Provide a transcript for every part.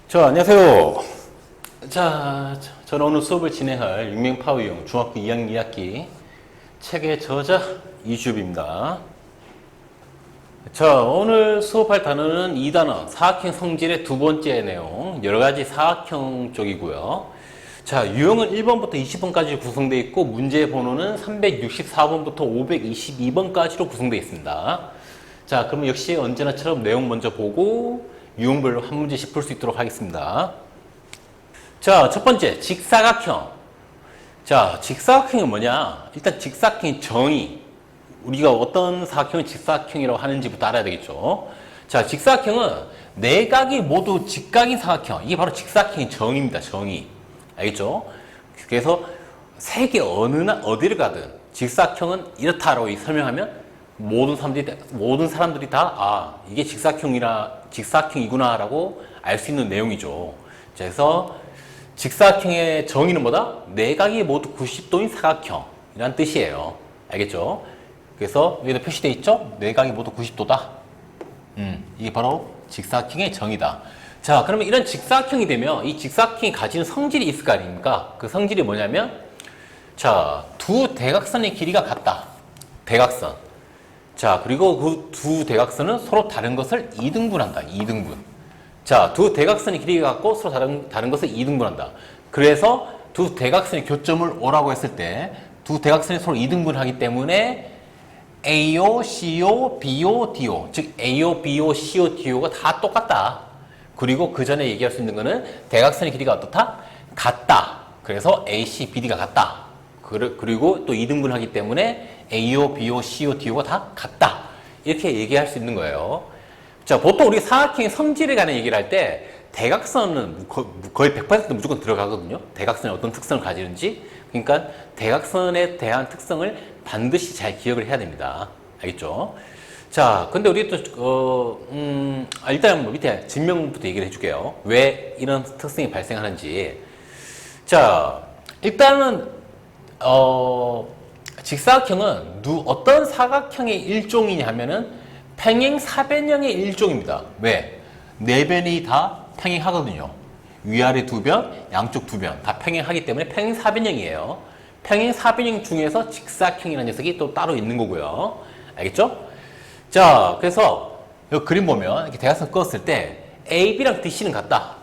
자, 안녕하세요. 자, 저는 오늘 수업을 진행할 육명파워용 중학교 2학년 2학기 책의 저자 이주빈입니다. 자, 오늘 수업할 단어는 2단어, 사각형 성질의 두 번째 내용, 여러가지 사각형 쪽이고요. 자, 유형은 1번부터 20번까지 구성되어 있고 문제 번호는 364번부터 522번까지로 구성되어 있습니다. 자, 그러면 역시 언제나처럼 내용 먼저 보고 유형별로 한 문제씩 풀 수 있도록 하겠습니다. 자, 첫 번째, 직사각형. 자, 직사각형이 뭐냐? 일단 직사각형의 정의. 우리가 어떤 사각형을 직사각형이라고 하는지부터 알아야 되겠죠. 자, 직사각형은 내각이 모두 직각인 사각형. 이게 바로 직사각형의 정의입니다. 정의. 알겠죠? 그래서 세계 어디를 가든 직사각형은 이렇다라고 설명하면 모든 사람들이 다 이게 직사각형이구나라고 알 수 있는 내용이죠. 그래서 직사각형의 정의는 뭐다? 내각이 모두 90도인 사각형이란 뜻이에요. 알겠죠? 그래서 여기다 표시되어 있죠? 내각이 모두 90도다. 이게 바로 직사각형의 정의다. 자, 그러면 이런 직사각형이 되면 이 직사각형이 가지는 성질이 있을 거 아닙니까? 그 성질이 뭐냐면, 자, 두 대각선의 길이가 같다. 대각선. 자, 그리고 그 두 대각선은 서로 다른 것을 이등분한다. 이등분. 자, 두 대각선의 길이가 같고 서로 다른 것을 이등분한다. 그래서 두 대각선의 교점을 O라고 했을 때 두 대각선이 서로 이등분하기 때문에 AO, CO, BO, DO. 즉 AO, BO, CO, DO가 다 똑같다. 그리고 그 전에 얘기할 수 있는 거는 대각선의 길이가 어떻다? 같다. 그래서 AC, BD가 같다. 그리고 또 이등분하기 때문에 AO, BO, CO, DO가 다 같다. 이렇게 얘기할 수 있는 거예요. 자, 보통 우리 사각형의 성질에 관한 얘기를 할 때 대각선은 거의 100% 무조건 들어가거든요. 대각선이 어떤 특성을 가지는지. 그러니까 대각선에 대한 특성을 반드시 잘 기억을 해야 됩니다. 알겠죠? 자, 근데 우리 또 일단 밑에 증명부터 얘기를 해줄게요. 왜 이런 특성이 발생하는지. 자, 일단은 직사각형은 어떤 사각형의 일종이냐 하면은 평행사변형의 일종입니다. 왜? 네 변이 다 평행하거든요. 위아래 두 변, 양쪽 두 변 다 평행하기 때문에 평행사변형이에요. 평행사변형 중에서 직사각형이라는 녀석이 또 따로 있는 거고요. 알겠죠? 자, 그래서 여기 그림 보면 이렇게 대각선 그었을 때 AB랑 DC는 같다.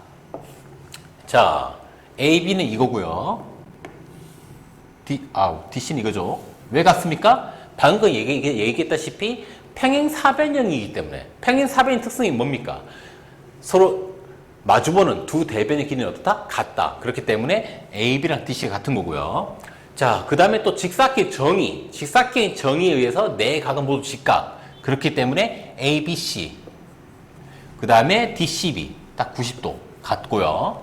자, AB는 이거고요. DC는 이거죠. 왜 같습니까? 방금 얘기했다시피 평행사변형이기 때문에. 평행사변의 특성이 뭡니까? 서로 마주보는 두 대변의 길이는 어떻다? 같다. 그렇기 때문에 AB랑 DC가 같은 거고요. 자, 그 다음에 또 직사각형의 정의. 직사각형의 정의에 의해서 네 각은 모두 직각. 그렇기 때문에 ABC. 그 다음에 DCB. 딱 90도 같고요.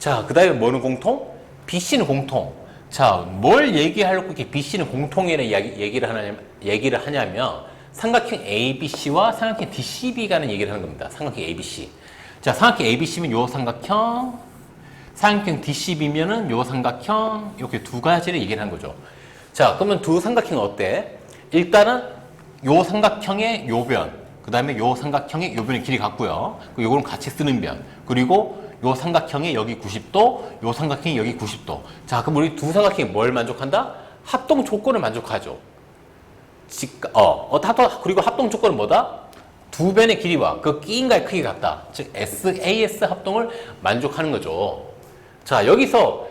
자, 그 다음에 뭐는 공통? BC는 공통. 자, 뭘 얘기하려고 이렇게 BC는 공통이라는 얘기를 하냐면 삼각형 ABC와 삼각형 DCB 간의 얘기를 하는 겁니다. 삼각형 ABC. 자, 삼각형 ABC면 요 삼각형, 삼각형 DCB면은 요 삼각형, 이렇게 두 가지를 얘기를 하는 거죠. 자, 그러면 두 삼각형은 어때? 일단은 요 삼각형의 요 변, 그 다음에 요 삼각형의 요 변의 길이 같고요. 요거는 같이 쓰는 변. 그리고 요 삼각형의 여기 90도, 요 삼각형이 여기 90도. 자, 그럼 우리 두 삼각형이 뭘 만족한다? 합동 조건을 만족하죠. 그리고 합동 조건은 뭐다? 두 변의 길이와 그 끼인가의 크기가 같다. 즉, SAS 합동을 만족하는 거죠. 자, 여기서,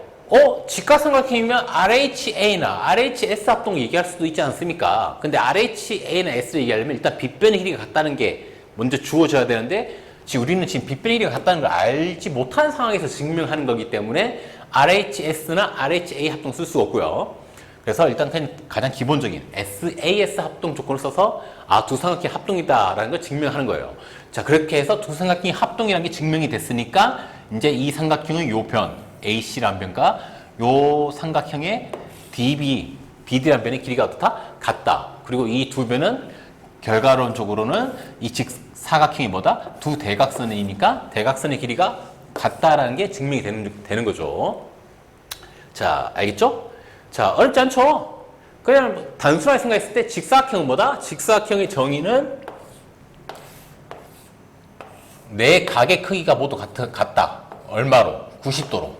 직각삼각형이면 RHA나 RHS 합동 얘기할 수도 있지 않습니까? 근데 RHA나 S를 얘기하려면 일단 빗변의 길이가 같다는 게 먼저 주어져야 되는데, 우리는 지금 빗변의 길이가 같다는 걸 알지 못한 상황에서 증명하는 거기 때문에 RHS나 RHA 합동 쓸 수가 없고요. 그래서 일단 가장 기본적인 SAS 합동 조건을 써서 두 삼각형이 합동이다라는 걸 증명하는 거예요. 자, 그렇게 해서 두 삼각형이 합동이라는 게 증명이 됐으니까 이제 이 삼각형의 요 변, AC라는 변과 요 삼각형의 BD라는 변의 길이가 어떻다? 같다. 그리고 이 두 변은 결과론적으로는 이 사각형이 뭐다? 두 대각선이니까 대각선의 길이가 같다라는 게 증명이 되는 거죠. 자, 알겠죠? 자, 어렵지 않죠? 그냥 단순하게 생각했을 때 직사각형은 뭐다? 직사각형의 정의는 네 각의 크기가 모두 같다. 얼마로? 90도로.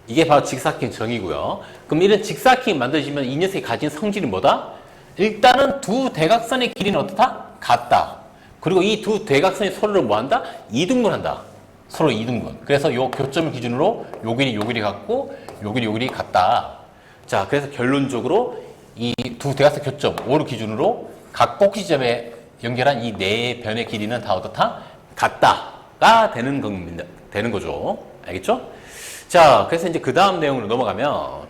이게 바로 직사각형 정의고요. 그럼 이런 직사각형이 만들어지면 이 녀석이 가진 성질이 뭐다? 일단은 두 대각선의 길이는 어떻다? 같다. 그리고 이 두 대각선이 서로를 뭐한다? 이등분한다. 서로 이등분. 그래서 요 교점을 기준으로 요 길이 같고 요 길이 같다. 자, 그래서 결론적으로 이 두 대각선 교점 O를 기준으로 각 꼭지점에 연결한 이 네 변의 길이는 다 어떻다? 같다가 되는 겁니다. 되는 거죠. 알겠죠? 자, 그래서 이제 그 다음 내용으로 넘어가면,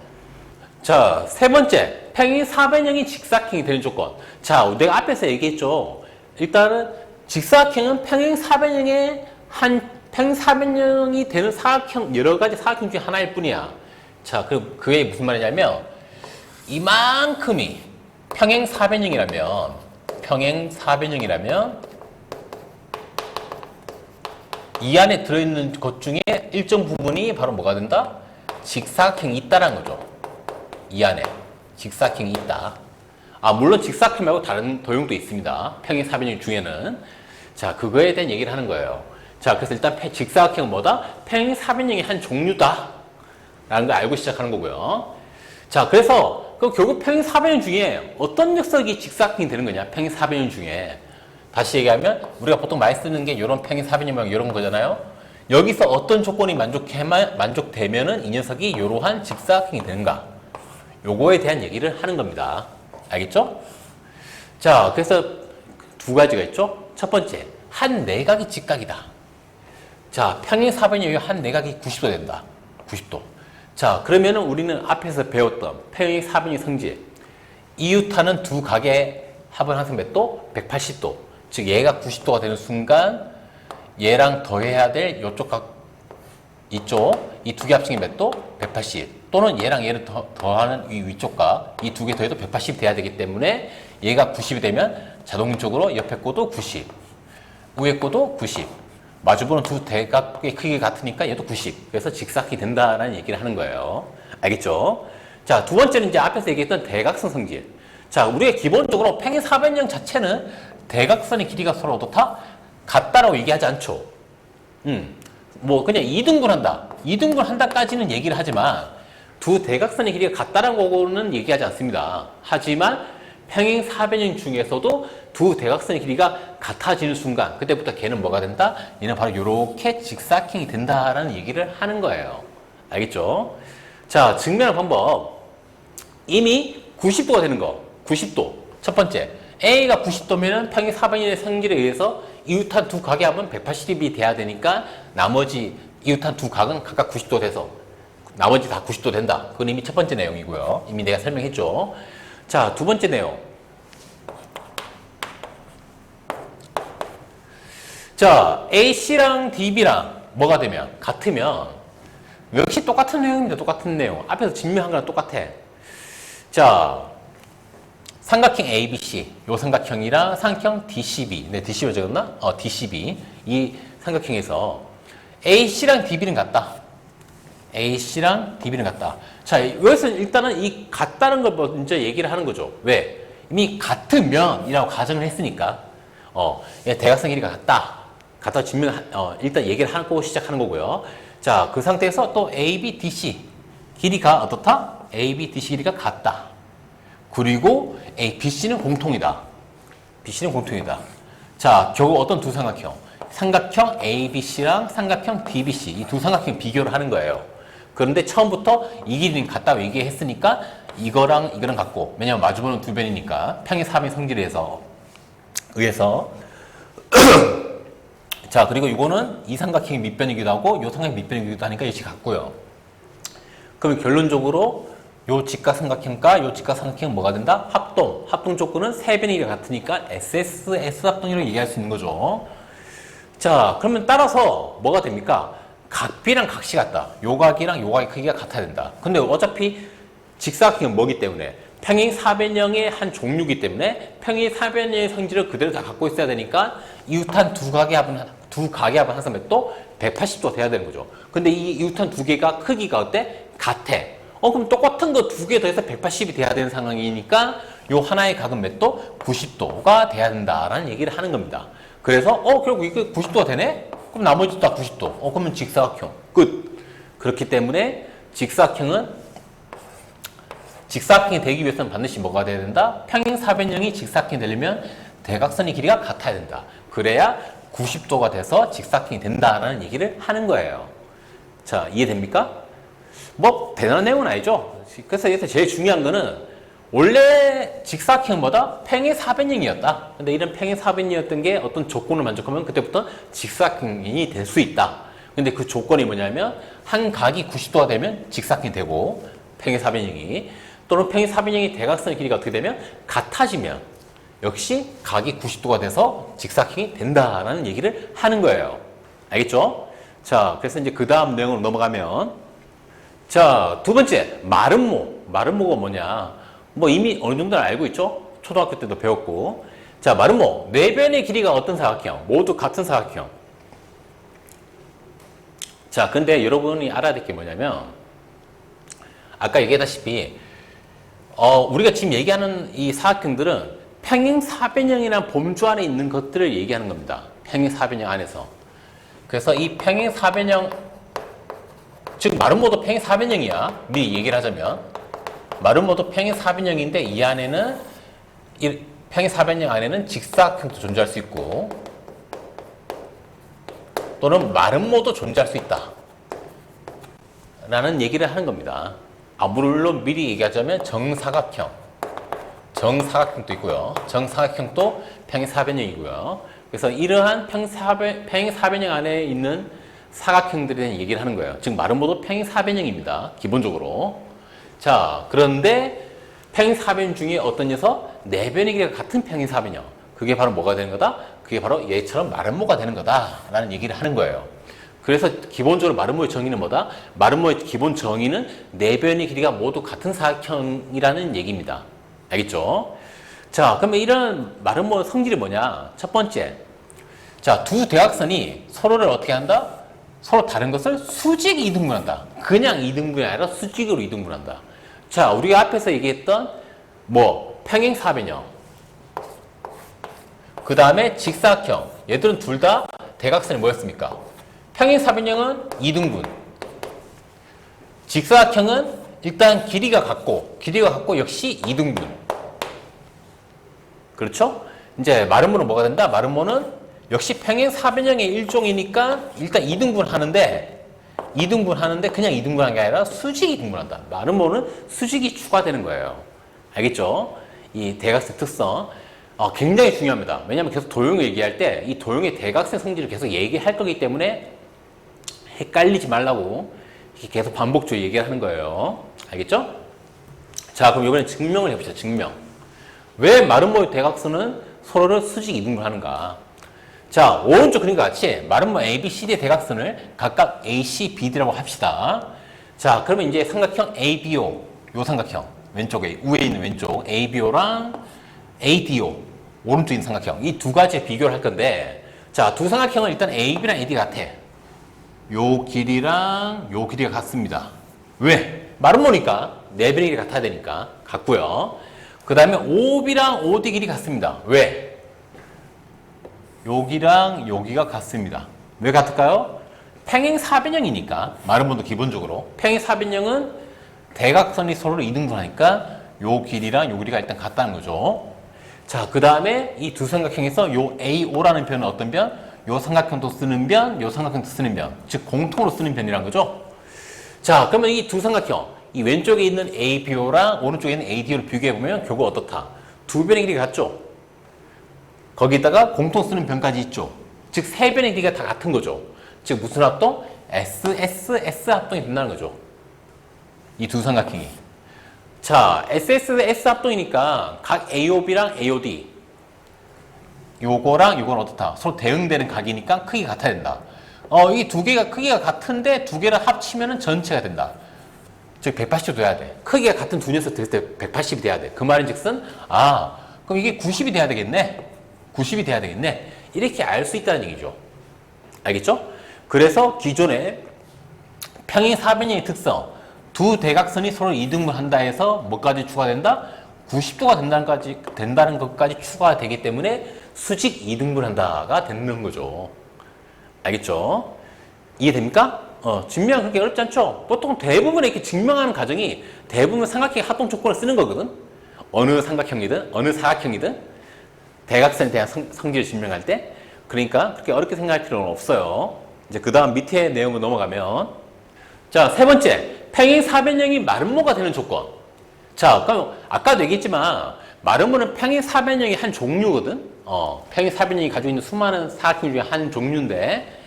자, 세 번째, 평행 사변형이 직사각형이 되는 조건. 자, 내가 앞에서 얘기했죠. 일단은 직사각형은 평행 사변형이 되는 사각형, 여러 가지 사각형 중에 하나일 뿐이야. 자, 그게 무슨 말이냐면, 이만큼이 평행 사변형이라면, 이 안에 들어있는 것 중에 일정 부분이 바로 뭐가 된다? 직사각형이 있다라는 거죠. 이 안에 직사각형이 있다. 아, 물론 직사각형 말고 다른 도형도 있습니다. 평행 사변형 중에는. 자, 그거에 대한 얘기를 하는 거예요. 자, 그래서 일단 직사각형은 뭐다? 평행 사변형의 한 종류다 라는 걸 알고 시작하는 거고요. 자, 그래서 결국 평행 사변형 중에 어떤 녀석이 직사각형이 되는 거냐? 평행 사변형 중에. 다시 얘기하면 우리가 보통 많이 쓰는 게 이런 평행 사변형 이런 거잖아요. 여기서 어떤 조건이 만족되면은 이 녀석이 이러한 직사각형이 되는가? 요거에 대한 얘기를 하는 겁니다. 알겠죠? 자, 그래서 두 가지가 있죠. 첫 번째, 한 내각이 직각이다. 자, 평행 사변형이 한 내각이 90도 된다. 90도. 자, 그러면은 우리는 앞에서 배웠던 평행 사변형 성질, 이웃하는 두 각의 합은 항상 몇 도? 180도. 즉 얘가 90도가 되는 순간 얘랑 더해야 될 이쪽 각 이쪽 이 두 개 합친 게 몇 도? 180. 또는 얘랑 얘를 더하는 이 위쪽 각 이 두 개 더해도 180이 돼야 되기 때문에 얘가 90이 되면 자동적으로 옆에 거도 90, 위에 거도 90. 마주보는 두 대각의 크기가 같으니까 얘도 90. 그래서 직사각이 된다라는 얘기를 하는 거예요. 알겠죠? 자, 두 번째는 이제 앞에서 얘기했던 대각선 성질. 자, 우리가 기본적으로 평행 사변형 자체는 대각선의 길이가 서로 어떻다? 같다라고 얘기하지 않죠. 뭐 그냥 이등분한다. 이등분한다까지는 얘기를 하지만 두 대각선의 길이가 같다라고는 얘기하지 않습니다. 하지만 평행 사변형 중에서도 두 대각선의 길이가 같아지는 순간 그때부터 걔는 뭐가 된다? 얘는 바로 이렇게 직사각형이 된다라는 얘기를 하는 거예요. 알겠죠? 자, 증명할 방법. 이미 90도가 되는 거. 90도. 첫 번째. A가 90도면은 평행 사변형의 성질에 의해서 이웃한 두 각의 합은 180이 돼야 되니까 나머지 이웃한 두 각은 각각 90도 돼서 나머지 다 90도 된다. 그건 이미 첫 번째 내용이고요. 이미 내가 설명했죠. 자, 두 번째 내용. 자, AC랑 DB랑 뭐가 되면? 같으면 역시 똑같은 내용입니다. 똑같은 내용. 앞에서 증명한 거랑 똑같아. 자, 삼각형 ABC, 요 삼각형이랑 삼각형 DCB, 네, DCB 적었나? DCB. 이 삼각형에서 AC랑 DB는 같다. AC랑 DB는 같다. 자, 여기서 일단은 이 같다는 걸 먼저 얘기를 하는 거죠. 왜? 이미 같으면이라고 가정을 했으니까, 대각선 길이가 같다. 같다고 일단 얘기를 하고 시작하는 거고요. 자, 그 상태에서 또 AB, DC 길이가 어떻다? AB, DC 길이가 같다. 그리고 BC는 공통이다. BC는 공통이다. 자, 결국 어떤 두 삼각형? 삼각형 ABC랑 삼각형 DBC 이 두 삼각형 비교를 하는 거예요. 그런데 처음부터 이 길이는 같다고 얘기했으니까 이거랑 같고, 왜냐면 마주보는 두 변이니까 평행 사변 성질에 의해서 자, 그리고 이거는 이 삼각형이 밑변이기도 하고 이 삼각형이 밑변이기도 하니까 역시 같고요. 그러면 결론적으로 요 직각삼각형과 요 직각삼각형은 뭐가 된다? 합동. 합동 조건은 세 변이가 같으니까 SS 합동이라고 얘기할 수 있는 거죠. 자, 그러면 따라서 뭐가 됩니까? 각비랑 각시 같다. 요 각이랑 요 각의 크기가 같아야 된다. 근데 어차피 직사각형은 뭐기 때문에? 평행 사변형의 한 종류이기 때문에 평행 사변형의 성질을 그대로 다 갖고 있어야 되니까 이웃한 두 각의 합은 항상 몇 도? 180도 돼야 되는 거죠. 근데 이 이웃한 두 개가 크기가 어때? 같아. 그럼 똑같은 거 두 개 더해서 180이 돼야 되는 상황이니까 요 하나의 각은 몇 도? 90도가 돼야 된다라는 얘기를 하는 겁니다. 그래서 결국 이게 90도가 되네? 그럼 나머지도 다 90도. 그러면 직사각형. 끝. 그렇기 때문에 직사각형이 되기 위해서는 반드시 뭐가 돼야 된다? 평행사변형이 직사각형이 되려면 대각선의 길이가 같아야 된다. 그래야 90도가 돼서 직사각형이 된다라는 얘기를 하는 거예요. 자, 이해됩니까? 뭐 대단한 내용은 아니죠. 그래서 여기서 제일 중요한 거는 원래 직사각형보다 평행사변형이었다. 근데 이런 평행사변형이었던 게 어떤 조건을 만족하면 그때부터 직사각형이 될 수 있다. 근데 그 조건이 뭐냐면 한 각이 90도가 되면 직사각형이 되고 평행사변형이 또는 평행사변형이 대각선의 길이가 어떻게 되면 같아지면 역시 각이 90도가 돼서 직사각형이 된다라는 얘기를 하는 거예요. 알겠죠? 자, 그래서 이제 그 다음 내용으로 넘어가면 자, 두 번째 마름모. 마름모가 뭐냐? 뭐 이미 어느 정도는 알고 있죠? 초등학교 때도 배웠고. 자, 마름모. 네 변의 길이가 어떤 사각형? 모두 같은 사각형. 자, 근데 여러분이 알아야 될 게 뭐냐면 아까 얘기했다시피 우리가 지금 얘기하는 이 사각형들은 평행사변형이라는 범주 안에 있는 것들을 얘기하는 겁니다. 평행사변형 안에서. 그래서 이 평행사변형, 즉 마름모도 평행사변형이야. 미리 얘기를 하자면 마름모도 평행사변형인데 이 안에는 이 평행사변형 안에는 직사각형도 존재할 수 있고 또는 마름모도 존재할 수 있다 라는 얘기를 하는 겁니다. 물론 미리 얘기하자면 정사각형도 있고요. 정사각형도 평행사변형이고요. 그래서 이러한 평행사변형 안에 있는 사각형들에 대한 얘기를 하는 거예요. 즉 마름모도 평행사변형입니다. 기본적으로. 자, 그런데 평행사변형 중에 어떤 녀석? 네 변의 길이가 같은 평행사변형. 그게 바로 뭐가 되는 거다? 그게 바로 얘처럼 마름모가 되는 거다라는 얘기를 하는 거예요. 그래서 기본적으로 마름모의 정의는 뭐다? 마름모의 기본 정의는 네 변의 길이가 모두 같은 사각형이라는 얘기입니다. 알겠죠? 자, 그러면 이런 마름모의 성질이 뭐냐? 첫 번째, 자, 두 대각선이 서로를 어떻게 한다? 서로 다른 것을 수직 이등분한다. 그냥 이등분이 아니라 수직으로 이등분한다. 자, 우리가 앞에서 얘기했던 평행사변형, 그 다음에 직사각형, 얘들은 둘 다 대각선이 뭐였습니까? 평행사변형은 이등분, 직사각형은 일단 길이가 같고 역시 이등분. 그렇죠? 이제 마름모는 뭐가 된다? 마름모는 역시 평행사변형의 일종이니까 일단 이등분하는데 그냥 이등분한 게 아니라 수직 이등분한다. 마름모는 수직이 추가되는 거예요. 알겠죠? 이 대각선 특성 굉장히 중요합니다. 왜냐하면 계속 도형을 얘기할 때 이 도형의 대각선 성질을 계속 얘기할 거기 때문에 헷갈리지 말라고 계속 반복적으로 얘기를 하는 거예요. 알겠죠? 자, 그럼 이번엔 증명을 해봅시다. 증명. 왜 마름모의 대각선은 서로를 수직 이등분하는가? 자, 오른쪽 그림과 같이 마름모 ABCD의 대각선을 각각 AC, BD라고 합시다. 자, 그러면 이제 삼각형 ABO, 요 삼각형 왼쪽에 위에 있는 왼쪽 ABO랑 ADO 오른쪽에 있는 삼각형, 이 두 가지 비교를 할 건데, 자, 두 삼각형은 일단 AB랑 AD가 같아. 요 길이랑 요 길이가 같습니다. 왜? 마름모니까 네 변의 길이 같아야 되니까 같고요. 그 다음에 OB랑 OD 길이 같습니다. 왜? 여기랑 여기가 같습니다. 왜 같을까요? 평행사변형이니까. 마름모도 기본적으로 평행사변형은 대각선이 서로 이등분하니까 요 길이랑 요 길이가 일단 같다는 거죠. 자, 그 다음에 이 두 삼각형에서 요 AO라는 변은 어떤 변? 요 삼각형도 쓰는 변, 요 삼각형도 쓰는 변. 즉 공통으로 쓰는 변이란 거죠. 자, 그러면 이 두 삼각형, 이 왼쪽에 있는 ABO랑 오른쪽에 있는 ADO를 비교해보면 결국 어떻다? 두 변의 길이가 같죠? 거기다가 공통 쓰는 변까지 있죠. 즉 세 변의 길이가 다 같은 거죠. 즉 무슨 합동? SSS 합동이 된다는 거죠. 이 두 삼각형이. 자, SSS 합동이니까 각 AOB랑 AOD 요거랑 요건 어떻다? 서로 대응되는 각이니까 크기가 같아야 된다. 이 두 개가 크기가 같은데 두 개를 합치면 전체가 된다. 즉 180도 돼야 돼. 크기가 같은 두 녀석 됐을 때 180이 돼야 돼. 그 말인즉슨 그럼 이게 90이 돼야 되겠네. 90이 돼야 되겠네. 이렇게 알 수 있다는 얘기죠. 알겠죠? 그래서 기존의 평행사변형의 특성, 두 대각선이 서로 이등분한다 해서 뭐까지 추가된다? 90도가 된다는 것까지 추가되기 때문에 수직 이등분한다가 되는 거죠. 알겠죠? 이해됩니까? 증명 그렇게 어렵지 않죠? 보통 대부분 이렇게 증명하는 과정이 대부분 삼각형의 합동 조건을 쓰는 거거든. 어느 삼각형이든 어느 사각형이든 대각선에 대한 성질을 증명할 때. 그러니까 그렇게 어렵게 생각할 필요는 없어요. 이제 그 다음 밑에 내용으로 넘어가면, 자, 세 번째, 평행사변형이 마름모가 되는 조건. 자, 그럼 아까도 얘기했지만 마름모는 평행사변형의 한 종류거든. 평행사변형이 가지고 있는 수많은 사각형 중에 한 종류인데,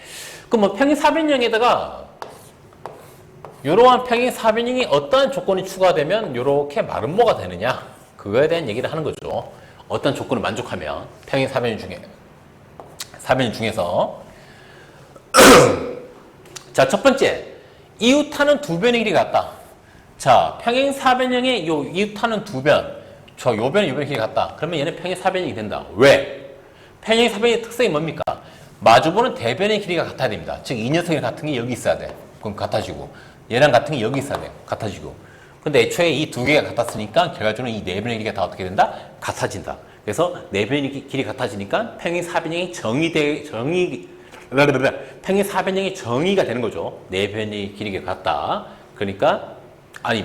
그럼 뭐 평행사변형에다가 이러한 평행사변형이 어떠한 조건이 추가되면 이렇게 마름모가 되느냐, 그거에 대한 얘기를 하는 거죠. 어떤 조건을 만족하면 평행사변형 중에서 자, 첫 번째, 이웃하는 두 변의 길이가 같다. 자, 평행사변형의 요 이웃하는 두 변, 저 요 변의 요 변의 길이가 같다. 그러면 얘는 평행사변형이 된다. 왜? 평행사변형의 특성이 뭡니까? 마주보는 대변의 길이가 같아야 됩니다. 즉, 이 녀석이 같은 게 여기 있어야 돼. 그럼 같아지고, 얘랑 같은 게 여기 있어야 돼. 같아지고. 근데 애초에 이 두 개가 같았으니까 결과적으로 이 네 변의 길이가 다 어떻게 된다? 같아진다. 그래서 네 변의 길이 같아지니까 평행사변형이 평행사변형의 정의가 되는 거죠. 네 변의 길이가 같다. 그러니까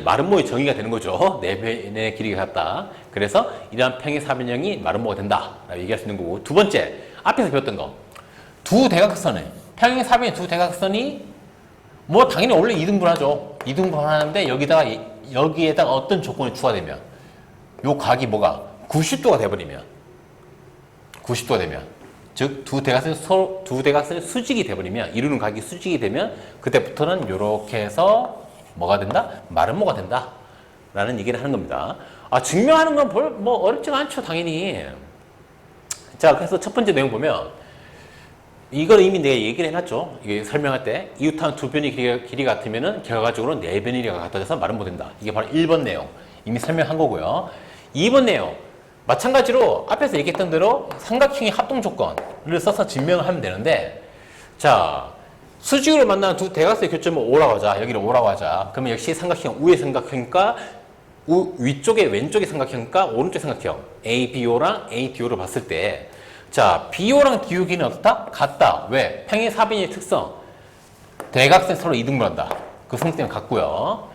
마름모의 정의가 되는 거죠. 네 변의 길이가 같다. 그래서 이러한 평행사변형이 마름모가 된다 라고 얘기할 수 있는 거고, 두 번째, 앞에서 배웠던 거, 두 대각선을, 평행사변의 두 대각선이 뭐 당연히 원래 이등분하죠. 이등분하는데 여기에다가 어떤 조건이 추가되면, 요 각이 뭐가 90도가 돼버리면, 90도가 되면, 즉 두 대각선이 수직이 돼버리면, 이루는 각이 수직이 되면 그때부터는 이렇게 해서 뭐가 된다? 마름모가 된다 라는 얘기를 하는 겁니다. 증명하는 건 뭐 어렵지가 않죠, 당연히. 자, 그래서 첫 번째 내용 보면, 이걸 이미 내가 얘기를 해놨죠. 이게 설명할 때 이웃한 두 변의 길이 같으면은 결과적으로 네 변의 길이가 같아져서 마름모 된다. 이게 바로 1번 내용, 이미 설명한 거고요. 2번 내용, 마찬가지로 앞에서 얘기했던 대로 삼각형의 합동 조건을 써서 증명을 하면 되는데, 자, 수직으로 만나는 두 대각선의 교점을 O라고 하자. 여기를 O라고 하자. 그러면 역시 삼각형, 위의 삼각형과 위쪽에 왼쪽의 삼각형과 오른쪽 삼각형 ABO랑 ADO를 봤을 때, 자, BO랑 DO 길이는 어떻다? 같다. 왜? 평행사변의 특성, 대각선 서로 이등분한다. 그 성질 때문에 같고요.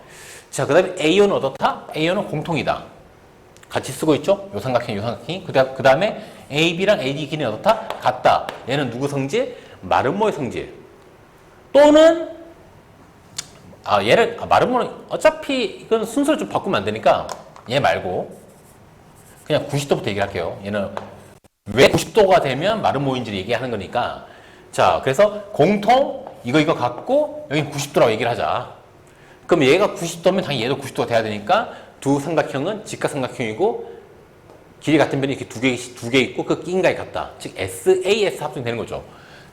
자, 그 다음에 AO는 어떻다? AO는 공통이다. 같이 쓰고 있죠? 요 삼각형, 요 삼각형이. 그 다음에 AB랑 AD 길이는 어떻다? 같다. 얘는 누구 성질? 마름모의 성질. 또는 마름모는 어차피 이건 순서를 좀 바꾸면 안 되니까 얘 말고 그냥 90도부터 얘기를 할게요. 얘는 왜 90도가 되면 마름모인지를 얘기하는 거니까. 자, 그래서 공통 이거 갖고 여기 90도라고 얘기를 하자. 그럼 얘가 90도면 당연히 얘도 90도가 돼야 되니까 두 삼각형은 직각삼각형이고 길이 같은 변이 이렇게 두 개 있고 그 끼인각이 같다. 즉 SAS 합성이 되는 거죠.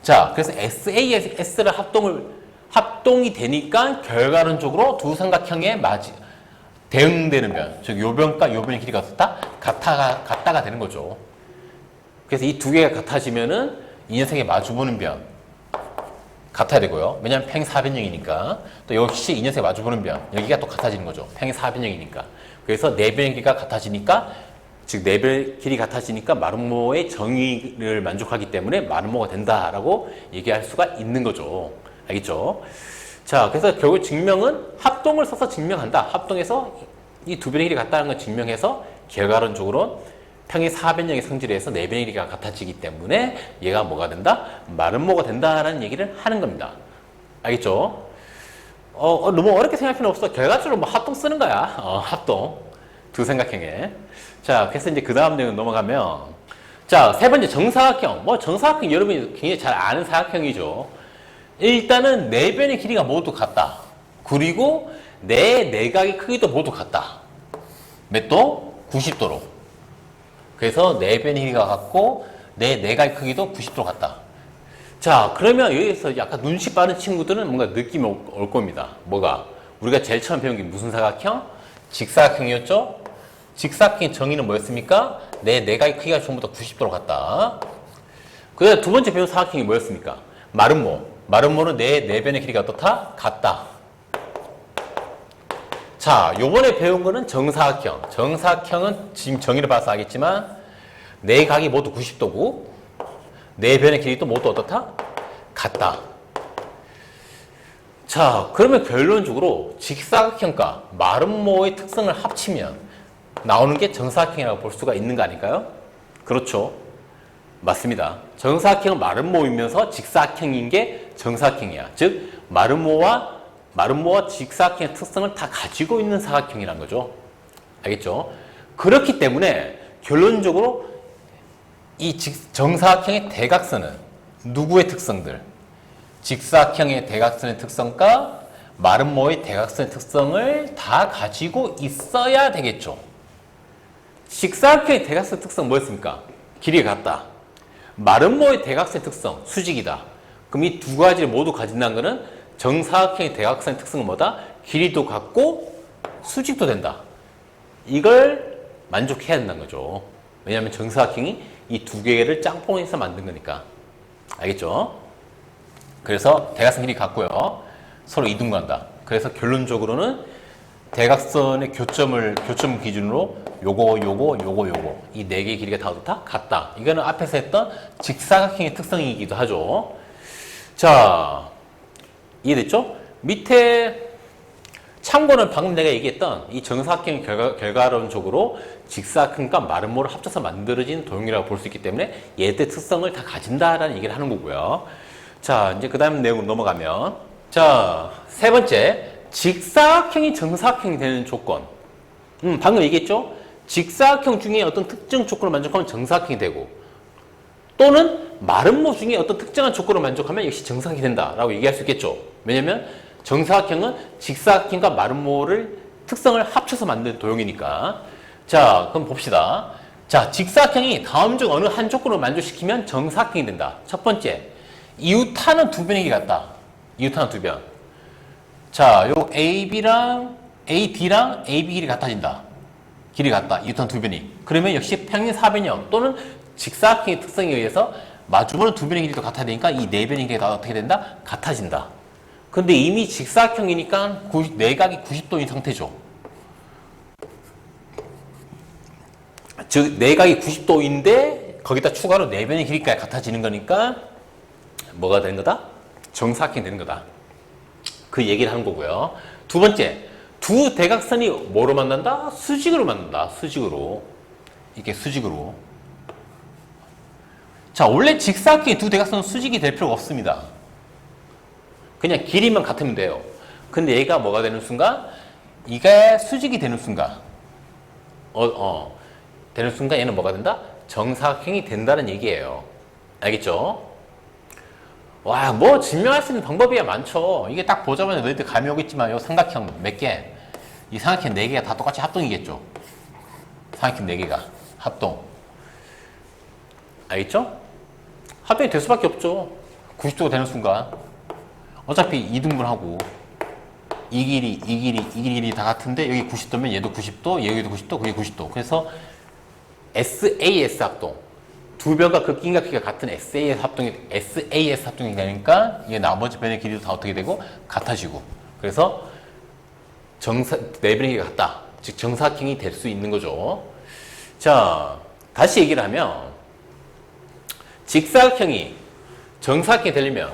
자, 그래서 SAS를 합동이 되니까 결과론적으로 두 삼각형에 대응되는 변, 즉 요 변과 요 변의 길이가 어떻다? 같다가 되는 거죠. 그래서 이 두 개가 같아지면은 이 녀석이 마주보는 변 같아야 되고요. 왜냐하면 평행사변형이니까. 또 역시 이 녀석이 마주보는 변, 여기가 또 같아지는 거죠. 평행사변형이니까. 그래서 네 변의 길이가 같아지니까, 즉 네 변의 길이 같아지니까 마름모의 정의를 만족하기 때문에 마름모가 된다라고 얘기할 수가 있는 거죠. 알겠죠? 자, 그래서 결국 증명은 합동을 써서 증명한다. 합동해서 이 두 변의 길이 같다는 걸 증명해서 결과론적으로 평행사변형의 성질에 의해서 네 변의 길이가 같아지기 때문에 얘가 뭐가 된다? 마름모가 된다라는 얘기를 하는 겁니다. 알겠죠? 너무 어렵게 생각할 필요는 없어. 결과적으로 뭐 합동 쓰는 거야. 합동. 두 삼각형에. 자, 그래서 이제 그 다음 내용 넘어가면, 자, 세 번째 정사각형. 정사각형 여러분이 굉장히 잘 아는 사각형이죠. 일단은 네 변의 길이가 모두 같다. 그리고 내 내각의 크기도 모두 같다. 몇 도? 90도로. 그래서 네 변의 길이가 같고 내 내각의 크기도 90도로 같다. 자, 그러면 여기서 약간 눈치 빠른 친구들은 뭔가 느낌이 올 겁니다. 뭐가? 우리가 제일 처음 배운 게 무슨 사각형? 직사각형이었죠? 직사각형의 정의는 뭐였습니까? 내 내각의 크기가 전부 다 90도로 같다. 그 다음에 두 번째 배운 사각형이 뭐였습니까? 마름모. 마름모는 내 내변의 길이가 어떻다? 같다. 자, 요번에 배운 거는 정사각형. 정사각형은 지금 정의를 봐서 알겠지만 네 각이 모두 90도고 네 변의 길이도 모두 어떻다? 같다. 자, 그러면 결론적으로 직사각형과 마름모의 특성을 합치면 나오는 게 정사각형이라고 볼 수가 있는 거 아닐까요? 그렇죠. 맞습니다. 정사각형은 마름모이면서 직사각형인 게 정사각형이야. 즉 마름모와 직사각형의 특성을 다 가지고 있는 사각형이란 거죠. 알겠죠? 그렇기 때문에 결론적으로 이 정사각형의 대각선은 누구의 특성들? 직사각형의 대각선의 특성과 마름모의 대각선의 특성을 다 가지고 있어야 되겠죠. 직사각형의 대각선 특성 뭐였습니까? 길이가 같다. 마름모의 대각선의 특성, 수직이다. 그럼 이 두 가지를 모두 가진다는 것은 정사각형의 대각선의 특성은 뭐다? 길이도 같고 수직도 된다. 이걸 만족해야 된다는 거죠. 왜냐하면 정사각형이 이 두 개를 짬뽕해서 만든 거니까. 알겠죠? 그래서 대각선 길이 같고요. 서로 이등분한다. 그래서 결론적으로는 대각선의 교점 기준으로 요거 이 네 개의 길이가 다 어떻다? 같다. 이거는 앞에서 했던 직사각형의 특성이기도 하죠. 자, 이해됐죠? 밑에 참고는 방금 내가 얘기했던 이 정사각형 결과론적으로 직사각형과 마름모를 합쳐서 만들어진 도형이라고 볼 수 있기 때문에 얘들 특성을 다 가진다라는 얘기를 하는 거고요. 자, 이제 그 다음 내용으로 넘어가면, 자, 세 번째, 직사각형이 정사각형이 되는 조건. 방금 얘기했죠? 직사각형 중에 어떤 특정 조건을 만족하면 정사각형이 되고, 또는 마름모 중에 어떤 특정한 조건을 만족하면 역시 정사각형이 된다라고 얘기할 수 있겠죠. 왜냐면 정사각형은 직사각형과 마름모를 특성을 합쳐서 만든 도형이니까. 자, 그럼 봅시다. 자, 직사각형이 다음 중 어느 한 조건을 만족시키면 정사각형이 된다. 첫 번째, 이웃하는 두 변의 길이 같다. 이웃하는 두 변. 자, 요 AD랑 AB 길이 같아진다. 길이 같다. 이웃하는 두 변이. 그러면 역시 평행 사변형 또는 직사각형의 특성에 의해서 마주보는 두 변의 길이도 같아야 되니까 이 네 변의 길이가 어떻게 된다? 같아진다. 근데 이미 직사각형이니까 내각이 90도인 상태죠. 즉 내각이 90도인데 거기다 추가로 네 변의 길이까지 같아지는 거니까 뭐가 되는 거다? 정사각형이 되는 거다. 그 얘기를 하는 거고요. 두 번째, 두 대각선이 뭐로 만난다? 수직으로 만난다. 수직으로. 이렇게 수직으로. 자, 원래 직사각형의 두 대각선은 수직이 될 필요가 없습니다. 그냥 길이만 같으면 돼요. 근데 얘가 뭐가 되는 순간? 이게 수직이 되는 순간. 되는 순간 얘는 뭐가 된다? 정사각형이 된다는 얘기예요. 알겠죠? 와, 뭐 증명할 수 있는 방법이야 많죠. 이게 딱 보자마자 너희들 감이 오겠지만 요 삼각형 몇 개? 이 삼각형 4개가 다 똑같이 합동이겠죠. 삼각형 4개가 합동. 알겠죠? 합동이 될 수밖에 없죠. 90도가 되는 순간. 어차피 이등분하고 이 길이 다 같은데 여기 90도면 얘도 90도, 여기도 90도, 거기 90도. 그래서 SAS 합동. 두 변과 극기인과 크기가 같은 SAS 합동이 되니까 이 나머지 변의 길이도 다 어떻게 되고 같아지고. 그래서 네 변의 길이가 같다. 즉 정사각형이 될 수 있는 거죠. 자, 다시 얘기를 하면 직사각형이 정사각형이 되려면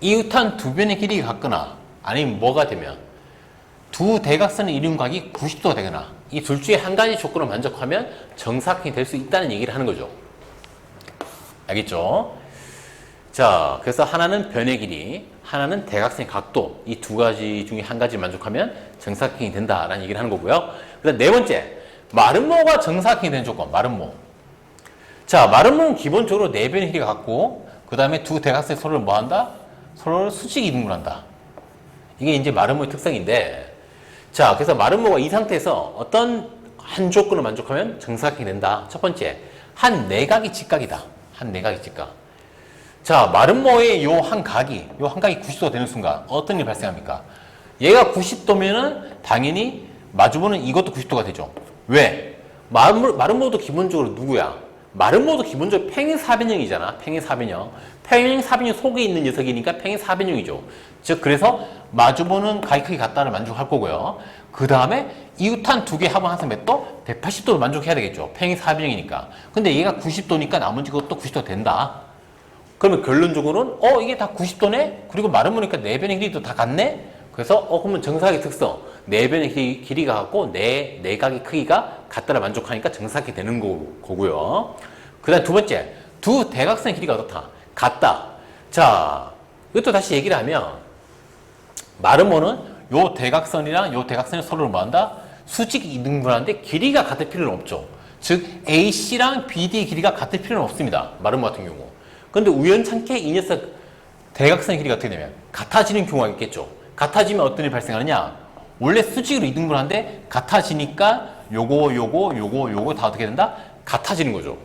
이웃한 두 변의 길이가 같거나 아니면 뭐가 되면 두 대각선의 이륜각이 90도가 되거나 이 둘 중에 한 가지 조건을 만족하면 정사각형이 될 수 있다는 얘기를 하는 거죠. 알겠죠? 자, 그래서 하나는 변의 길이, 하나는 대각선의 각도. 이 두 가지 중에 한 가지 만족하면 정사각형이 된다라는 얘기를 하는 거고요. 그다음 네 번째, 마름모가 정사각형이 되는 조건, 마름모. 자, 마름모는 기본적으로 네 변의 길이가 같고, 그 다음에 두 대각선이 서로를 뭐 한다? 서로를 수직 이등분한다. 이게 이제 마름모의 특성인데, 자, 그래서 마름모가 이 상태에서 어떤 한 조건을 만족하면 정사각형이 된다. 첫 번째, 한 내각이 직각이다. 한 내각이 직각. 자, 마름모의 요 한 각이 90도가 되는 순간 어떤 일이 발생합니까? 얘가 90도면은 당연히 마주보는 이것도 90도가 되죠. 왜? 마름모도 기본적으로 누구야? 마름모도 기본적으로 평행사변형이잖아. 평행사변형. 평행사변형 속에 있는 녀석이니까 평행사변형이죠. 즉 그래서 마주보는 각이 크기 같다를 만족할 거고요. 그 다음에 이웃한 두 개 합은 항상 몇 도? 180도를 만족해야 되겠죠. 평행 사변형이니까. 근데 얘가 90도니까 나머지 것도 90도 된다. 그러면 결론적으로는 이게 다 90도네? 그리고 마른 거니까 내변의 길이도 다 같네? 그래서 그러면 정사각의 특성, 내변의 길이가 같고 내각의 크기가 같다라 만족하니까 정사각이 되는 거고요. 그 다음 두 번째, 두 대각선의 길이가 어떻다? 같다. 자, 이것도 다시 얘기를 하면 마름모는 요 대각선이랑 요 대각선이 서로 뭐한다? 수직 이등분하는데 길이가 같을 필요는 없죠. 즉 AC랑 BD의 길이가 같을 필요는 없습니다. 마름모 같은 경우. 근데 우연찮게 이 녀석 대각선의 길이가 어떻게 되면 같아지는 경우가 있겠죠. 같아지면 어떤 일이 발생하느냐? 원래 수직으로 이등분하는데 같아지니까 요거 다 어떻게 된다? 같아지는 거죠.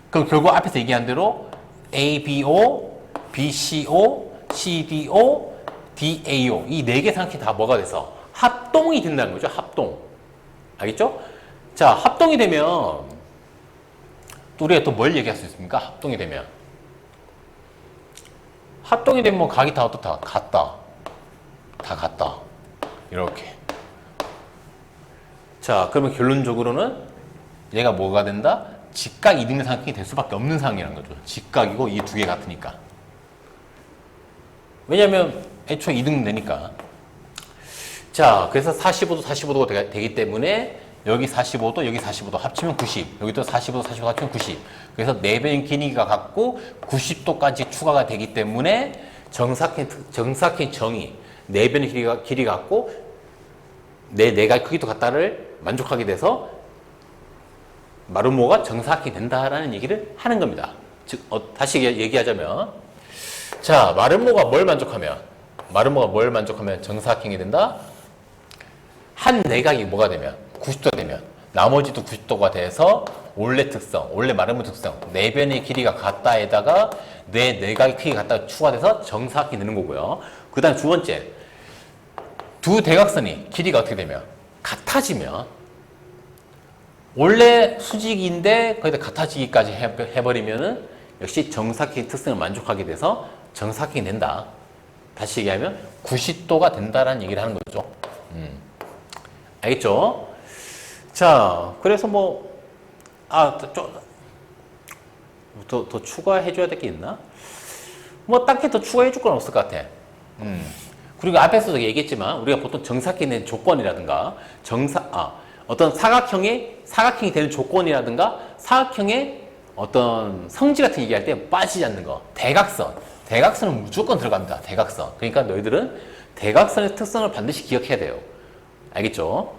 그럼 결국 앞에서 얘기한 대로 ABO, BCO, CDO, DAO 이 네 개 상식이 다 뭐가 돼서 합동이 된다는 거죠. 합동. 알겠죠? 자, 합동이 되면 또 우리가 또 뭘 얘기할 수 있습니까? 합동이 되면. 합동이 되면 뭐 각이 다 어떻다? 같다. 다 같다. 이렇게. 자, 그러면 결론적으로는 얘가 뭐가 된다? 직각 이등변 삼각형이 될 수밖에 없는 상황이라는 거죠. 직각이고 이 두 개 같으니까. 왜냐면 애초에 이등분 되니까. 자, 그래서 45도, 45도가 되기 때문에 여기 45도, 여기 45도 합치면 90. 여기 또 45도, 45도 합치면 90. 그래서 내변 길이가 같고 90도까지 추가가 되기 때문에 정사각형 정의, 내변의 길이가 같고 내각의 크기도 같다를 만족하게 돼서 마름모가 정사각형이 된다라는 얘기를 하는 겁니다. 즉, 다시 얘기하자면, 자, 마름모가 뭘 만족하면 정사각형이 된다? 한 내각이 뭐가 되면? 90도 되면 나머지도 90도가 돼서 원래 특성, 원래 마름모 특성, 내변의 길이가 같다에다가 내각의 크기가 같다가 추가돼서 정사각형이 되는 거고요. 그 다음 두 번째, 두 대각선이 길이가 어떻게 되면? 같아지면 원래 수직인데 거기다 같아지기까지 해버리면은 역시 정사각형의 특성을 만족하게 돼서 정사각형이 된다. 다시 얘기하면 90도가 된다라는 얘기를 하는 거죠. 알겠죠? 자, 그래서 더 추가해줘야 될 게 있나? 뭐 딱히 더 추가해 줄 건 없을 것 같아. 그리고 앞에서도 얘기했지만 우리가 보통 정사각형이 되는 조건이라든가 어떤 사각형이 되는 조건이라든가 사각형의 어떤 성질 같은 얘기할 때 빠지지 않는 거. 대각선은 무조건 들어갑니다. 대각선. 그러니까 너희들은 대각선의 특성을 반드시 기억해야 돼요. 알겠죠?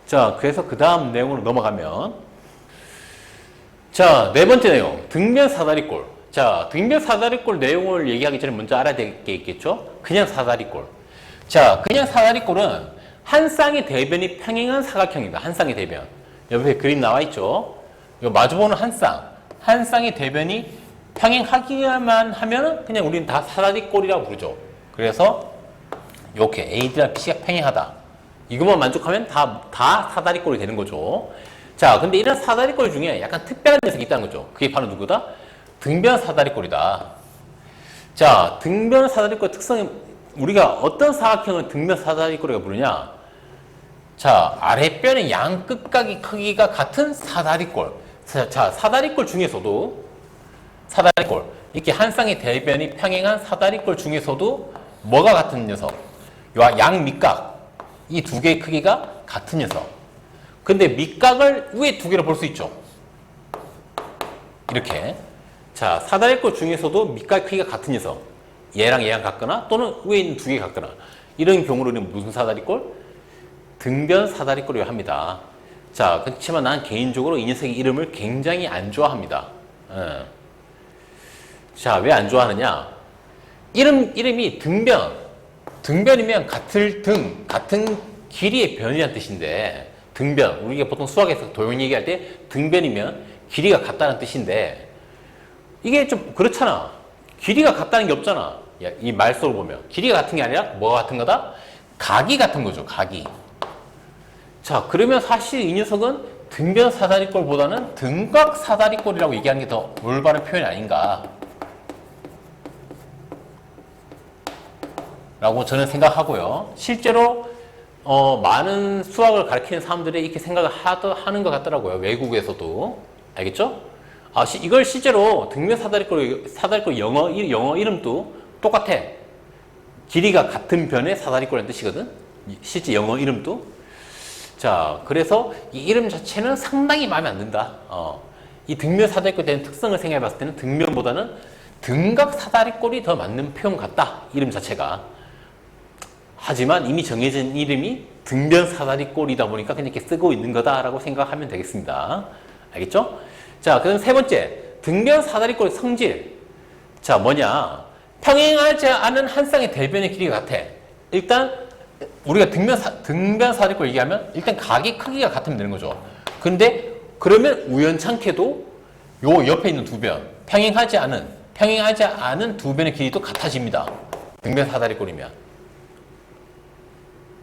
자, 그래서 그 다음 내용으로 넘어가면 자, 네 번째 내용. 등변 사다리꼴. 자, 등변 사다리꼴 내용을 얘기하기 전에 먼저 알아야 될 게 있겠죠? 그냥 사다리꼴. 자, 그냥 사다리꼴은 한 쌍의 대변이 평행한 사각형입니다. 한 쌍의 대변. 옆에 그림 나와 있죠? 이거 마주보는 한 쌍의 대변이 평행하기만 하면 그냥 우리는 다 사다리꼴이라고 부르죠. 그래서 이렇게 AD랑 BC가 평행하다. 이것만 만족하면 다 사다리꼴이 되는 거죠. 자, 근데 이런 사다리꼴 중에 약간 특별한 녀석이 있다는 거죠. 그게 바로 누구다? 등변 사다리꼴이다. 자, 등변 사다리꼴 특성이 우리가 어떤 사각형을 등변 사다리꼴이라고 부르냐? 자, 아랫변의 양 끝각의 크기가 같은 사다리꼴. 자, 사다리꼴 중에서도 이렇게 한 쌍의 대변이 평행한 사다리꼴 중에서도 뭐가 같은 녀석? 양 밑각. 이 두 개의 크기가 같은 녀석. 근데 밑각을 위에 두 개로 볼 수 있죠. 이렇게. 자, 사다리꼴 중에서도 밑각 크기가 같은 녀석. 얘랑 같거나 또는 위에 있는 두 개 같거나. 이런 경우로는 무슨 사다리꼴? 등변 사다리꼴이라고 합니다. 자, 그렇지만 난 개인적으로 이 녀석의 이름을 굉장히 안 좋아합니다. 자, 왜 안 좋아하느냐? 이름이 등변이면 같은 길이의 변이라는 뜻인데, 등변, 우리가 보통 수학에서 도형 얘기할 때 등변이면 길이가 같다는 뜻인데, 이게 좀 그렇잖아. 길이가 같다는 게 없잖아. 이 말소를 보면. 길이가 같은 게 아니라 뭐가 같은 거다? 각이 같은 거죠, 각이. 자, 그러면 사실 이 녀석은 등변 사다리꼴보다는 등각 사다리꼴이라고 얘기하는 게 더 올바른 표현이 아닌가 라고 저는 생각하고요. 실제로 많은 수학을 가르치는 사람들이 이렇게 생각을 하는 것 같더라고요. 외국에서도. 알겠죠? 이걸 실제로 등변 사다리꼴 영어 이름도 똑같아. 길이가 같은 변의 사다리꼴이라는 뜻이거든. 실제 영어 이름도. 자, 그래서 이 이름 자체는 상당히 마음에 안 든다. 이 등변 사다리꼴에 대한 특성을 생각해 봤을 때는 등변보다는 등각 사다리꼴이 더 맞는 표현 같다. 이름 자체가. 하지만 이미 정해진 이름이 등변 사다리꼴이다 보니까 그냥 이렇게 쓰고 있는 거다라고 생각하면 되겠습니다. 알겠죠? 자, 그다음 세 번째. 등변 사다리꼴의 성질. 자, 뭐냐? 평행하지 않은 한 쌍의 대변의 길이가 같아. 일단 우리가 등변 사다리꼴 얘기하면 일단 각의 크기가 같으면 되는 거죠. 근데 그러면 우연찮게도 요 옆에 있는 두 변, 평행하지 않은 두 변의 길이도 같아집니다. 등변 사다리꼴이면.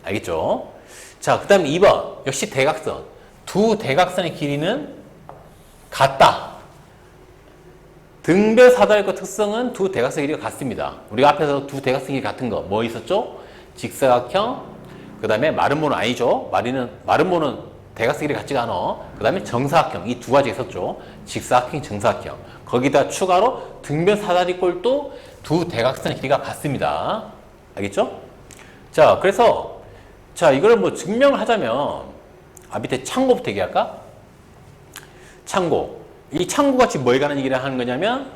알겠죠? 자, 그 다음에 2번. 역시 대각선. 두 대각선의 길이는 같다. 등변 사다리꼴 특성은 두 대각선 길이가 같습니다. 우리가 앞에서 두 대각선 길이 같은 거 뭐 있었죠? 직사각형, 그 다음에 마름모는 아니죠. 마름모는 대각선 길이 같지가 않아. 그 다음에 정사각형. 이 두 가지 있었죠. 직사각형, 정사각형. 거기다 추가로 등변 사다리꼴도 두 대각선의 길이가 같습니다. 알겠죠? 자, 그래서 이거를 뭐 증명을 하자면 밑에 참고부터 얘기할까? 참고. 이 참고가 지금 뭐에 관한 얘기를 하는 거냐면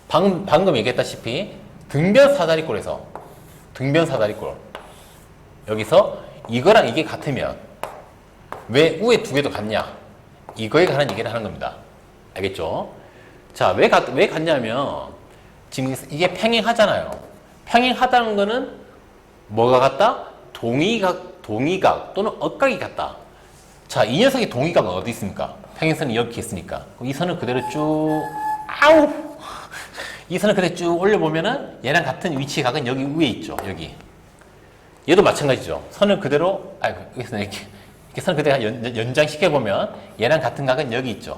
방금 얘기했다시피 등변 사다리꼴에서 여기서 이거랑 이게 같으면 왜 위에 두 개도 같냐? 이거에 관한 얘기를 하는 겁니다. 알겠죠? 자, 왜 같냐면 지금 이게 평행하잖아요. 평행하다는 거는 뭐가 같다? 동의각 또는 억각이 같다. 자, 이 녀석의 동의각은 어디 있습니까? 평행선이 이렇게 있으니까. 이 선을 그대로 쭉, 이 선을 그대로 쭉 올려보면은 얘랑 같은 위치의 각은 여기 위에 있죠. 여기. 얘도 마찬가지죠. 선을 그대로, 이렇게 선을 그대로 연장시켜보면 얘랑 같은 각은 여기 있죠.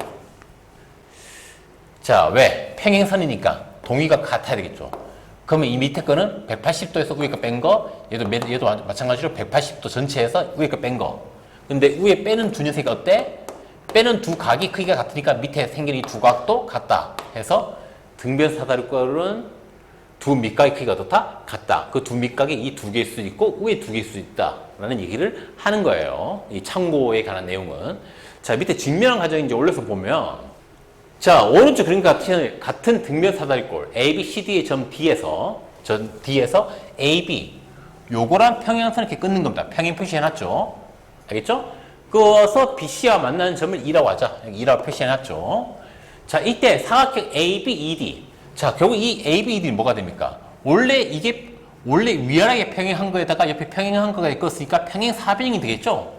자, 왜? 평행선이니까 동의각 같아야 되겠죠. 그러면 이 밑에 거는 180도에서 위에 거 뺀 거, 얘도 마찬가지로 180도 전체에서 위에 거 뺀 거. 근데 위에 빼는 두 녀석이 어때? 빼는 두 각이 크기가 같으니까 밑에 생긴 이 두 각도 같다. 해서 등변 사다리꼴은 두 밑각의 크기가 어떻다? 같다. 그 두 밑각이 이 두 개일 수도 있고 위에 두 개일 수도 있다. 라는 얘기를 하는 거예요. 이 참고에 관한 내용은. 자, 밑에 직면한 과정을 이제 올려서 보면 자, 오른쪽 그림 같은 등변 사다리꼴 A, B, C, D의 점 D에서 A, B 요거랑 평행선을 이렇게 끊는 겁니다. 평행 표시해놨죠. 알겠죠? 그어서 BC와 만나는 점을 E라고 하자. 여기 E라고 표시해놨죠. 자, 이때 사각형 AB, ED. 자, 결국 이 AB, ED는 뭐가 됩니까? 원래 위아래에 평행한 거에다가 옆에 평행한 거가 있었으니까 평행 사변형이 되겠죠?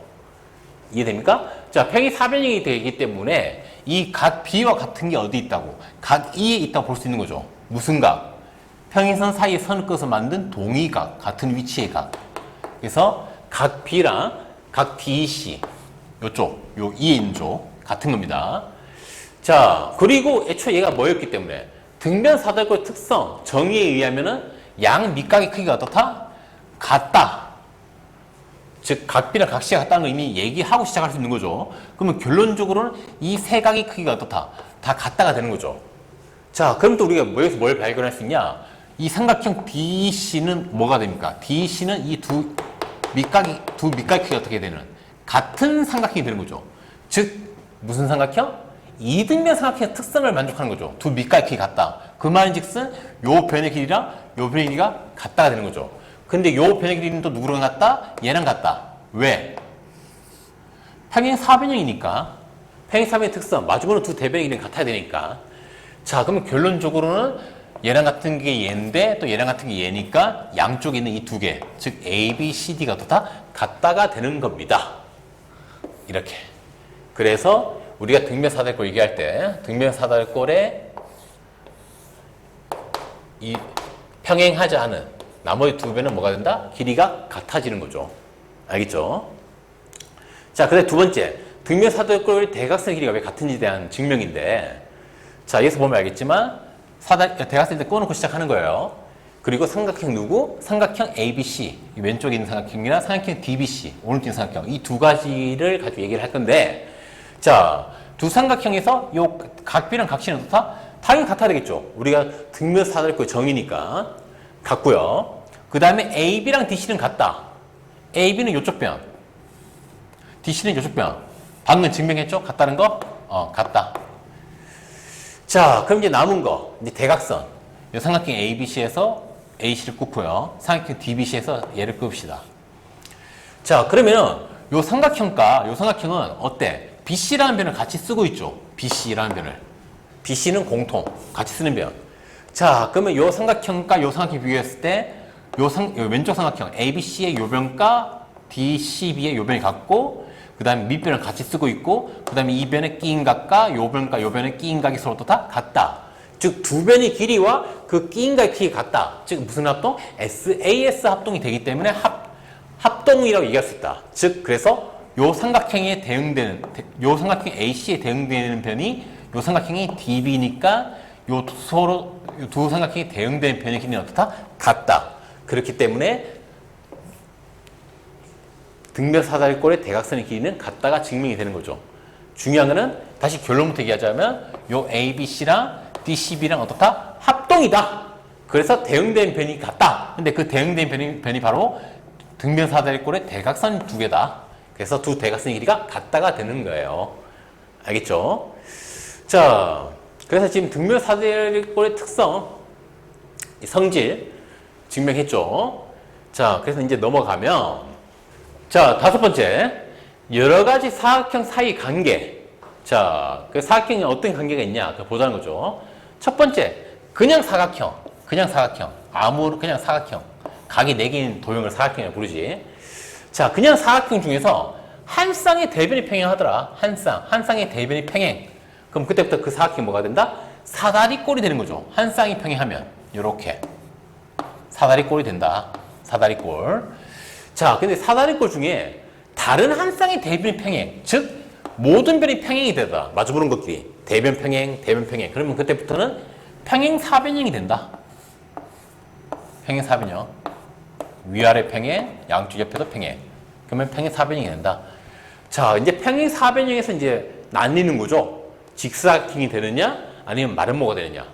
이해됩니까? 자, 평행 사변형이 되기 때문에 이 각 B와 같은 게 어디 있다고? 각 E에 있다고 볼 수 있는 거죠. 무슨 각? 평행선 사이에 선을 그어서 만든 동의각, 같은 위치의 각. 그래서 각 B랑 각 DEC, 요쪽, 요 E에 있는 쪽, 같은 겁니다. 자, 그리고 애초에 얘가 뭐였기 때문에 등변 사다리꼴의 특성, 정의에 의하면은 양 밑각의 크기가 어떻다? 같다. 즉, 각 B랑 각 C가 같다는 걸 이미 얘기하고 시작할 수 있는 거죠. 그러면 결론적으로는 이 세 각의 크기가 어떻다? 다 같다가 되는 거죠. 자, 그럼 또 우리가 뭐에서 뭘 발견할 수 있냐? 이 삼각형 DC는 뭐가 됩니까? DC는 이 두 밑각의 크기가 어떻게 되는? 같은 삼각형이 되는 거죠. 즉, 무슨 삼각형? 이등변 삼각형의 특성을 만족하는 거죠. 두 밑각의 크기가 같다. 그 말인즉슨 요 변의 길이랑 요 변의 길이가 같다가 되는 거죠. 근데 요 변의 길이는 또 누구랑 같다? 얘랑 같다. 왜? 평행 사변형이니까. 평행 사변의 특성, 마주보는 두 대변의 길이는 같아야 되니까. 자, 그러면 결론적으로는 얘랑 같은 게 얘인데 또 얘랑 같은 게 얘니까 양쪽에 있는 이 두 개, 즉 A, B, C, D가 또 다 같다가 되는 겁니다. 이렇게. 그래서 우리가 등변 사다리꼴 얘기할 때 등변 사다리꼴에 이 평행하지 않은 나머지 두 변은 뭐가 된다? 길이가 같아지는 거죠. 알겠죠? 자, 그다음 두 번째. 등변 사다리꼴 대각선 길이가 왜 같은지에 대한 증명인데, 자, 여기서 보면 알겠지만 대각선일 때 꺼놓고 시작하는 거예요. 그리고 삼각형 누구? 삼각형 ABC. 왼쪽에 있는 삼각형이나 삼각형 DBC. 오른쪽에 있는 삼각형. 이 두 가지를 가지고 얘기를 할 건데, 자, 두 삼각형에서 요 각비랑 각시는 어떻다? 당연히 같아야 되겠죠. 우리가 등면 사다리꼴 정이니까. 같고요. 그 다음에 AB랑 DC는 같다. AB는 요쪽 변. DC는 요쪽 변. 방금 증명했죠? 같다는 거? 같다. 자, 그럼 이제 남은 거. 이제 대각선. 요 삼각형 ABC에서 AC를 꽂고요. 삼각형 DBC에서 얘를 꼽읍시다. 자, 그러면은 요 삼각형은 어때? BC라는 변을 같이 쓰고 있죠. BC라는 변을. BC는 공통. 같이 쓰는 변. 자, 그러면 요 삼각형과 요 삼각형 비교했을 때 요 왼쪽 삼각형 ABC의 요 변과 DCB의 요 변이 같고, 그 다음에 밑변을 같이 쓰고 있고, 그 다음에 이 변의 끼인 각과 요 변과 요 변의 끼인 각이 서로 또 다 같다. 즉, 두 변의 길이와 그 끼인 각의 길이가 같다. 즉, 무슨 합동? SAS 합동이 되기 때문에 합동이라고 얘기할 수 있다. 즉, 그래서 요 삼각형에 대응되는, 요 삼각형 AC에 대응되는 변이 요 삼각형이 DB니까 요 두 삼각형이 대응되는 변의 길이는 어떻다? 같다. 그렇기 때문에 등변 사다리꼴의 대각선의 길이는 같다가 증명이 되는 거죠. 중요한 거는 다시 결론부터 얘기하자면 요 ABC랑 DCB랑 어떻다? 합동이다. 그래서 대응된 변이 같다. 근데 그 대응된 변이 바로 등변 사다리꼴의 대각선 두 개다. 그래서 두 대각선의 길이가 같다가 되는 거예요. 알겠죠? 자, 그래서 지금 등변 사다리꼴의 특성, 성질 증명했죠. 자, 그래서 이제 넘어가면, 자, 다섯 번째, 여러 가지 사각형 사이 관계. 자, 그 사각형이 어떤 관계가 있냐, 그거 보자는 거죠. 첫 번째, 그냥 사각형. 그냥 사각형. 각이 4개인 도형을 사각형이라고 부르지. 자, 그냥 사각형 중에서 한 쌍의 대변이 평행하더라. 한 쌍의 대변이 평행. 그럼 그때부터 그 사각형이 뭐가 된다? 사다리꼴이 되는 거죠. 한 쌍이 평행하면. 요렇게. 사다리꼴이 된다. 사다리꼴. 자, 근데 사다리꼴 중에 다른 한 쌍의 대변이 평행. 즉, 모든 변이 평행이 되다. 마주보는 것끼리. 대변 평행. 그러면 그때부터는 평행 사변형이 된다. 평행 사변형. 위아래 평행, 양쪽 옆에도 평행. 그러면 평행 사변형이 된다. 자, 이제 평행 사변형에서 이제 나뉘는 거죠. 직사각형이 되느냐, 아니면 마름모가 되느냐.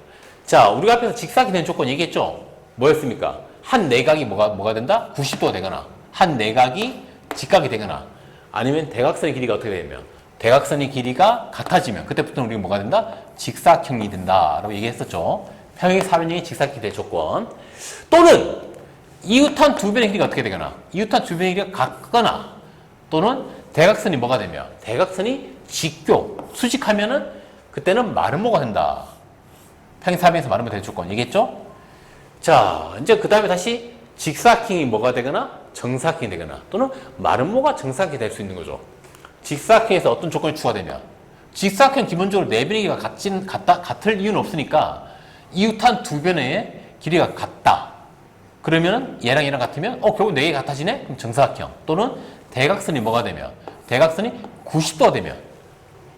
자, 우리가 앞에서 직사각이 되는 조건 얘기했죠? 뭐였습니까? 한 내각이 뭐가 된다? 90도가 되거나, 한 내각이 직각이 되거나, 아니면 대각선의 길이가 어떻게 되면, 대각선의 길이가 같아지면, 그때부터는 우리가 뭐가 된다? 직사각형이 된다라고 얘기했었죠. 평행 사변형이 직사각형이 될 조건. 또는 이웃한 두 변의 길이가 어떻게 되거나, 이웃한 두 변의 길이가 같거나, 또는 대각선이 뭐가 되면, 대각선이 수직하면은 그때는 마름모가 된다. 평행 사변에서 마름모 될 조건 얘기했죠? 자, 이제 그 다음에 다시 직사각형이 뭐가 되거나 정사각형이 되거나 또는 마름모가 정사각형이 될 수 있는 거죠. 직사각형에서 어떤 조건이 추가되면, 직사각형 기본적으로 네 변의 길이가 같을 이유는 없으니까 이웃한 두 변의 길이가 같다. 그러면은 얘랑 같으면 결국 네 개 같아지네? 그럼 정사각형. 또는 대각선이 뭐가 되면, 대각선이 90도가 되면,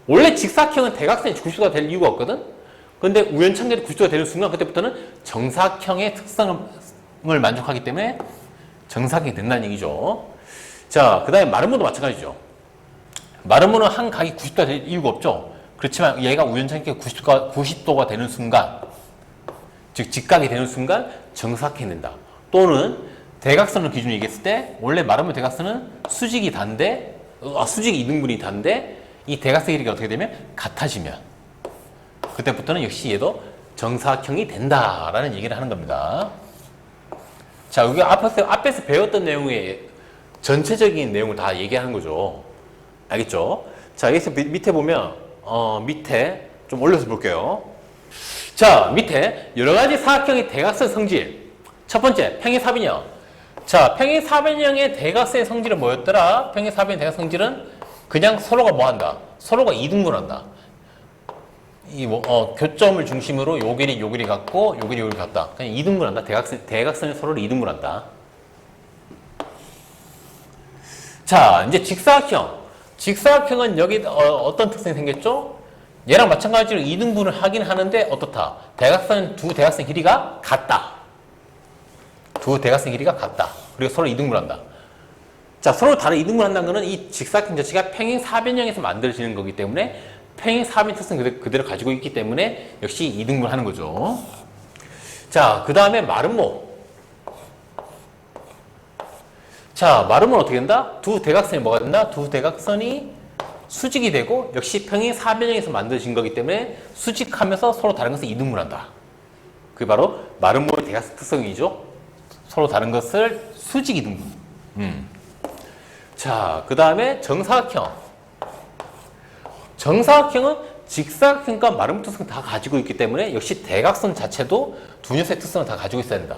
원래 직사각형은 대각선이 90도가 될 이유가 없거든? 근데 우연찮게도 90도가 되는 순간 그때부터는 정사각형의 특성을 만족하기 때문에 정사각형이 된다는 얘기죠. 자, 그 다음에 마름모도 마찬가지죠. 마름모는 한 각이 90도가 될 이유가 없죠. 그렇지만 얘가 우연찮게 90도가 되는 순간, 즉 직각이 되는 순간 정사각형이 된다. 또는 대각선을 기준으로 얘기했을 때 원래 마름모 대각선은 수직이 단데, 수직이 이등분이 단데 이 대각선의 길이가 어떻게 되면 같아지면 그때부터는 역시 얘도 정사각형이 된다라는 얘기를 하는 겁니다. 자, 여기 앞에서 배웠던 내용의 전체적인 내용을 다 얘기하는 거죠. 알겠죠? 자, 여기서 밑에 보면 밑에 좀 올려서 볼게요. 자, 밑에 여러 가지 사각형의 대각선 성질. 첫 번째, 평행사변형. 자, 평행사변형의 대각선의 성질은 뭐였더라? 평행사변형 대각선 성질은 그냥 서로가 뭐한다? 서로가 이등분한다. 교점을 중심으로 요 길이 같고 요 길이 같다. 그냥 이등분한다. 대각선이 서로를 이등분한다. 자, 이제 직사각형. 직사각형은 여기 어떤 특성이 생겼죠? 얘랑 마찬가지로 이등분을 하긴 하는데 어떻다? 두 대각선 길이가 같다. 두 대각선 길이가 같다. 그리고 서로 이등분한다. 자, 서로 다른 이등분 한다는 것은 이 직사각형 자체가 평행사변형에서 만들어지는 거기 때문에 평행사변 특성 그대로 가지고 있기 때문에 역시 이등분 하는 거죠. 자, 그 다음에 마름모. 자, 마름모는 어떻게 된다? 두 대각선이 뭐가 된다? 두 대각선이 수직이 되고 역시 평행사변형에서 만들어진 거기 때문에 수직하면서 서로 다른 것을 이등분한다. 그게 바로 마름모의 대각선 특성이죠. 서로 다른 것을 수직 이등분. 자, 그 다음에 정사각형. 정사각형은 직사각형과 마름모 특성 다 가지고 있기 때문에 역시 대각선 자체도 두 녀석의 특성을 다 가지고 있어야 된다.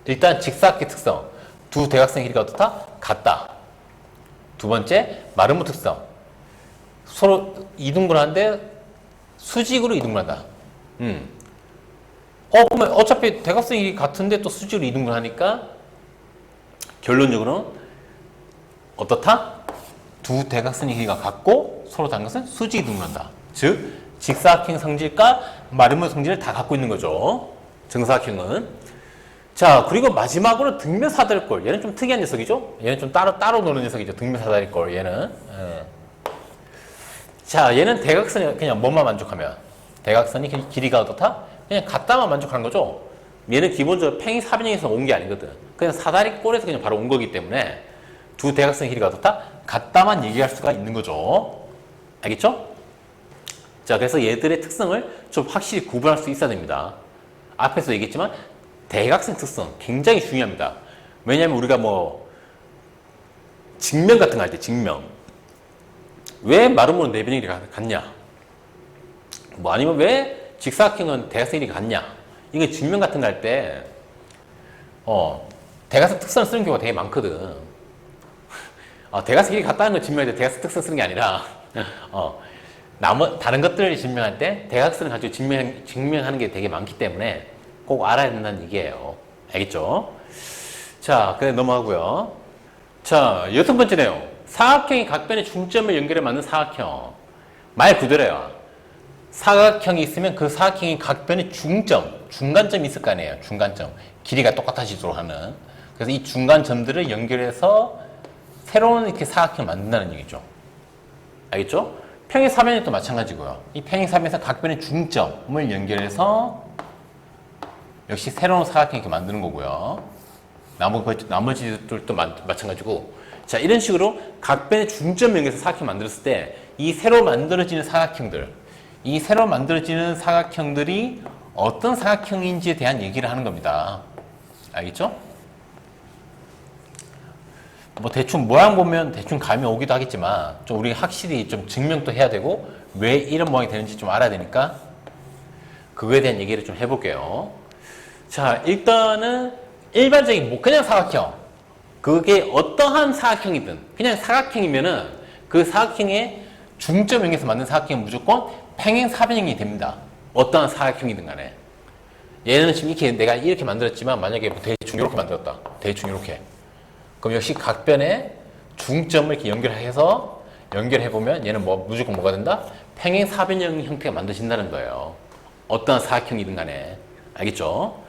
일단 직사각형 특성. 두 대각선 길이가 어떻다? 같다. 두 번째, 마름모 특성. 서로 이등분하는데 수직으로 이등분한다. 그러면 어차피 대각선 길이 같은데 또 수직으로 이등분하니까 결론적으로는 어떻다? 두 대각선의 길이가 같고 서로 다른 것은 수직이 등분한다. 즉, 직사각형 성질과 마름모 성질을 다 갖고 있는 거죠. 정사각형은. 자, 그리고 마지막으로 등면사다리꼴. 얘는 좀 특이한 녀석이죠. 얘는 좀 따로 노는 녀석이죠. 등면사다리꼴. 얘는. 자, 얘는 대각선이 그냥 뭐만 만족하면 대각선이 길이가 어떻다? 그냥 같다만 만족하는 거죠. 얘는 기본적으로 평행사변형에서 온 게 아니거든. 그냥 사다리꼴에서 그냥 바로 온 거기 때문에 두 대각선 길이가 어떻다? 같다만 얘기할 수가 있는 거죠. 알겠죠? 자, 그래서 얘들의 특성을 좀 확실히 구분할 수 있어야 됩니다. 앞에서 얘기했지만 대각선 특성 굉장히 중요합니다. 왜냐하면 우리가 뭐 직면 같은 거 할 때 직면 왜 마름모는 내변형 길이가 같냐? 뭐 아니면 왜 직사각형은 대각선 길이가 같냐? 이거 직면 같은 거 할 때 대각선 특성을 쓰는 경우가 되게 많거든. 대각선 길이 같다는 걸 증명할 때 대각선 특성 쓰는 게 아니라 다른 것들을 증명할 때 대각선을 가지고 증명하는 게 되게 많기 때문에 꼭 알아야 된다는 얘기예요. 알겠죠? 자, 그래 넘어가고요. 자, 6번째 내용. 사각형이 각변의 중점을 연결해 만든 사각형. 말 그대로야. 사각형이 있으면 그 사각형이 각변의 중간점이 있을 거 아니에요. 중간점. 길이가 똑같아지도록 하는. 그래서 이 중간점들을 연결해서 새로운 이렇게 사각형을 만든다는 얘기죠. 알겠죠? 평행사변도 마찬가지고요. 이 평행사변에서 각변의 중점을 연결해서 역시 새로운 사각형 이렇게 만드는 거고요. 나머지들도 마찬가지고. 자, 이런 식으로 각변의 중점 연결해서 사각형 만들었을 때 이 새로 만들어지는 사각형들이 어떤 사각형인지에 대한 얘기를 하는 겁니다. 알겠죠? 뭐 대충 모양 보면 대충 감이 오기도 하겠지만 좀 우리가 확실히 좀 증명도 해야 되고 왜 이런 모양이 되는지 좀 알아야 되니까 그거에 대한 얘기를 좀 해볼게요. 자, 일단은 일반적인 그냥 사각형, 그게 어떠한 사각형이든 그냥 사각형이면은 그 사각형의 중점 연결해서 만든 사각형은 무조건 평행사변형이 됩니다. 어떠한 사각형이든 간에. 얘는 지금 이렇게 내가 이렇게 만들었지만 만약에 대충 이렇게 만들었다. 대충 이렇게. 그럼 역시 각변의 중점을 이렇게 연결해보면 얘는 무조건 뭐가 된다? 평행사변형 형태가 만들어진다는 거예요. 어떠한 사각형이든 간에. 알겠죠?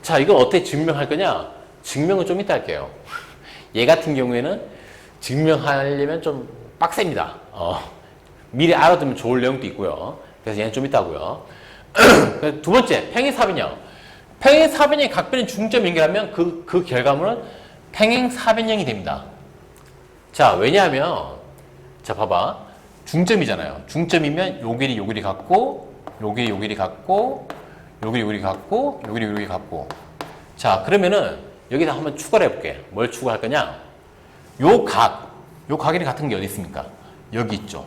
자, 이걸 어떻게 증명할 거냐? 증명은 좀 이따 할게요. 얘 같은 경우에는 증명하려면 좀 빡셉니다. 미리 알아두면 좋을 내용도 있고요. 그래서 얘는 좀 이따 하고요. 두 번째, 평행사변형. 평행사변형의 각변의 중점 연결하면 그 결과물은 평행사변형이 됩니다. 자, 왜냐하면 자, 봐봐. 중점이잖아요. 중점이면 요 길이 같고 요 길이 같고 요 길이 같고 요 길이 같고. 자, 그러면은 여기다 한번 추가를 해볼게. 뭘 추가할 거냐? 요 각이 같은 게 어디 있습니까? 여기 있죠.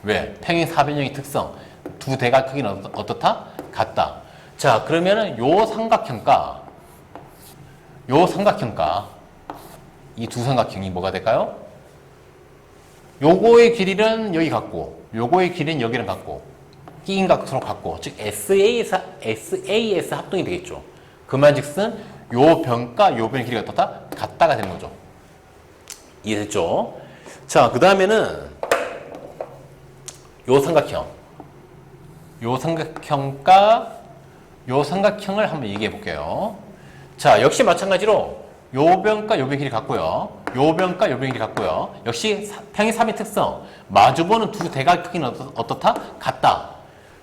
왜? 평행사변형의 특성. 두 대각 크기는 어떻다? 같다. 자, 그러면은 요 삼각형과 이 두 삼각형이 뭐가 될까요? 요거의 길이는 여기 같고 요거의 길이는 여기랑 같고 끼인 각서로 같고, 즉 SAS 합동이 되겠죠. 그만즉슨 요 변과 요 변의 길이가 어떻다? 같다가 되는 거죠. 이해됐죠? 자, 그 다음에는 요 삼각형과 요 삼각형을 한번 얘기해 볼게요. 자, 역시 마찬가지로 요 변과 요 변 길이 같고요. 요 변과 요 변 길이 같고요. 역시 평행 3의 특성. 마주보는 두 대각 크기는 어떻다? 같다.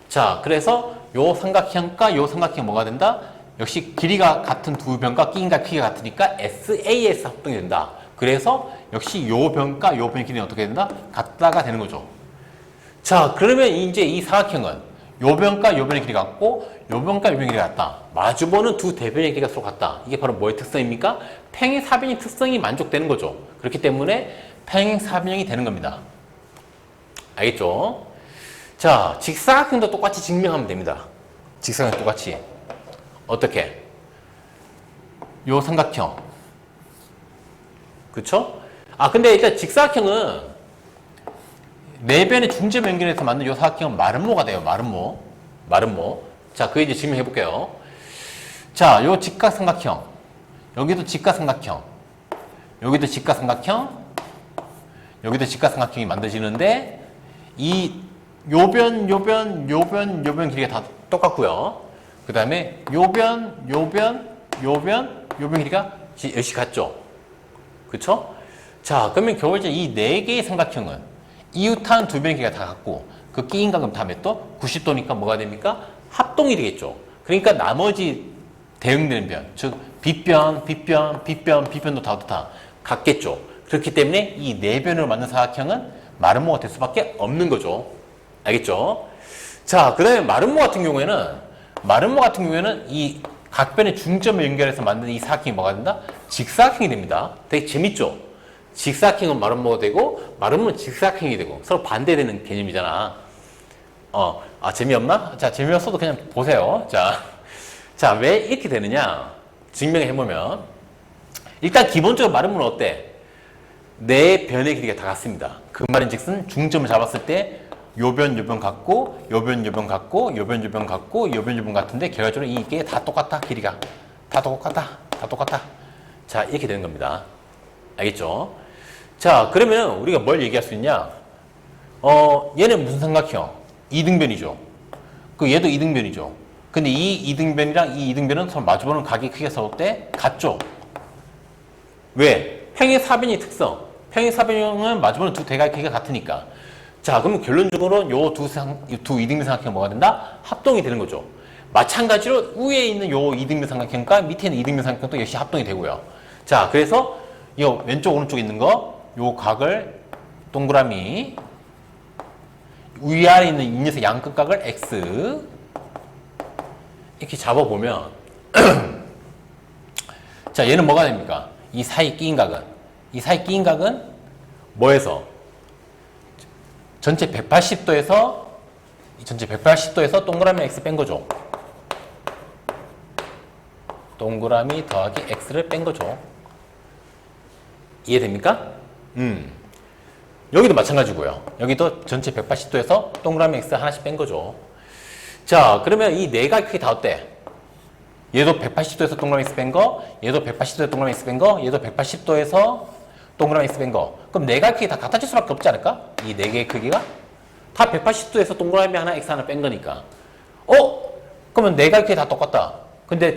자, 그래서 요 삼각형과 요 삼각형 뭐가 된다? 역시 길이가 같은 두 변과 끼인가 크기가 같으니까 SAS 합동이 된다. 그래서 역시 요 변과 요 변 길이는 어떻게 된다? 같다가 되는 거죠. 자, 그러면 이제 이 사각형은 요 변과 요 변의 길이가 같고 요 변과 요 변의 길이가 같다. 마주보는 두 대변의 길이가 서로 같다. 이게 바로 뭐의 특성입니까? 평행 사변의 특성이 만족되는 거죠. 그렇기 때문에 평행 사변형이 되는 겁니다. 알겠죠? 자, 직사각형도 똑같이 증명하면 됩니다. 직사각형 똑같이. 어떻게? 요 삼각형. 그쵸? 아, 근데 일단 직사각형은 네 변의 중점 연결해서 만든 요 사각형은 마름모가 돼요. 마름모. 마름모. 자, 그 이제 증명해 볼게요. 자, 요 직각삼각형. 여기도 직각삼각형. 여기도 직각삼각형. 여기도 직각삼각형이 만들어지는데 요 변 길이가 다 똑같고요. 그 다음에 요 변 길이가 역시 같죠. 그쵸? 자, 그러면 결국에 이 네 개의 삼각형은 이웃한 두 변의 길이가 다 같고 그 끼인각은 다 몇 도? 90도니까 뭐가 됩니까? 합동이 되겠죠. 그러니까 나머지 대응되는 변, 즉 빗변도 다 같겠죠. 그렇기 때문에 이 네 변으로 만든 사각형은 마름모가 될 수밖에 없는 거죠. 알겠죠? 자, 그 다음에 마름모 같은 경우에는 이 각변의 중점을 연결해서 만든 이 사각형이 뭐가 된다? 직사각형이 됩니다. 되게 재밌죠? 직사각형은 마름모가 되고 마름모는 직사각형이 되고 서로 반대되는 개념이잖아. 재미없나? 자, 재미없어도 그냥 보세요. 자, 왜 이렇게 되느냐? 증명해보면 일단 기본적으로 마름모는 어때? 네 변의 길이가 다 같습니다. 그 말인즉슨 중점을 잡았을 때 요 변 같고 요 변 같고 요 변 같고 요 변 같은데 결과적으로 이게 다 똑같다. 길이가 다 똑같다. 자, 이렇게 되는 겁니다. 알겠죠? 자, 그러면 우리가 뭘 얘기할 수 있냐? 얘는 무슨 삼각형? 이등변이죠. 그 얘도 이등변이죠. 근데 이 이등변이랑 이 이등변은 서로 마주보는 각의 크기가 서로 때 같죠? 왜? 평행 사변의 특성. 평행 사변형은 마주보는 두 대각의 크기가 같으니까. 자, 그러면 결론적으로 요 두 이등변 삼각형은 뭐가 된다? 합동이 되는 거죠. 마찬가지로 위에 있는 요 이등변 삼각형과 밑에 있는 이등변 삼각형도 역시 합동이 되고요. 자, 그래서 요 왼쪽 오른쪽에 있는 거 요 각을 동그라미 위아래 있는 이 녀석 양끝각을 X 이렇게 잡아보면 자, 얘는 뭐가 됩니까? 이 사이 끼인 각은 뭐에서? 전체 180도에서 동그라미 X 뺀 거죠. 동그라미 더하기 X를 뺀 거죠. 이해됩니까? 여기도 마찬가지고요. 여기도 전체 180도에서 동그라미 X 하나씩 뺀 거죠. 자, 그러면 이 네 가지 크기 다 어때? 얘도 180도에서 동그라미 X 뺀 거, 얘도 180도에서 동그라미 X 뺀 거, 얘도 180도에서 동그라미 X 뺀 거. 그럼 네 가지 크기 다 같아질 수밖에 없지 않을까? 이 네 개의 크기가? 다 180도에서 동그라미 하나 X 하나 뺀 거니까. 그러면 네 가지 크기 다 똑같다. 근데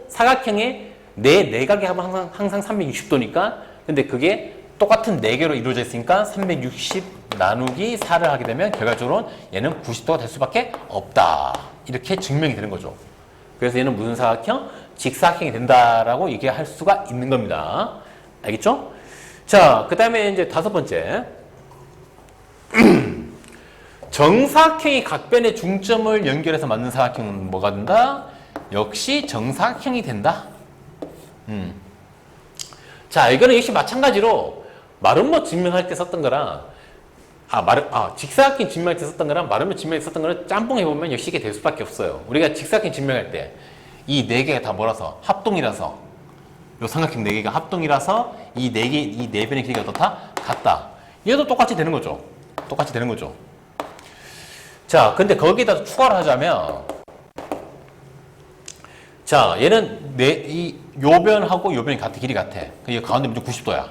사각형의 네 내각이 하면 항상 360도니까 근데 그게 똑같은 4개로 이루어져 있으니까 360 나누기 4를 하게 되면 결과적으로는 얘는 90도가 될 수밖에 없다. 이렇게 증명이 되는 거죠. 그래서 얘는 무슨 사각형? 직사각형이 된다라고 얘기할 수가 있는 겁니다. 알겠죠? 자, 그 다음에 이제 5번째. 정사각형이 각변의 중점을 연결해서 만든 사각형은 뭐가 된다? 역시 정사각형이 된다. 자, 이거는 역시 마찬가지로 마름모 증명할 때 썼던 거랑 직사각형 증명할 때 썼던 거랑 마름모 증명할 때 썼던 거를 짬뽕해보면 역시 이게 될 수밖에 없어요. 우리가 직사각형 증명할 때 이 네 개가 다 뭐라서? 합동이라서 요 삼각형 네 개가 합동이라서 이 네 변의 길이가 어떻다? 같다. 얘도 똑같이 되는 거죠. 자, 근데 거기에다 추가를 하자면 자, 얘는 요 변하고 요 변이 같은 길이 같아. 이 가운데 무조건 90도야.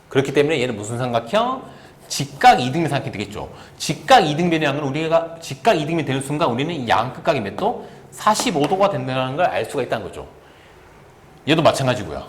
그렇기 때문에 얘는 무슨 삼각형? 직각 이등변 삼각형이 되겠죠. 직각 이등변이라는 건 우리가 직각 이등변이 되는 순간 우리는 양 끝각이 몇 도? 45도가 된다는 걸 알 수가 있다는 거죠. 얘도 마찬가지고요.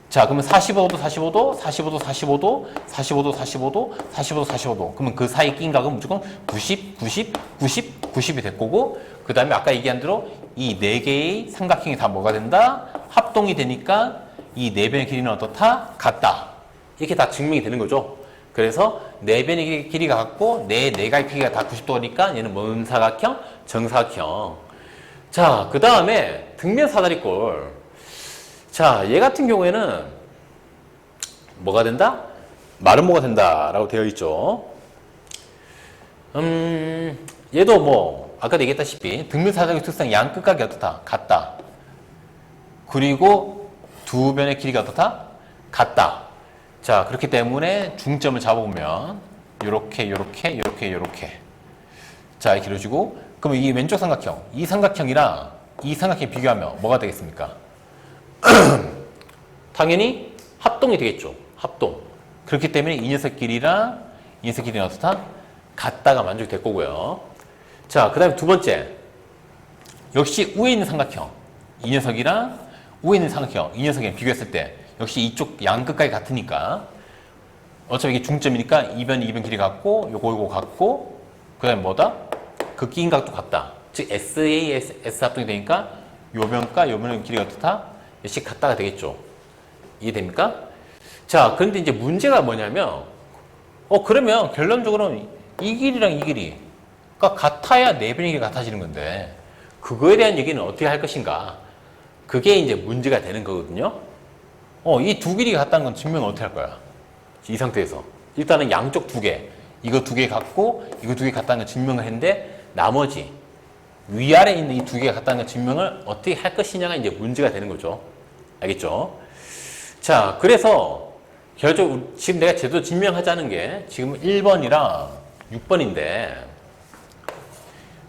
자, 그러면 45도, 45도, 45도, 45도, 45도, 45도, 45도, 45도. 그러면 그 사이 낀 각은 무조건 90, 90, 90, 90이 될 거고, 그 다음에 아까 얘기한 대로 이 네 개의 삼각형이 다 뭐가 된다? 합동이 되니까 이 네 변의 길이는 어떻다? 같다. 이렇게 다 증명이 되는 거죠. 그래서 네 변의 길이가 같고 네 가지 크기가 다 90도니까 얘는 뭔 사각형? 정사각형. 자, 그 다음에 등면 사다리꼴. 자, 얘 같은 경우에는 뭐가 된다? 마름모가 된다라고 되어 있죠. 얘도 뭐 아까도 얘기했다시피 등면 사다리 특성 양 끝각이 어떻다? 같다. 그리고 두 변의 길이가 어떻다? 같다. 자, 그렇기 때문에 중점을 잡아보면 요렇게 자, 이렇게 길어지고, 그러면 이 왼쪽 삼각형, 이 삼각형이랑 이 삼각형 비교하면 뭐가 되겠습니까? 당연히 합동이 되겠죠. 합동. 그렇기 때문에 이 녀석 길이랑 이 녀석 길이는 어떻다? 같다가 만족이 될 거고요. 자, 그 다음에 두 번째. 역시 위에 있는 삼각형. 이 녀석이랑 위에 있는 삼각형, 이 녀석이랑 비교했을 때 역시 이쪽 양 끝까지 같으니까 어차피 이게 중점이니까 이변 길이 같고 요거 같고 그 다음에 뭐다? 그 끼인 각도 같다. 즉 SAS 합동이 되니까 요 변과 요 변의 길이가 어떻다? 역시 같다가 되겠죠. 이해됩니까? 자, 그런데 이제 문제가 뭐냐면 그러면 결론적으로는 이 길이랑 이 길이가 같아야 네 변의 길이가 같아지는 건데 그거에 대한 얘기는 어떻게 할 것인가? 그게 이제 문제가 되는 거거든요. 이 두 길이가 같다는 건 증명을 어떻게 할 거야? 이 상태에서. 일단은 양쪽 두 개, 이거 두 개 같고, 이거 두 개 같다는 걸 증명을 했는데, 나머지, 위아래 있는 이 두 개가 같다는 걸 증명을 어떻게 할 것이냐가 이제 문제가 되는 거죠. 알겠죠? 자, 그래서, 결국, 지금 내가 제대로 증명하자는 게, 지금 1번이랑 6번인데,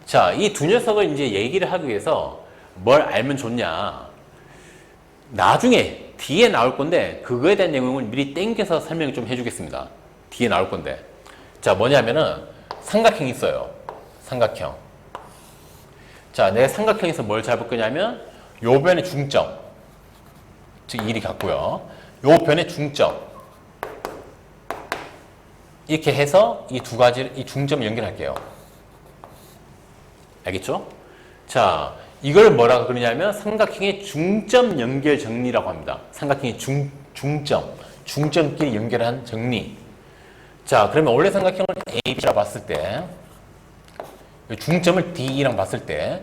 자, 이 두 녀석을 이제 얘기를 하기 위해서 뭘 알면 좋냐. 나중에 뒤에 나올 건데 그거에 대한 내용을 미리 땡겨서 설명을 좀 해주겠습니다. 뒤에 나올 건데. 자, 뭐냐면은 삼각형이 있어요. 삼각형. 자, 내가 삼각형에서 뭘 잡을 거냐면 요 변의 중점. 즉 일이 같고요. 요 변의 중점. 이렇게 해서 이 두 가지를 이 중점을 연결할게요. 알겠죠? 자, 이걸 뭐라고 그러냐면 삼각형의 중점 연결 정리라고 합니다. 삼각형의 중점끼리 연결한 정리. 자, 그러면 원래 삼각형을 A, B라 봤을 때 중점을 D랑 봤을 때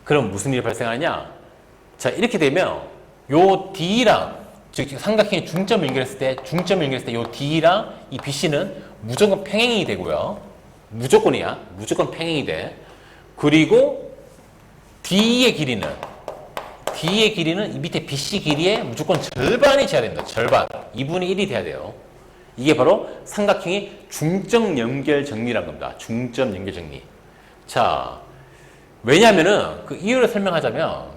그럼 무슨 일이 발생하냐? 자, 이렇게 되면 요 D랑 즉 삼각형의 중점을 연결했을 때 요 D랑 이 BC는 무조건 평행이 되고요. 무조건이야. 무조건 평행이 돼. 그리고 D의 길이는 이 밑에 BC 길이의 무조건 절반이 돼야 된다. 절반. 2분의 1이 돼야 돼요. 이게 바로 삼각형의 중점 연결 정리라는 겁니다. 중점 연결 정리. 자, 왜냐면은 그 이유를 설명하자면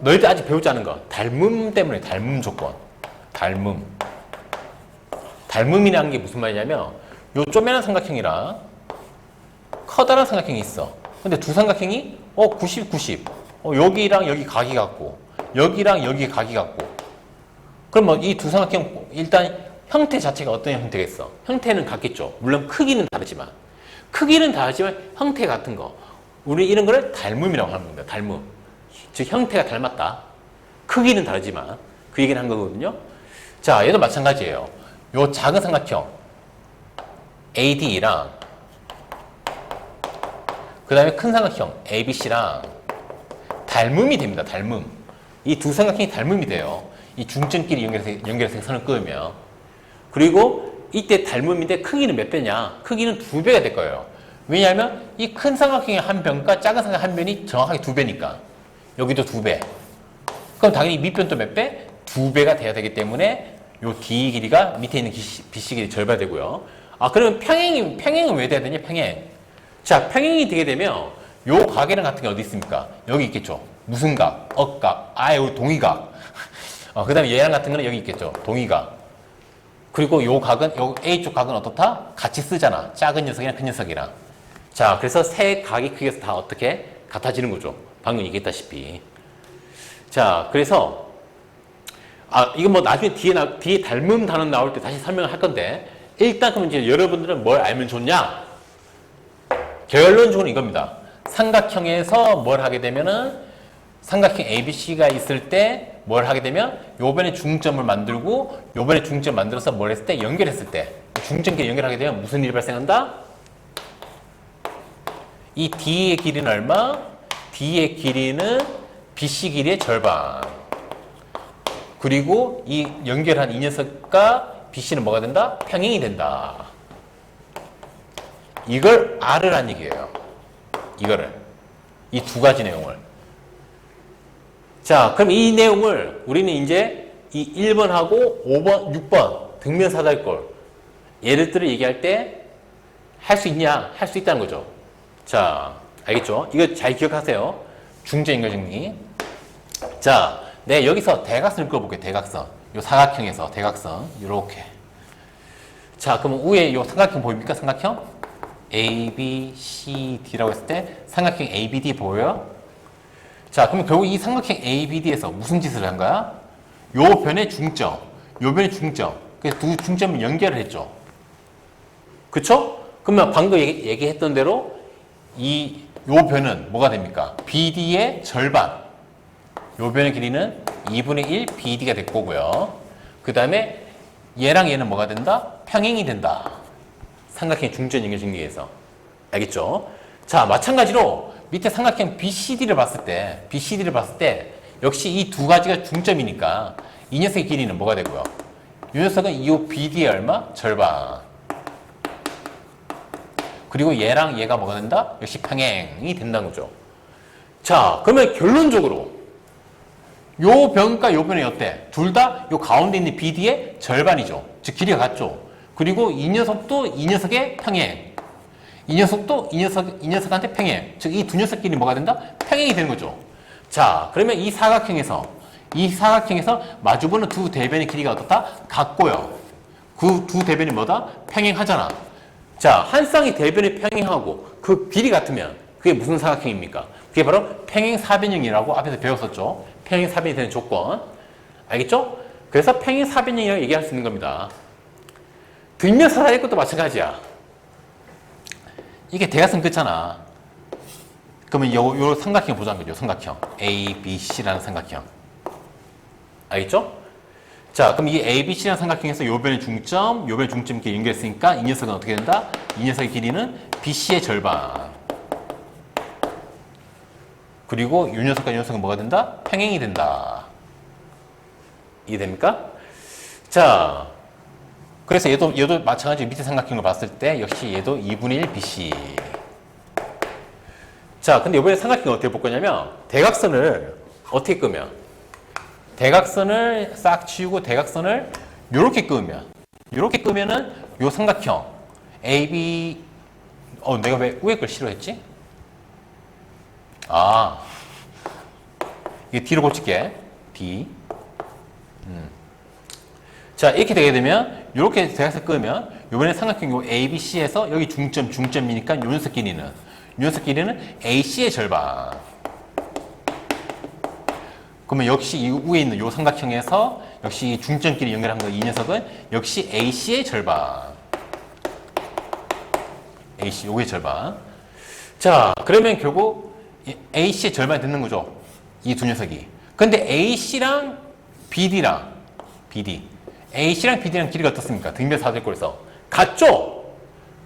너희들 아직 배우지 않은 거 닮음 때문에 닮음 조건. 닮음이라는 게 무슨 말이냐면 요 쪼매난 삼각형이랑 커다란 삼각형이 있어. 근데 두 삼각형이 90, 90. 여기랑 여기 각이 같고 여기랑 여기 각이 같고. 그럼 뭐 이 두 삼각형 일단 형태 자체가 어떤 형태겠어? 형태는 같겠죠. 물론 크기는 다르지만 형태 같은 거. 우리 이런 거를 닮음이라고 하는 겁니다. 닮음. 즉 형태가 닮았다. 크기는 다르지만 그 얘기를 한 거거든요. 자, 얘도 마찬가지예요. 요 작은 삼각형 AD랑 그 다음에 큰 삼각형 ABC랑 닮음이 됩니다. 닮음. 이 두 삼각형이 닮음이 돼요. 이 중점끼리 연결해서 선을 그으면. 그리고 이때 닮음인데 크기는 몇 배냐? 크기는 2배가 될 거예요. 왜냐하면 이 큰 삼각형의 한 변과 작은 삼각형 한 변이 정확하게 2배니까. 여기도 2배. 그럼 당연히 밑변도 몇 배? 2배가 돼야 되기 때문에 요 D 길이가 밑에 있는 BC 길이 절반이 되고요. 그러면 평행은 왜 돼야 되냐? 평행. 자, 평행이 되게 되면 요 각이랑 같은 게 어디 있습니까? 여기 있겠죠. 무슨 각? 억각. 여기 동의각. 그 다음에 얘랑 같은 거는 여기 있겠죠. 동의각. 그리고 요 A쪽 각은 어떻다? 같이 쓰잖아. 작은 녀석이랑 큰 녀석이랑. 자, 그래서 세 각의 크기에서 다 어떻게 같아지는 거죠. 방금 얘기했다시피. 자, 그래서 이건 뭐 나중에 뒤에 닮은 단어 나올 때 다시 설명을 할 건데 일단 그럼 이제 여러분들은 뭘 알면 좋냐? 결론적으로 이겁니다. 삼각형에서 뭘 하게 되면은 삼각형 ABC가 있을 때 뭘 하게 되면 요변에 중점을 만들고 요변에 중점 만들어서 뭘 했을 때 연결했을 때 중점끼리 연결하게 되면 무슨 일이 발생한다? 이 D의 길이는 얼마? D의 길이는 BC 길이의 절반. 그리고 이 연결한 이 녀석과 BC는 뭐가 된다? 평행이 된다. 이걸 R란 얘기예요. 이거를. 이 두 가지 내용을. 자, 그럼 이 내용을 우리는 이제 이 1번하고 5번, 6번 등면사다리꼴 얘를 얘기할 때 할 수 있냐? 할 수 있다는 거죠. 자, 알겠죠? 이거 잘 기억하세요. 중점 연결 정리. 자, 네, 여기서 대각선을 그려볼게요. 대각선. 요 사각형에서 대각선. 요렇게. 자, 그러면 위에 요 삼각형 보입니까? 삼각형? A, B, C, D라고 했을 때 삼각형 A, B, D 보여요? 자, 그러면 결국 이 삼각형 A, B, D에서 무슨 짓을 한 거야? 요 변의 중점, 요 변의 중점. 그래서 두 중점을 연결을 했죠. 그쵸? 그러면 방금 얘기했던 대로 요 변은 뭐가 됩니까? BD의 절반. 요 변의 길이는 2분의 1 BD가 될 거고요. 그 다음에 얘랑 얘는 뭐가 된다? 평행이 된다. 삼각형 중점 연결 정리에서. 알겠죠? 자, 마찬가지로 밑에 삼각형 BCD를 봤을 때 역시 이 두 가지가 중점이니까 이 녀석의 길이는 뭐가 되고요? 이 녀석은 이 BD의 얼마? 절반. 그리고 얘랑 얘가 뭐가 된다? 역시 평행이 된다는 거죠. 자, 그러면 결론적으로 요 변과 요 변이 어때? 둘 다 요 가운데 있는 BD의 절반이죠. 즉 길이가 같죠. 그리고 이 녀석도 이 녀석의 평행. 이 녀석도 이 녀석한테 평행. 즉 이 두 녀석끼리 뭐가 된다? 평행이 되는 거죠. 자, 그러면 이 사각형에서 마주보는 두 대변의 길이가 어떻다? 같고요. 그 두 대변이 뭐다? 평행하잖아. 자, 한 쌍이 대변이 평행하고 그 길이 같으면 그게 무슨 사각형입니까? 그게 바로 평행사변형이라고 앞에서 배웠었죠. 평행사변이 되는 조건. 알겠죠? 그래서 평행사변형이라고 얘기할 수 있는 겁니다. 등면사다리 것도 마찬가지야. 이게 대각선 끝잖아. 그러면 요 삼각형 보자는 거죠. 삼각형. A, B, C라는 삼각형. 알겠죠? 자, 그럼 이 A, B, C라는 삼각형에서 요 변의 중점, 요 변의 중점 이렇게 연결했으니까 이 녀석은 어떻게 된다? 이 녀석의 길이는 BC의 절반. 그리고 이 녀석과 이 녀석은 뭐가 된다? 평행이 된다. 이해됩니까? 자, 그래서 얘도 마찬가지로 밑에 삼각형을 봤을 때 역시 얘도 2분의 1 BC. 자, 근데 이번에 삼각형을 어떻게 볼 거냐면 대각선을 어떻게 끄면 대각선을 싹 치우고 대각선을 요렇게 끄면은 요 삼각형 AB 내가 왜 위에 걸 싫어했지? 이게 D로 고칠게. D. 자, 이렇게 되게 되면 이렇게 대각선 끄면 이번에 삼각형 요 ABC에서 여기 중점이니까 요 녀석 길이는 AC의 절반. 그러면 역시 이 위에 있는 요 삼각형에서 역시 중점끼리 연결한 거 이 녀석은 역시 AC의 절반. AC 요게 절반. 자, 그러면 결국 AC의 절반이 되는 거죠. 이 두 녀석이. 근데 AC랑 BD랑 BD랑 길이가 어떻습니까? 등변사다리꼴에서 같죠?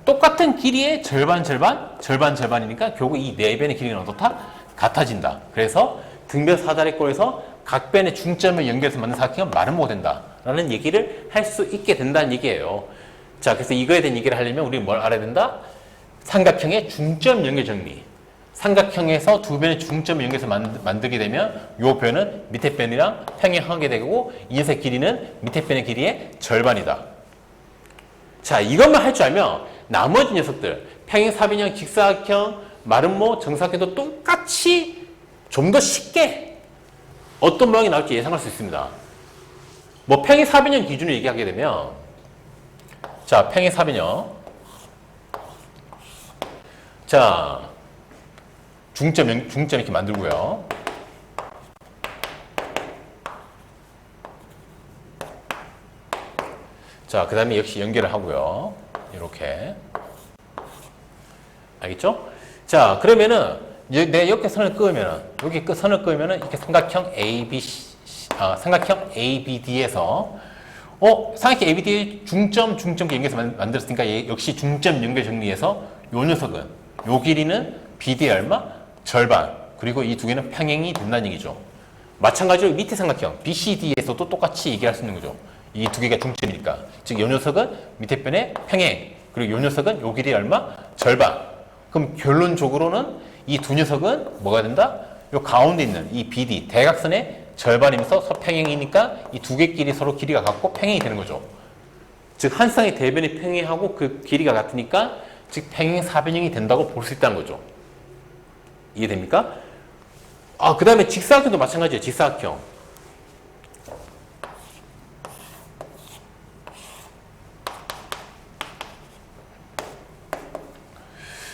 똑같은 길이의 절반이니까 결국 이 네 변의 길이는 어떻다? 같아진다. 그래서 등변사다리꼴에서 각 변의 중점을 연결해서 만든 사각형은 마름모가 된다. 라는 얘기를 할 수 있게 된다는 얘기예요. 자, 그래서 이거에 대한 얘기를 하려면 우리 뭘 알아야 된다? 삼각형의 중점 연결 정리. 삼각형에서 두 변의 중점을 연결해서 만들게 되면 이 변은 밑에 변이랑 평행하게 되고 이 녀석의 길이는 밑에 변의 길이의 절반이다. 자, 이것만 할 줄 알면 나머지 녀석들 평행사변형, 직사각형, 마름모, 정사각형도 똑같이 좀 더 쉽게 어떤 모양이 나올지 예상할 수 있습니다. 뭐 평행사변형 기준으로 얘기하게 되면 자, 평행사변형 자, 중점 이렇게 만들고요. 자, 그 다음에 역시 연결을 하고요. 이렇게. 알겠죠? 자, 그러면은, 내가 이렇게 선을 그으면은, 여기 선을 그으면은, 이렇게 삼각형 삼각형 ABD에서, 삼각형 ABD 중점 연결해서 만들었으니까, 역시 중점 연결 정리해서, 요 녀석은, 요 길이는 BD의 얼마? 절반. 그리고 이 두 개는 평행이 된다는 얘기죠. 마찬가지로 밑에 삼각형, BCD에서도 똑같이 얘기할 수 있는 거죠. 이 두 개가 중점이니까. 즉, 요 녀석은 밑에 편의 평행. 그리고 요 녀석은 요 길이 얼마? 절반. 그럼 결론적으로는 이 두 녀석은 뭐가 된다? 요 가운데 있는 이 BD, 대각선의 절반이면서 서평행이니까 이 두 개 끼리 서로 길이가 같고 평행이 되는 거죠. 즉, 한 쌍의 대변이 평행하고 그 길이가 같으니까 즉, 평행 사변형이 된다고 볼 수 있다는 거죠. 이해됩니까? 그 다음에 직사각형도 마찬가지예요. 직사각형.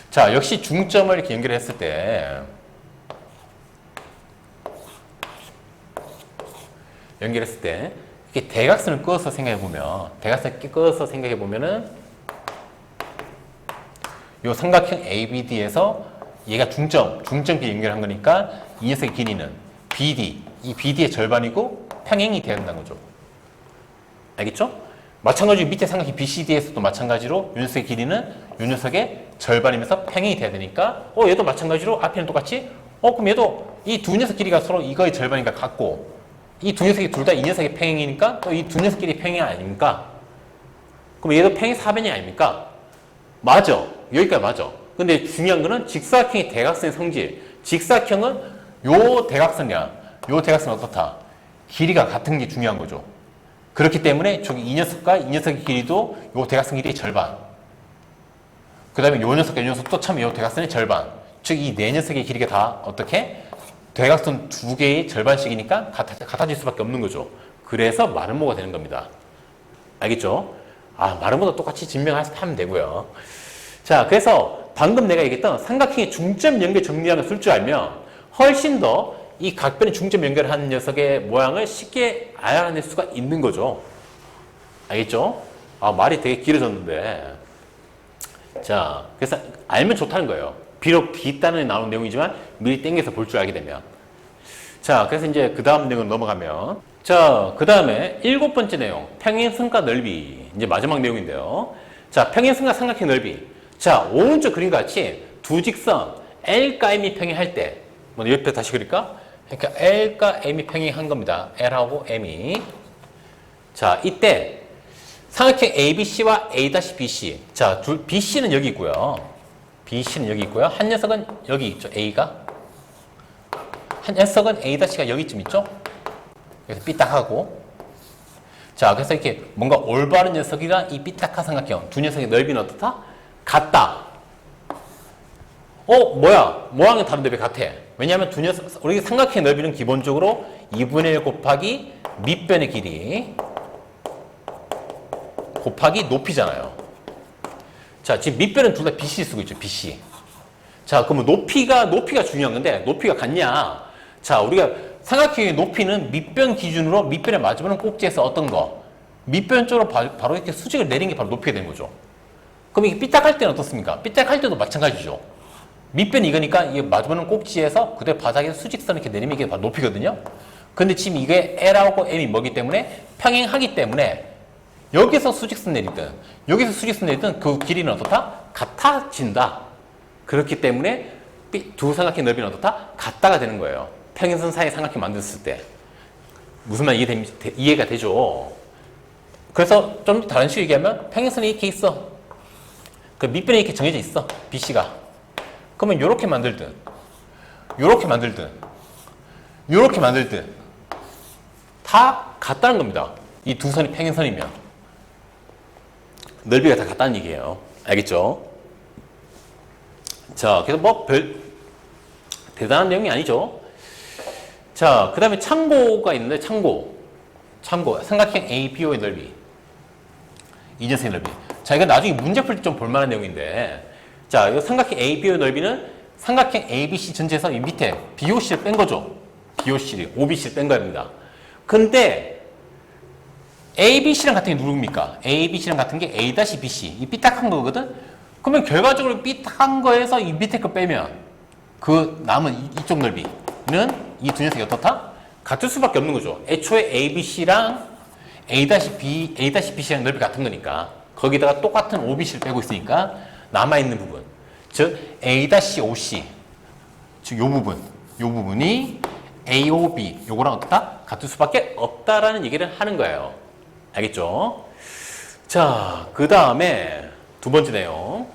자, 역시 중점을 이렇게 연결했을 때 이렇게 대각선을 그어서 생각해 보면은 요 삼각형 ABD에서 얘가 중점끼리 연결한 거니까 이 녀석의 길이는 BD, 이 BD의 절반이고 평행이 돼야 된다는 거죠. 알겠죠? 마찬가지로 밑에 삼각형 BCD에서도 마찬가지로 요 녀석의 길이는 요 녀석의 절반이면서 평행이 돼야 되니까 얘도 마찬가지로 앞에는 똑같이 그럼 얘도 이 두 녀석 길이가 서로 이거의 절반이니까 같고 이 두 녀석이 둘 다 이 녀석의 평행이니까 또 이 두 녀석 길이 평행이 아닙니까? 그럼 얘도 평행 사변이 아닙니까? 맞아. 여기까지 맞아. 근데 중요한 거는 직사각형이 대각선의 성질. 직사각형은 요 대각선이야. 요 대각선은 어떻다? 길이가 같은 게 중요한 거죠. 그렇기 때문에 저기 이 녀석과 이 녀석의 길이도 요 대각선 길이의 절반. 그 다음에 요 녀석과 이 녀석도 참 요 대각선의 절반. 즉 이 네 녀석의 길이가 다 어떻게? 대각선 두 개의 절반씩이니까 같아질 수밖에 없는 거죠. 그래서 마름모가 되는 겁니다. 알겠죠? 마름모도 똑같이 증명하면 되고요. 자, 그래서 방금 내가 얘기했던 삼각형의 중점 연결 정리하는 걸 쓸 줄 알면 훨씬 더 이 각변의 중점 연결하는 녀석의 모양을 쉽게 알아낼 수가 있는 거죠. 알겠죠? 말이 되게 길어졌는데. 자, 그래서 알면 좋다는 거예요. 비록 뒷단에 나오는 내용이지만 미리 땡겨서 볼 줄 알게 되면. 자, 그래서 이제 그 다음 내용 넘어가면. 자, 그 다음에 7번째 내용. 평행선과 넓이. 이제 마지막 내용인데요. 자, 평행선과 삼각형 넓이. 자, 오른쪽 그림과 같이 두 직선 L과 M이 평행할 때, 옆에 다시 그릴까? 그러니까 L과 M이 평행한 겁니다. L하고 M이. 자, 이때 삼각형 ABC와 A-BC. 자, BC는 여기 있고요. BC는 여기 있고요. 한 녀석은 여기 있죠. A가. 한 녀석은 A-가 여기쯤 있죠. 그래서 삐딱하고. 자, 그래서 이렇게 뭔가 올바른 녀석이랑 이 삐딱한 삼각형 두 녀석의 넓이는 어떻다? 같다. 뭐야? 모양이 다른데 왜 같아? 왜냐하면 두 녀석, 우리 삼각형의 넓이는 기본적으로 2분의 1 곱하기 밑변의 길이 곱하기 높이잖아요. 자, 지금 밑변은 둘 다 BC 쓰고 있죠. BC. 자, 그러면 높이가 중요한 건데 높이가 같냐? 자, 우리가 삼각형의 높이는 밑변 기준으로 밑변에 마주보는 꼭지에서 어떤 거? 밑변 쪽으로 바로 이렇게 수직을 내린 게 바로 높이가 되는 거죠. 그럼 이게 삐딱할 때는 어떻습니까? 삐딱할 때도 마찬가지죠. 밑변이 이거니까 이 마주보는 꼭지에서 그대로 바닥에서 수직선 이렇게 내리면 이게 바로 높이거든요. 근데 지금 이게 L하고 M이 뭐기 때문에 평행하기 때문에 여기서 수직선 내리든 여기서 수직선 내리든 그 길이는 어떻다? 같아진다. 그렇기 때문에 두 삼각형 넓이는 어떻다? 같다가 되는 거예요. 평행선 사이 삼각형 만들었을 때. 무슨 말 이해가 되죠? 그래서 좀 다른 식으로 얘기하면 평행선이 이렇게 있어. 그 밑변이 이렇게 정해져 있어. BC가. 그러면 요렇게 만들든 요렇게 만들든 요렇게 만들든 다 같다는 겁니다. 이 두 선이 평행선이면 넓이가 다 같다는 얘기예요. 알겠죠? 자, 그래서 뭐 별 대단한 내용이 아니죠. 자, 그 다음에 참고가 있는데 참고 삼각형 ABO의 넓이 이 녀석의 넓이. 자, 이거 나중에 문제 풀 때 좀 볼만한 내용인데, 자, 이 삼각형 AB의 넓이는 삼각형 ABC 전체에서 이 밑에 BOC를 뺀 거죠. BOC를, OBC를 뺀 겁니다. 근데 ABC랑 같은 게 누굽니까? ABC랑 같은 게 A-BC. 이 삐딱한 거거든? 그러면 결과적으로 삐딱한 거에서 이 밑에 거 빼면 그 남은 이쪽 넓이는 이 두 녀석이 어떻다? 같을 수밖에 없는 거죠. 애초에 ABC랑 A-BC랑 넓이 같은 거니까 거기다가 똑같은 OBC를 빼고 있으니까 남아있는 부분 즉 A-OC 즉 요 부분이 AOB 요거랑 어떻다? 같을 수밖에 없다라는 얘기를 하는 거예요. 알겠죠? 자, 그 다음에 두 번째 내용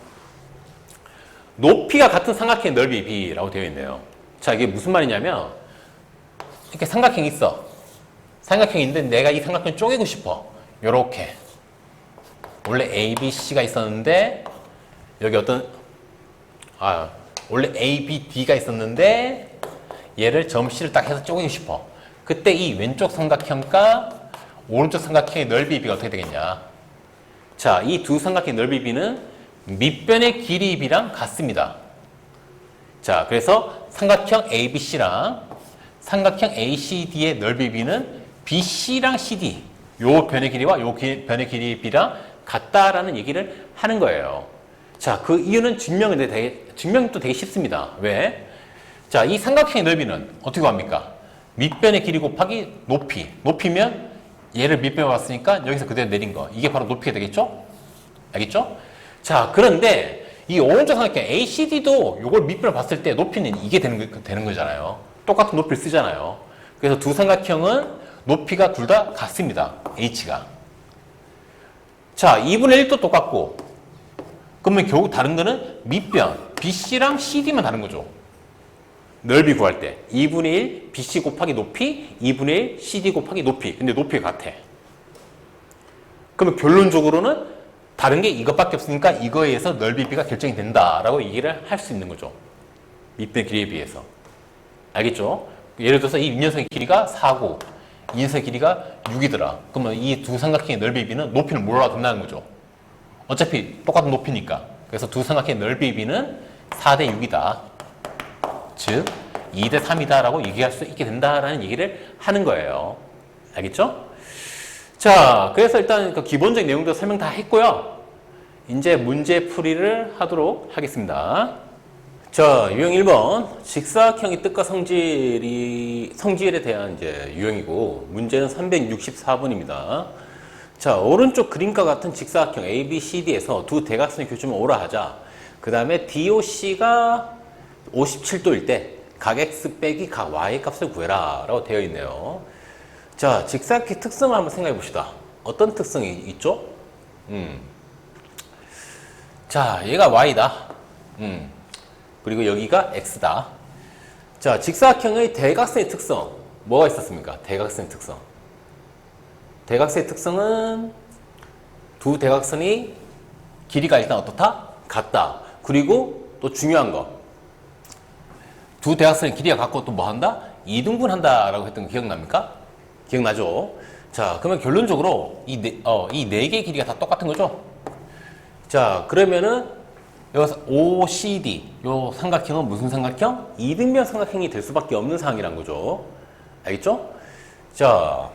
높이가 같은 삼각형의 넓이 B라고 되어 있네요. 자, 이게 무슨 말이냐면 이렇게 삼각형이 있어. 삼각형인데 내가 이 삼각형을 쪼개고 싶어. 요렇게 원래 ABC가 있었는데 여기 원래 ABD가 있었는데 얘를 점 C를 딱 해서 쪼개고 싶어. 그때 이 왼쪽 삼각형과 오른쪽 삼각형의 넓이 B가 어떻게 되겠냐. 자, 이 두 삼각형의 넓이 B는 밑변의 길이 B랑 같습니다. 자, 그래서 삼각형 ABC랑 삼각형 ACD의 넓이 B는 BC랑 CD 요 변의 길이와 요 변의 길이 B랑 같다라는 얘기를 하는 거예요. 자, 그 이유는 증명이 또 되게 쉽습니다. 왜? 자, 이 삼각형의 넓이는 어떻게 합니까? 밑변의 길이 곱하기 높이면 얘를 밑변에 봤으니까 여기서 그대로 내린 거. 이게 바로 높이가 되겠죠? 알겠죠? 자, 그런데 이 오른쪽 삼각형 ACD도 이걸 밑변을 봤을 때 높이는 이게 되는 거잖아요. 똑같은 높이를 쓰잖아요. 그래서 두 삼각형은 높이가 둘 다 같습니다. H가. 자, 2분의 1도 똑같고 그러면 결국 다른 거는 밑변 BC랑 CD만 다른 거죠. 넓이 구할 때 2분의 1 BC 곱하기 높이 2분의 1 CD 곱하기 높이. 근데 높이가 같아. 그러면 결론적으로는 다른 게 이것밖에 없으니까 이거에 의해서 넓이 B가 결정이 된다라고 얘기를 할 수 있는 거죠. 밑변 길이에 비해서. 알겠죠? 예를 들어서 이 녀석의 길이가 4고 이 녀석의 길이가 6이더라. 그러면 이 두 삼각형의 넓이 B는 높이는 몰라도 된다는 거죠. 어차피 똑같은 높이니까. 그래서 두 삼각형의 넓이 B는 4대 6이다. 즉 2대 3이다 라고 얘기할 수 있게 된다라는 얘기를 하는 거예요. 알겠죠? 자, 그래서 일단 그 기본적인 내용도 설명 다 했고요. 이제 문제 풀이를 하도록 하겠습니다. 자, 유형 1번. 직사각형의 뜻과 성질에 대한 이제 유형이고, 문제는 364번입니다. 자, 오른쪽 그림과 같은 직사각형 ABCD에서 두 대각선의 교점을 오라 하자. 그 다음에 DOC가 57도일 때 각 X 빼기 각 Y의 값을 구해라 라고 되어 있네요. 자, 직사각형의 특성을 한번 생각해 봅시다. 어떤 특성이 있죠? 자, 얘가 Y다. 그리고 여기가 X다. 자, 직사각형의 대각선의 특성. 뭐가 있었습니까? 대각선의 특성. 대각선의 특성은 두 대각선이 길이가 일단 어떻다? 같다. 그리고 또 중요한 거. 두 대각선의 길이가 같고 또 뭐 한다? 이등분 한다라고 했던 거 기억납니까? 기억나죠? 자, 그러면 결론적으로 이 네 개의 길이가 다 똑같은 거죠? 자, 그러면은 여기서 OCD, 요 삼각형은 무슨 삼각형? 이등변 삼각형이 될 수밖에 없는 상황이란 거죠. 알겠죠? 자,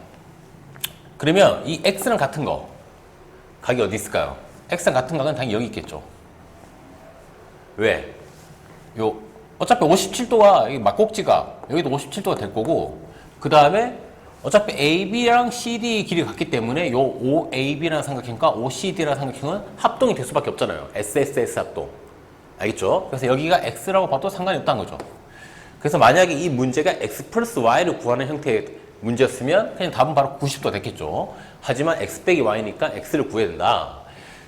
그러면 이 X랑 같은 거, 각이 어디 있을까요? X랑 같은 각은 당연히 여기 있겠죠. 왜? 어차피 57도가 막꼭지가 여기도 57도가 될 거고, 그 다음에 어차피 AB랑 CD 길이가 같기 때문에 요 OAB라는 삼각형과 OCD라는 삼각형은 합동이 될 수밖에 없잖아요. SSS 합동. 알겠죠? 그래서 여기가 X라고 봐도 상관이 없다는 거죠. 그래서 만약에 이 문제가 X 플러스 Y를 구하는 형태의 문제였으면 그냥 답은 바로 90도 됐겠죠. 하지만 X 빼기 Y니까 X를 구해야 된다.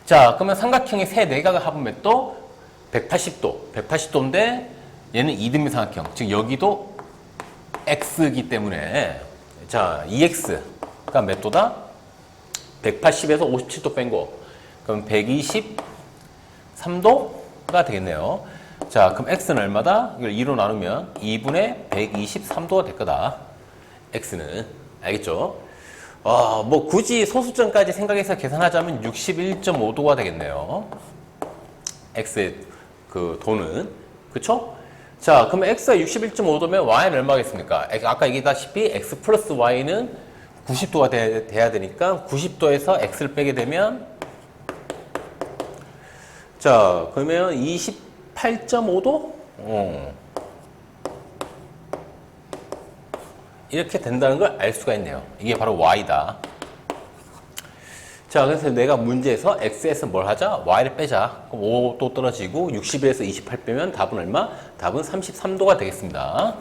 자, 그러면 삼각형의 세 내각의 합은 몇 도? 180도. 180도인데 얘는 이등변 삼각형. 즉 여기도 X이기 때문에 자, 2X가 몇 도다? 180에서 57도 뺀 거. 그럼 123도가 되겠네요. 자, 그럼 X는 얼마다? 이걸 2로 나누면 2분의 123도가 될 거다. X는. 알겠죠? 뭐 굳이 소수점까지 생각해서 계산하자면 61.5도가 되겠네요. X의 그 도는. 그쵸? 자, 그러면 x가 61.5도면 y는 얼마겠습니까? 아까 얘기했다시피 x 플러스 y는 90도가 돼야 되니까 90도에서 x를 빼게 되면 자, 그러면 28.5도? 이렇게 된다는 걸 알 수가 있네요. 이게 바로 y다. 자, 그래서 내가 문제에서 x에서 뭘 하자? y를 빼자. 그럼 5도 떨어지고 61에서 28 빼면 답은 얼마? 답은 33도가 되겠습니다.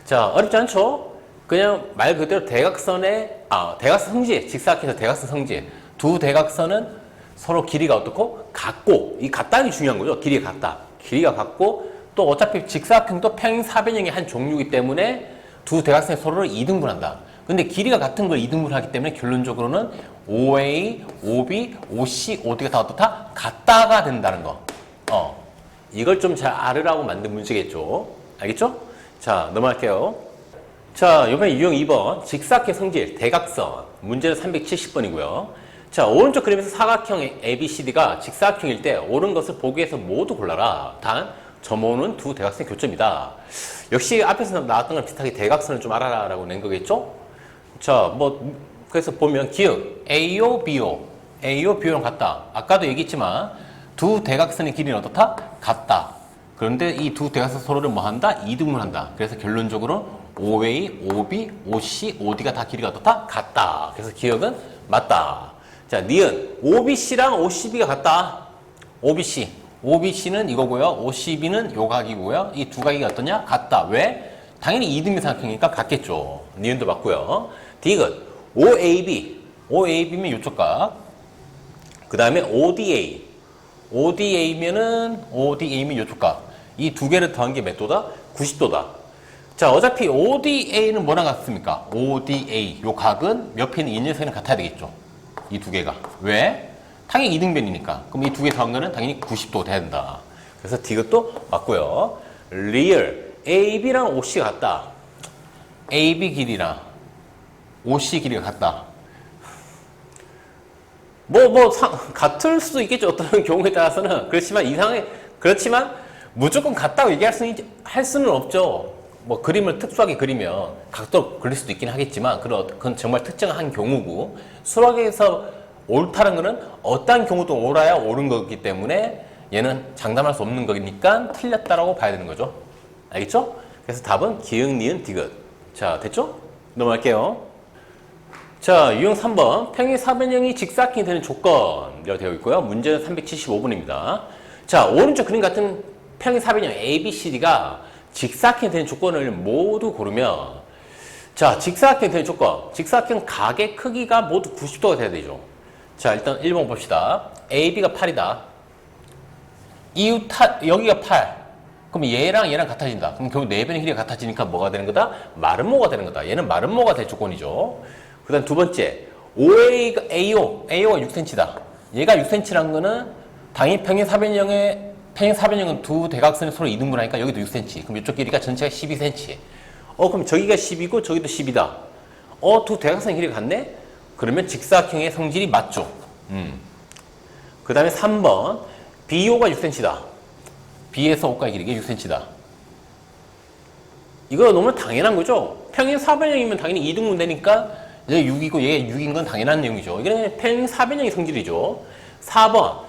자, 어렵지 않죠? 그냥 말 그대로 대각선의 대각선 성질, 직사각형에서 대각선 성질. 두 대각선은 서로 길이가 어떻고? 같고, 이 같다는 게 중요한 거죠. 길이가 같다. 길이가 같고, 또 어차피 직사각형도 평행사변형의 한 종류이기 때문에 두 대각선이 서로를 이등분한다. 근데 길이가 같은 걸 이등분하기 때문에 결론적으로는 OA, OB, OC, OD가 다 어떻다? 같다가 된다는 거. 이걸 좀 잘 알으라고 만든 문제겠죠. 알겠죠? 자, 넘어갈게요. 자, 이번에 유형 2번. 직사각형 성질, 대각선. 문제는 370번이고요. 자, 오른쪽 그림에서 사각형 ABCD가 직사각형일 때 옳은 것을 보기 위해서 모두 골라라. 단, 점호는 두 대각선의 교점이다. 역시 앞에서 나왔던 거랑 비슷하게 대각선을 좀 알아라 라고 낸 거겠죠? 자, 그래서 보면 기억, AO, BO. AO, BO랑 같다. 아까도 얘기했지만 두 대각선의 길이는 어떻다? 같다. 그런데 이 두 대각선 서로를 뭐 한다? 이등분한다. 그래서 결론적으로 OA, OB, OC, OD가 다 길이가 어떻다? 같다. 그래서 기억은 맞다. 자, 니은 OBC랑 OCB가 같다. OBC. OBC는 이거고요. OCB는 요 각이고요. 이 두 각이 어떠냐? 같다. 왜? 당연히 이등변삼각형이니까 같겠죠. 니은도 맞고요. 디귿 OAB. OAB면 요쪽 각. 그 다음에 ODA. ODA면은 요쪽 각. 이 두 개를 더한 게 몇 도다? 90도다. 자, 어차피 ODA는 뭐랑 같습니까? ODA. 요 각은 옆에 있는 인연선이랑 같아야 되겠죠. 이 두 개가. 왜? 당연히 이등변이니까. 그럼 이 두 개 더한 거는 당연히 90도 돼야 된다. 그래서 디귿도 맞고요. 리얼 AB랑 OC가 같다. AB 길이랑 OC 길이가 같다. 같을 수도 있겠죠. 어떤 경우에 따라서는. 그렇지만 무조건 같다고 할 수는 없죠. 그림을 특수하게 그리면 각도로 그릴 수도 있긴 하겠지만, 그건 정말 특정한 경우고, 수학에서 옳다는 거는 어떠한 경우도 옳아야 옳은 거기 때문에 얘는 장담할 수 없는 거니까 틀렸다라고 봐야 되는 거죠. 알겠죠? 그래서 답은 기역, 니은, 디귿. 자, 됐죠? 넘어갈게요. 자, 유형 3번. 평행사변형이 직사각형이 되는 조건이라고 되어 있고요. 문제는 375번입니다. 자, 오른쪽 그림 같은 평행사변형 ABCD가 직사각형이 되는 조건을 모두 고르면, 자, 직사각형이 되는 조건. 직사각형 각의 크기가 모두 90도가 돼야 되죠. 자, 일단 1번 봅시다. AB가 8이다. 여기가 8. 그럼 얘랑 같아진다. 그럼 결국 4변의 길이가 같아지니까 뭐가 되는 거다? 마름모가 되는 거다. 얘는 마름모가 될 조건이죠. 그 다음 두 번째, OA가 AO가 6cm다. 얘가 6cm란 거는 당연히 평행사변형은 두 대각선이 서로 이등분하니까 여기도 6cm. 그럼 이쪽 길이가 전체가 12cm. 그럼 저기가 10이고 저기도 10이다. 두 대각선의 길이가 같네? 그러면 직사각형의 성질이 맞죠. 그 다음에 3번, BO가 6cm다. B에서 O까지 길이가 6cm다. 이거 너무 당연한 거죠. 평행사변형이면 당연히 이등분 되니까 얘가 6이고 얘가 6인 건 당연한 내용이죠. 이게 평행사변형의 성질이죠. 4번,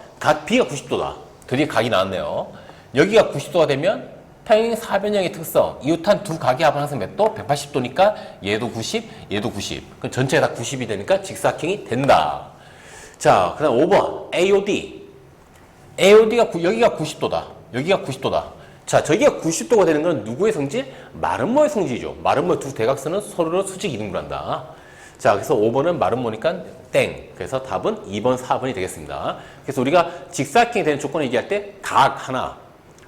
B가 90도다. 드디어 각이 나왔네요. 여기가 90도가 되면 평행사변형의 특성, 이웃한 두 각의 합은 항상 몇 도? 180도니까 얘도 90, 얘도 90. 그럼 전체가 다 90이 되니까 직사각형이 된다. 자, 그 다음 5번, AOD. AOD가 여기가 90도다. 여기가 90도다. 자, 저기가 90도가 되는 건 누구의 성질? 마름모의 성질이죠. 마름모의 두 대각선은 서로를 수직 이등분한다. 자, 그래서 5번은 마름모니까 땡. 그래서 답은 2번, 4번이 되겠습니다. 그래서 우리가 직사각형이 되는 조건을 얘기할 때 각 하나,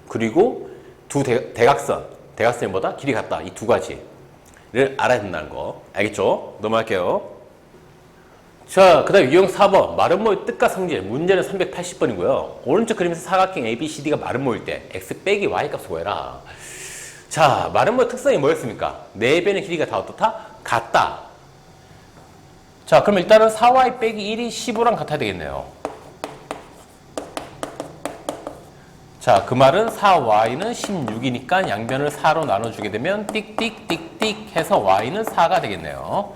그리고 두 대각선이 뭐다? 길이 같다. 이 두 가지를 알아야 된다는 거. 알겠죠? 넘어갈게요. 자, 그 다음 유형 4번. 마름모의 뜻과 성질. 문제는 380번이고요. 오른쪽 그림에서 사각형 ABCD가 마름모일 때 x 빼기 y 값을 구해라. 자, 마름모의 특성이 뭐였습니까? 네 변의 길이가 다 어떻다? 같다. 자, 그럼 일단은 4y 빼기 1이 15랑 같아야 되겠네요. 자, 그 말은 4y는 16이니까 양변을 4로 나눠주게 되면 띡띡띡띡 해서 y는 4가 되겠네요.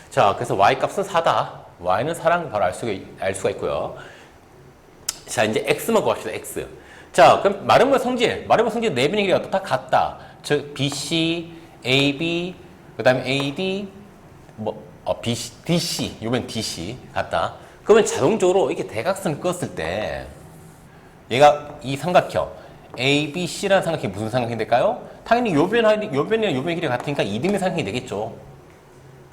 자, 그래서 y 값은 4다. y는 4라는 걸 바로 알 수가 있고요. 자, 이제 x만 구합시다. x. 자, 그럼 마름모의 성질 네 변의 길이가 다 같다. 즉 BC, AB, 그 다음에 AD, BC, DC, 요번 DC 같다. 그러면 자동적으로 이렇게 대각선을 그었을 때 얘가 이 삼각형 ABC라는 삼각형이 무슨 삼각형이 될까요? 당연히 요 변이랑 요 변의 길이가 같으니까 이등변 삼각형이 되겠죠.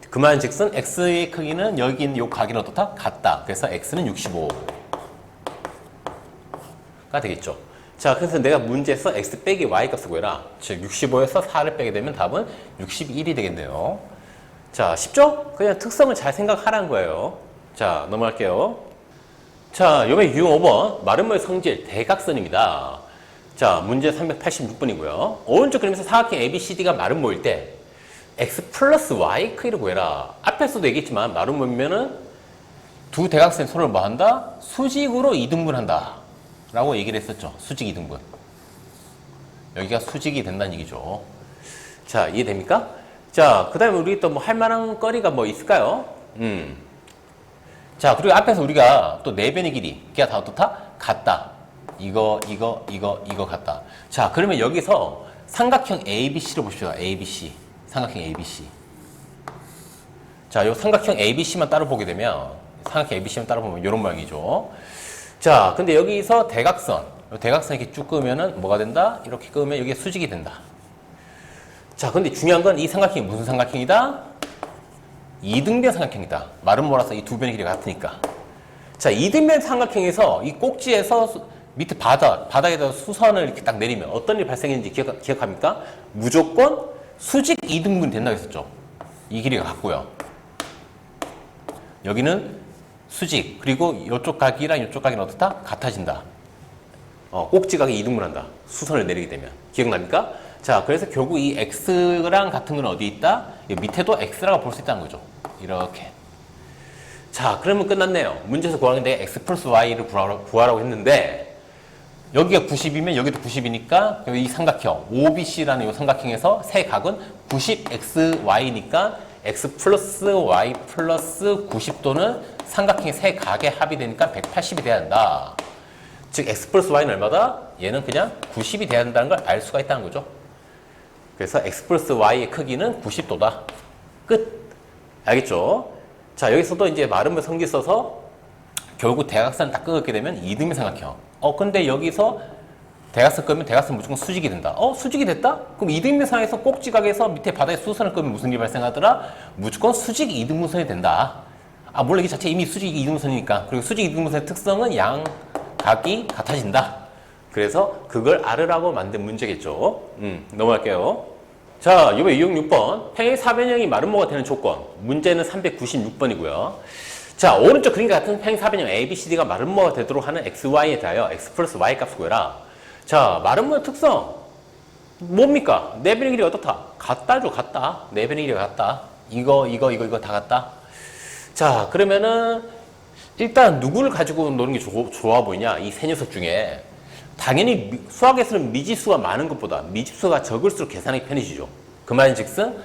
그 말은즉슨 x의 크기는 여기 있는 요 각이 어떻다? 같다. 그래서 x는 65가 되겠죠. 자, 그래서 내가 문제에서 x 빼기 y 값을 구해라. 즉 65에서 4를 빼게 되면 답은 61이 되겠네요. 자, 쉽죠? 그냥 특성을 잘 생각하라는 거예요. 자, 넘어갈게요. 자, 이번에 유형 5번 마름모의 성질 대각선입니다. 자, 문제 386번이고요. 오른쪽 그림에서 사각형 ABCD가 마름모일 때 x 플러스 y 크기를 구해라. 앞에서도 얘기했지만 마름모면은 두 대각선의 손을 뭐 한다? 수직으로 이등분한다 라고 얘기를 했었죠. 수직 이등분. 여기가 수직이 된다는 얘기죠. 자, 이해됩니까? 자, 그 다음에 우리 또 뭐 할 만한 거리가 뭐 있을까요? 자, 그리고 앞에서 우리가 또 네 변의 길이가 다 어떻다? 같다. 이거 같다. 자, 그러면 여기서 삼각형 ABC를 보십시오. ABC. 삼각형 ABC. 자, 요 삼각형 ABC만 따로 보게 되면, 삼각형 ABC만 따로 보면 이런 모양이죠. 자, 근데 여기서 대각선 이렇게 쭉 끄면은 뭐가 된다? 이렇게 끄면 여기가 수직이 된다. 자, 근데 중요한 건 이 삼각형이 무슨 삼각형이다? 이등변 삼각형이다. 마름모라서 이 두 변의 길이가 같으니까. 자, 이등변 삼각형에서 이 꼭지에서 밑에 바닥에다 수선을 이렇게 딱 내리면 어떤 일이 발생했는지 기억합니까? 무조건 수직 이등분이 된다고 했었죠. 이 길이가 같고요. 여기는 수직, 그리고 이쪽 각이랑 이쪽 각이 어떻다? 같아진다. 꼭지각이 이등분한다. 수선을 내리게 되면. 기억납니까? 자, 그래서 결국 이 x랑 같은 건 어디 있다? 밑에도 x라고 볼 수 있다는 거죠. 이렇게. 자, 그러면 끝났네요. 문제에서 구하는 게 x 플러스 y를 구하라고 했는데 여기가 90이면 여기도 90이니까 이 삼각형 OBC라는 이 삼각형에서 세 각은 90xy니까 x 플러스 y 플러스 90도는 삼각형의 세 각의 합이 되니까 180이 돼야 한다. 즉 x 플러스 y는 얼마다? 얘는 그냥 90이 돼야 한다는 걸 알 수가 있다는 거죠. 그래서 x 플러스 y의 크기는 90도다. 끝. 알겠죠? 자, 여기서도 이제 마름모 성질 써서 결국 대각선 딱 끊게 되면 이등변 삼각형. 근데 여기서 대각선 끄면 대각선 무조건 수직이 된다. 수직이 됐다? 그럼 이등변상에서 꼭지각에서 밑에 바닥에 수선을 끄면 무슨 일이 발생하더라? 무조건 수직 이등분선이 된다. 물론 이 자체 이미 수직 이등분선이니까. 그리고 수직 이등분선의 특성은 양각이 같아진다. 그래서 그걸 알으라고 만든 문제겠죠. 넘어갈게요. 자, 이번에 유형 6번. 평행 사변형이 마름모가 되는 조건. 문제는 396번이고요. 자, 오른쪽 그림과 같은 평행 사변형 ABCD가 마름모가 되도록 하는 XY에 대하여 X 플러스 Y 값을 구해라. 자, 마름모의 특성. 뭡니까? 네 변의 길이가 어떻다? 같다죠, 같다. 네 변의 길이가 같다. 이거 다 같다. 자, 그러면은 일단 누구를 가지고 노는 게 좋아 보이냐? 이 세 녀석 중에. 당연히 수학에서는 미지수가 많은 것보다 미지수가 적을수록 계산하기 편해지죠. 그 말인즉슨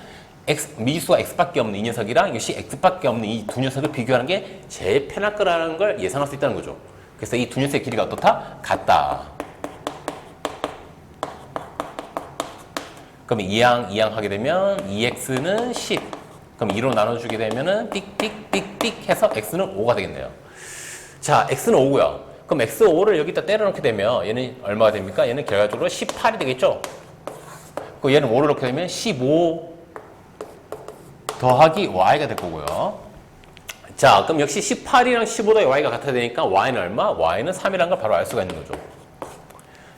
미지수가 x밖에 없는 이 녀석이랑 이것이 x밖에 없는 이 두 녀석을 비교하는 게 제일 편할 거라는 걸 예상할 수 있다는 거죠. 그래서 이 두 녀석의 길이가 어떻다? 같다. 그럼 이항 하게 되면 2x는 10. 그럼 2로 나눠주게 되면은 띡띡띡띡 해서 x는 5가 되겠네요. 자, x는 5고요. 그럼 x5를 여기다 때려넣게 되면 얘는 얼마가 됩니까? 얘는 결과적으로 18이 되겠죠? 그리고 얘는 5를 넣게 되면 15 더하기 y가 될 거고요. 자, 그럼 역시 18이랑 15도 y가 같아야 되니까 y는 얼마? y는 3이라는 걸 바로 알 수가 있는 거죠.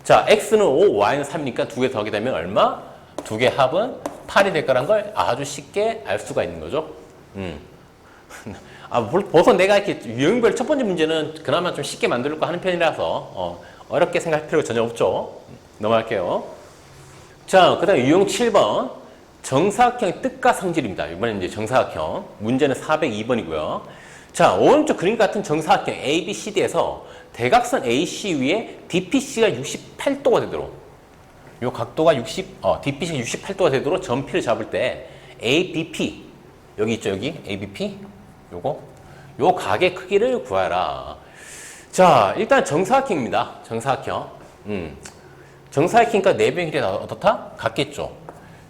자, x는 5, y는 3이니까 두 개 더하게 되면 얼마? 두 개 합은 8이 될 거란 걸 아주 쉽게 알 수가 있는 거죠. 벌써 내가 이렇게 유형별 첫 번째 문제는 그나마 좀 쉽게 만들려고 하는 편이라서 어렵게 생각할 필요가 전혀 없죠. 넘어갈게요. 자, 그 다음에 유형 7번. 정사각형의 뜻과 성질입니다. 이번엔 이제 정사각형. 문제는 402번이고요. 자, 오른쪽 그림 같은 정사각형 ABCD에서 대각선 AC 위에 DPC가 68도가 되도록 요 각도가 DPC가 68도가 되도록 점피를 잡을 때 ABP 여기 있죠, 여기 ABP 요 각의 크기를 구하라. 자, 일단 정사각형입니다. 정사각형. 정사각형이니까 내부의 길이가 어떻다? 같겠죠.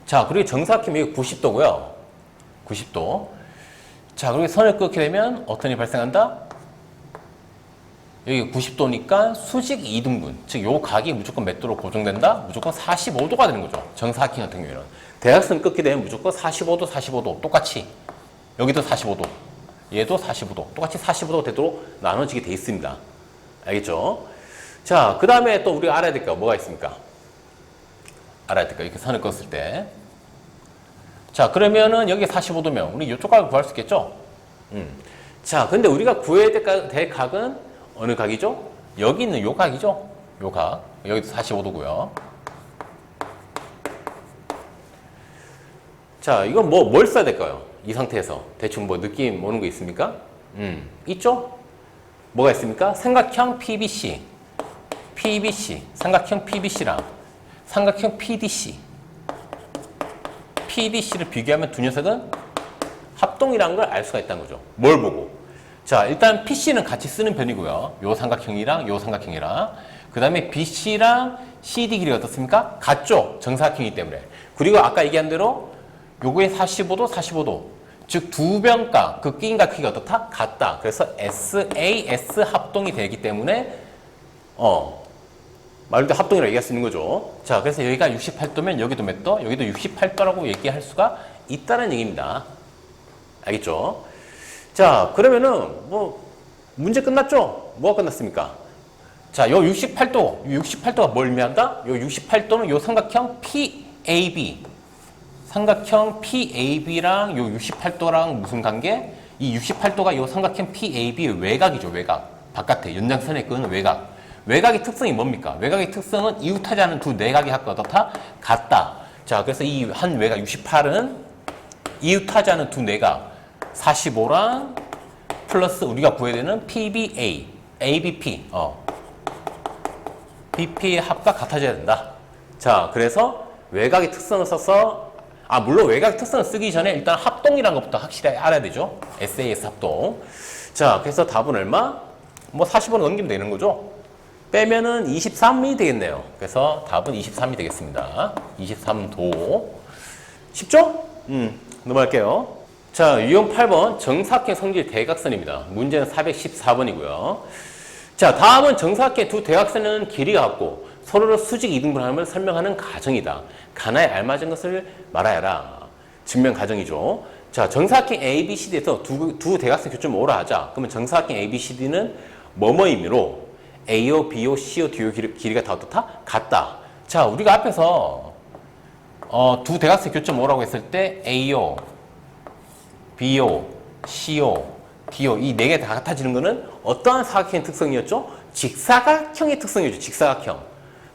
자, 그리고 정사각형 여기 90도고요. 90도. 자, 그리고 선을 긋게 되면 어떤 일이 발생한다? 여기 90도니까 수직 2등분. 즉, 요 각이 무조건 몇 도로 고정된다? 무조건 45도가 되는 거죠. 정사각형 같은 경우에는. 대각선 긋게 되면 무조건 45도, 45도. 똑같이. 여기도 45도. 얘도 45도. 똑같이 45도 되도록 나눠지게 돼 있습니다. 알겠죠? 자, 그 다음에 또 우리가 알아야 될 거 뭐가 있습니까? 알아야 될 거. 이렇게 선을 긋을 때. 자, 그러면은 여기 45도면 우리 이쪽 각을 구할 수 있겠죠? 자, 근데 우리가 구해야 될 각은 어느 각이죠? 여기 있는 요 각이죠? 요 각. 여기도 45도고요. 자, 이건 뭘 써야 될까요? 이 상태에서. 대충 뭐 느낌 오는 거 있습니까? 있죠? 뭐가 있습니까? 삼각형 PBC. 삼각형 PBC랑 삼각형 PDC. PDC를 비교하면 두 녀석은 합동이라는 걸 알 수가 있다는 거죠. 뭘 보고? 자, 일단 PC는 같이 쓰는 편이고요. 요 삼각형이랑 요 삼각형이랑. 그 다음에 BC랑 CD 길이가 어떻습니까? 같죠? 정사각형이기 때문에. 그리고 아까 얘기한 대로 요거의 45도, 45도. 즉, 두 변가, 그 끼인각 크기가 어떻다? 같다. 그래서 SAS 합동이 되기 때문에, 말 그대로 합동이라고 얘기할 수 있는 거죠. 자, 그래서 여기가 68도면 여기도 몇 도? 여기도 68도라고 얘기할 수가 있다는 얘기입니다. 알겠죠? 자, 그러면은, 문제 끝났죠? 뭐가 끝났습니까? 자, 요 68도가 뭘 의미한다? 요 68도는 요 삼각형 PAB. 삼각형 PAB랑 요 68도랑 무슨 관계? 이 68도가 요 삼각형 PAB의 외곽이죠, 외곽. 바깥에, 연장선에 끄는 외곽. 외곽의 특성이 뭡니까? 외곽의 특성은 이웃하지 않은 두 내각의 합과 어떻다? 같다. 자, 그래서 이 한 외곽 68은 이웃하지 않은 두 내각 45랑 플러스 우리가 구해야 되는 PBA, ABP, BP의 합과 같아져야 된다. 자, 그래서 외곽의 특성을 써서 물론 외곽의 특성을 쓰기 전에 일단 합동이라는 것부터 확실히 알아야 되죠. SAS 합동. 자, 그래서 답은 얼마? 45는 넘기면 되는 거죠. 빼면은 23이 되겠네요. 그래서 답은 23이 되겠습니다. 23도. 쉽죠? 넘어갈게요. 자, 유형 8번 정사각형 성질 대각선입니다. 문제는 414번이고요. 자, 다음은 정사각형의 두 대각선은 길이가 같고 서로를 수직 이등분함을 설명하는 가정이다. 가나에 알맞은 것을 말하여라. 증명 가정이죠. 자, 정사각형 ABCD에서 두 대각선 교점을 오라 하자. 그러면 정사각형 ABCD는 뭐뭐이므로 A요, B요, C요, D요 길이가 다 어떻다? 같다. 자, 우리가 앞에서 두 대각선 교점 오라고 했을 때 A요, B요, C요, D요 이 네 개 다 같아지는 거는 어떠한 사각형의 특성이었죠? 직사각형의 특성이었죠. 직사각형.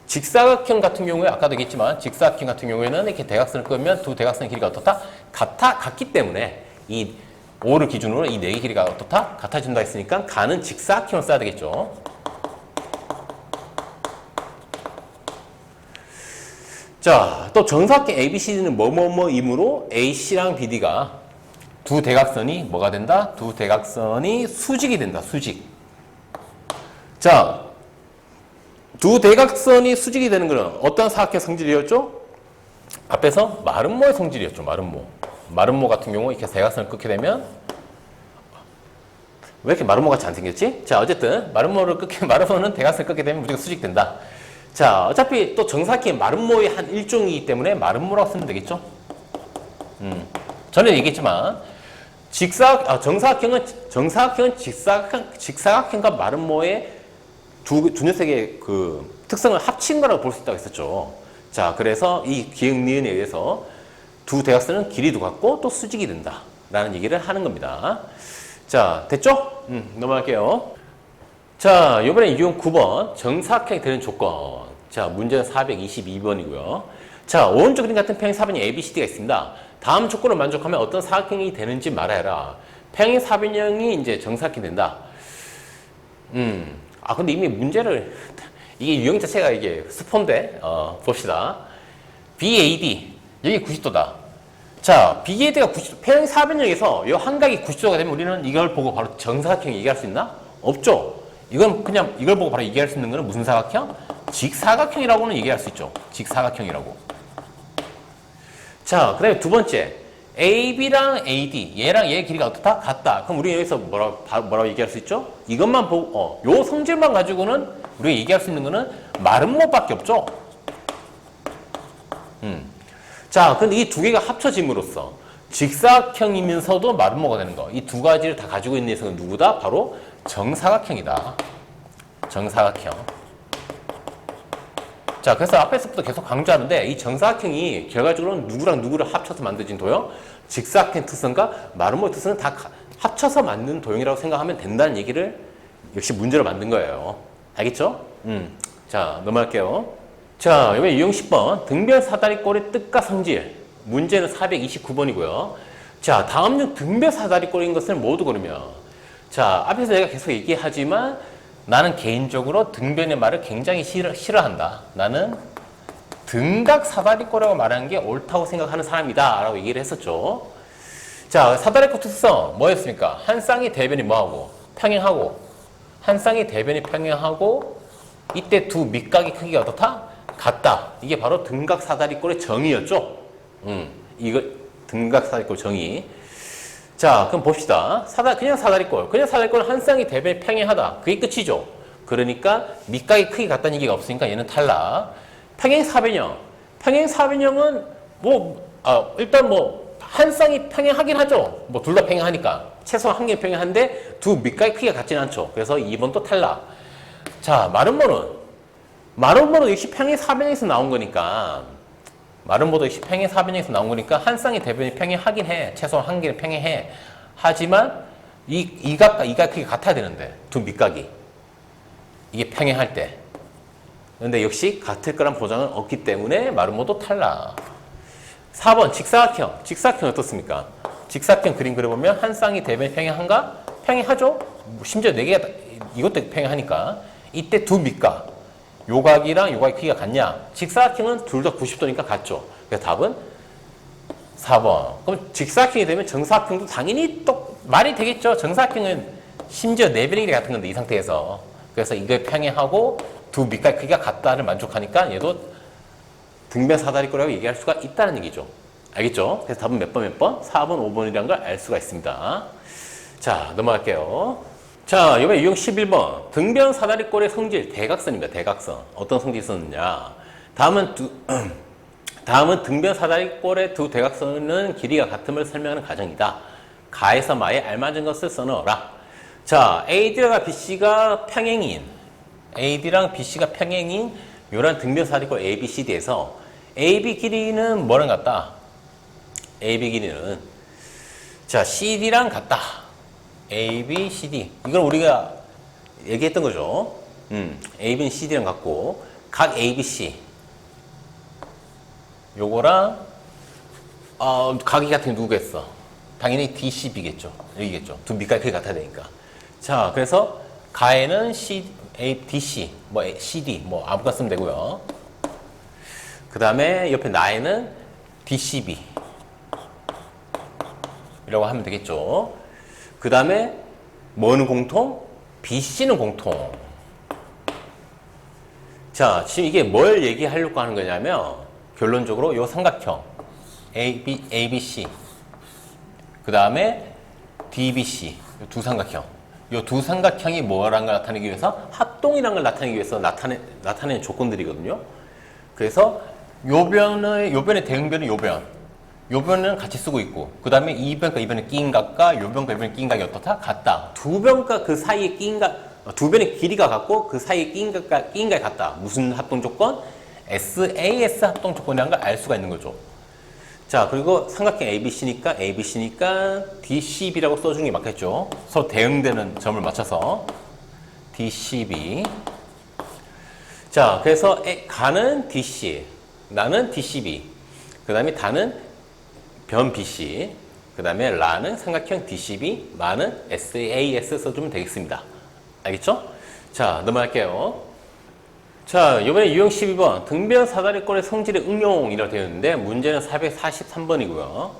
직사각형 같은 경우에 아까도 얘기했지만 직사각형 같은 경우에는 이렇게 대각선을 끄면 두 대각선의 길이가 어떻다? 같기 때문에 이 5를 기준으로 이 네 개 길이가 어떻다? 같아진다 했으니까 가는 직사각형을 써야 되겠죠. 자, 또 정사각형 ABCD는 뭐뭐뭐이므로 AC랑 BD가 두 대각선이 뭐가 된다? 두 대각선이 수직이 된다. 수직. 자, 두 대각선이 수직이 되는 것은 어떤 사각형 성질이었죠? 앞에서 마름모의 성질이었죠. 마름모 같은 경우 이렇게 대각선을 긋게 되면 왜 이렇게 마름모 같이 안 생겼지? 자, 어쨌든 마름모는 대각선을 긋게 되면 무조건 수직된다. 자, 어차피 또 정사각형이 마름모의 한 일종이기 때문에 마름모라고 쓰면 되겠죠? 전에 얘기했지만 정사각형은 직사각형과 마름모의 두 녀석의 그 특성을 합친 거라고 볼 수 있다고 했었죠. 자, 그래서 이 기억니은에 의해서 두 대각선은 길이도 같고 또 수직이 된다 라는 얘기를 하는 겁니다. 자, 됐죠? 넘어갈게요. 자, 이번에 유형 9번 정사각형이 되는 조건. 자, 문제는 422번이고요. 자, 오른쪽 그림 같은 평행 사변이 ABCD가 있습니다. 다음 조건을 만족하면 어떤 사각형이 되는지 말하여라. 평행 사변형이 이제 정사각형이 된다. 근데 이미 문제를, 이게 유형 자체가 이게 스폰데, 봅시다. BAD, 여기 90도다. 자, BAD가 90도, 평행 사변형에서 이 한각이 90도가 되면 우리는 이걸 보고 바로 정사각형 얘기할 수 있나? 없죠. 이건 그냥 이걸 보고 바로 얘기할 수 있는 거는 무슨 사각형? 직사각형이라고는 얘기할 수 있죠. 직사각형이라고. 자, 그 다음에 두 번째. AB랑 AD, 얘랑 얘 길이가 어떻다? 같다. 그럼 우리 여기서 뭐라고 얘기할 수 있죠? 이것만 보고, 요 성질만 가지고는 우리가 얘기할 수 있는 거는 마름모밖에 없죠? 자, 근데 이 두 개가 합쳐짐으로써 직사각형이면서도 마름모가 되는 거. 이 두 가지를 다 가지고 있는 녀석은 누구다? 바로 정사각형이다. 정사각형. 자, 그래서 앞에서부터 계속 강조하는데 이 정사각형이 결과적으로 누구랑 누구를 합쳐서 만들어진 도형, 직사각형 특성과 마름모의 특성은 다 합쳐서 만든 도형이라고 생각하면 된다는 얘기를 역시 문제로 만든 거예요. 알겠죠? 자, 넘어갈게요. 자, 이번에 유형 10번. 등변 사다리꼴의 뜻과 성질. 문제는 429번이고요. 자, 다음 중 등변 사다리꼴인 것을 모두 고르면. 자, 앞에서 내가 계속 얘기하지만 나는 개인적으로 등변의 말을 굉장히 싫어한다. 나는 등각 사다리꼴이라고 말하는 게 옳다고 생각하는 사람이다. 라고 얘기를 했었죠. 자, 사다리꼴 특성 뭐였습니까? 한 쌍의 대변이 뭐하고? 평행하고. 한 쌍의 대변이 평행하고 이때 두 밑각의 크기가 어떻다? 같다. 이게 바로 등각 사다리꼴의 정의였죠. 이거 등각 사다리꼴 정의. 자, 그럼 봅시다. 그냥 사다리꼴은 한 쌍의 대변이 평행하다. 그게 끝이죠. 그러니까 밑각의 크기 같다는 얘기가 없으니까 얘는 탈락. 평행 사변형은 일단 한 쌍이 평행하긴 하죠. 둘 다 평행하니까. 최소한 한 개 평행한데 두 밑각의 크기가 같지는 않죠. 그래서 2번도 탈락. 자, 마름모도 역시 평행 사변형에서 나온 거니까. 한 쌍의 대변이 평행하긴 해. 최소한 한 개는 평행해. 하지만 이 각과 이 각 크기가 같아야 되는데 두 밑각이 이게 평행할 때. 그런데 역시 같을 거란 보장은 없기 때문에 마름모도 탈락. 4번 직사각형 어떻습니까? 직사각형 그림 그려보면 한 쌍의 대변이 평행한가? 평행하죠. 심지어 4개가 이것도 평행하니까 이때 두 밑각 요각이랑 요각의 크기가 같냐? 직사각형은 둘 다 90도니까 같죠. 그래서 답은 4번. 그럼 직사각형이 되면 정사각형도 당연히 또 말이 되겠죠. 정사각형은 심지어 4변의 같은 건데 이 상태에서. 그래서 이걸 평행하고 두 밑각의 크기가 같다를 만족하니까 얘도 등변 사다리꼴이라고 얘기할 수가 있다는 얘기죠. 알겠죠? 그래서 답은 몇 번? 4번, 5번이라는 걸 알 수가 있습니다. 자, 넘어갈게요. 자, 이번에 유형 11번. 등변 사다리꼴의 성질, 대각선입니다. 대각선. 어떤 성질이 있었느냐. 다음은 등변 사다리꼴의 두 대각선은 길이가 같음을 설명하는 가정이다. 가에서 마에 알맞은 것을 써넣어라. 자, AD랑 BC가 평행인 요런 등변 사다리꼴 ABCD에서 AB 길이는 뭐랑 같다? AB 길이는 자, CD랑 같다. AB, CD. 이걸 우리가 얘기했던 거죠. AB는 CD랑 같고, 각 ABC. 요거랑, 각이 같은 게 누구겠어? 당연히 DCB겠죠. 여기겠죠. 두 밑각이 크게 같아야 되니까. 자, 그래서 가에는 DC, CD, 아무거나 쓰면 되고요. 그 다음에 옆에 나에는 DCB. 이라고 하면 되겠죠. 그 다음에 뭐는 공통? BC는 공통. 자, 지금 이게 뭘 얘기하려고 하는 거냐면 결론적으로 요 삼각형 ABC 그 다음에 DBC 두 삼각형 요 두 삼각형이 뭐라는 걸 나타내기 위해서 합동이라는 걸 나타내기 위해서 나타내는 조건들이거든요. 그래서 요변의 대응변은 요변은 같이 쓰고 있고, 그 다음에 이 변과 이 변의 끼인 각과 요 변과 이 변의 끼인 각이 어떻다? 같다. 두 변과 그 사이의 끼인 각, 두 변의 길이가 같고 그 사이의 끼인 각이 같다. 무슨 합동 조건? SAS 합동 조건이라는 걸 알 수가 있는 거죠. 자, 그리고 삼각형 ABC니까 DCB라고 써주는 게 맞겠죠. 서로 대응되는 점을 맞춰서 DCB. 자, 그래서 가는 DC, 나는 DCB. 그 다음에 다는 변 BC, 그 그 다음에 라는 삼각형 DCB, 마는 SAS 써주면 되겠습니다. 알겠죠? 자, 넘어갈게요. 자, 이번에 유형 12번 등변 사다리꼴의 성질의 응용이라고 되어 있는데 문제는 443번이고요.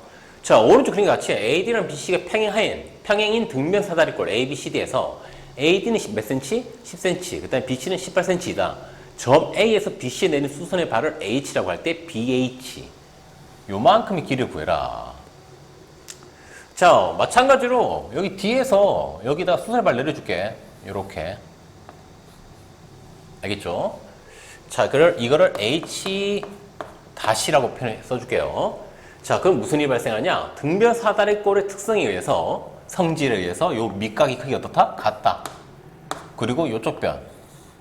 자, 오른쪽 그림 같이 AD랑 BC가 평행인 등변 사다리꼴 ABCD에서 AD는 몇 cm? 10cm, 그 다음에 BC는 18cm이다. 점 A에서 BC에 내는 수선의 발을 H라고 할 때 BH 요만큼의 길이를 구해라. 자, 마찬가지로 여기 뒤에서 여기다 수선의 발 내려줄게. 요렇게. 알겠죠? 자, 이거를 H 다시라고 써줄게요. 자, 그럼 무슨 일이 발생하냐? 등변 사다리꼴의 특성에 의해서, 성질에 의해서 요 밑각이 크기 어떻다? 같다. 그리고 요쪽 변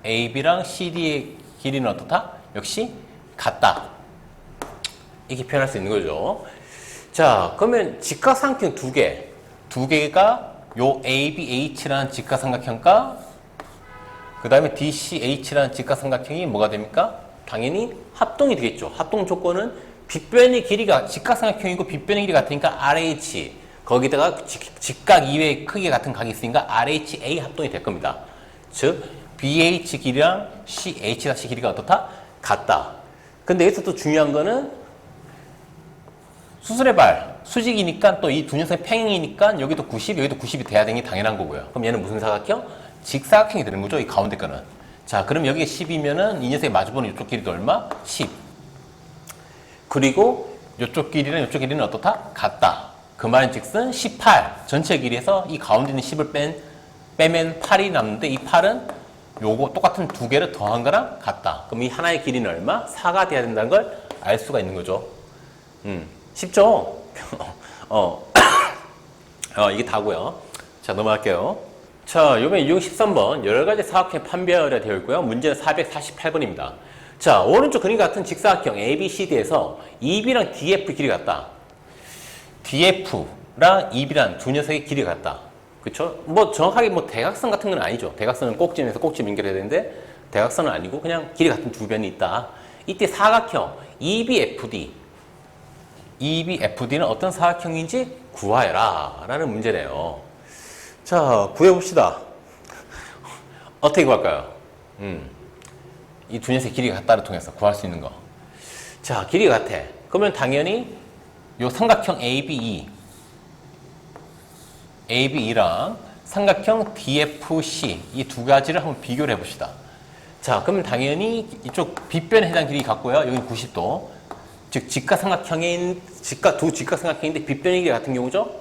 AB랑 CD의 길이는 어떻다? 역시 같다. 이렇게 표현할 수 있는 거죠. 자, 그러면 직각삼각형 두 개가 요 ABH라는 직각삼각형과 그 다음에 DCH라는 직각삼각형이 뭐가 됩니까? 당연히 합동이 되겠죠. 합동 조건은 빗변의 길이가 직각삼각형이고 빗변의 길이가 같으니까 RH 거기다가 직각 이외의 크기가 같은 각이 있으니까 RHA 합동이 될 겁니다. 즉 BH 길이랑 CH 길이가 어떻다? 같다. 근데 여기서 또 중요한 거는 수술의 발, 수직이니까 또 이 두 녀석의 평행이니까 여기도 90, 여기도 90이 돼야 되는 게 당연한 거고요. 그럼 얘는 무슨 사각형? 직사각형이 되는 거죠. 이 가운데 거는. 자, 그럼 여기에 10이면은 이 녀석이 마주보는 이쪽 길이도 얼마? 10. 그리고 이쪽 길이랑 이쪽 길이는 어떻다? 같다. 그 말은 즉슨 18. 전체 길이에서 이 가운데 있는 10을 빼면 8이 남는데 이 8은 요거 똑같은 두 개를 더한 거랑 같다. 그럼 이 하나의 길이는 얼마? 4가 돼야 된다는 걸 알 수가 있는 거죠. 쉽죠? 이게 다고요. 자, 넘어갈게요. 자, 이번에 유형 13번 여러 가지 사각형 판별이 되어 있고요. 문제는 448번입니다. 자, 오른쪽 그림 같은 직사각형 ABCD에서 EB랑 DF 길이 같다. DF랑 EB랑 두 녀석의 길이 같다. 그쵸? 뭐 정확하게 뭐 대각선 같은 건 아니죠. 대각선은 꼭지에서 꼭지 연결해야 되는데 대각선은 아니고 그냥 길이 같은 두 변이 있다. 이때 사각형 EBFD EBFD는 어떤 사각형인지 구하여라 라는 문제네요. 자, 구해봅시다. 어떻게 구할까요? 이 두 녀석의 길이가 같다를 통해서 구할 수 있는 거. 자, 길이가 같아. 그러면 당연히 요 삼각형 ABE랑 삼각형 DFC 이 두 가지를 한번 비교를 해봅시다. 자, 그러면 당연히 이쪽 빗변에 해당 길이 같고요. 여기는 90도. 즉 두 직각삼각형인데 빗변의 길이 같은 경우죠.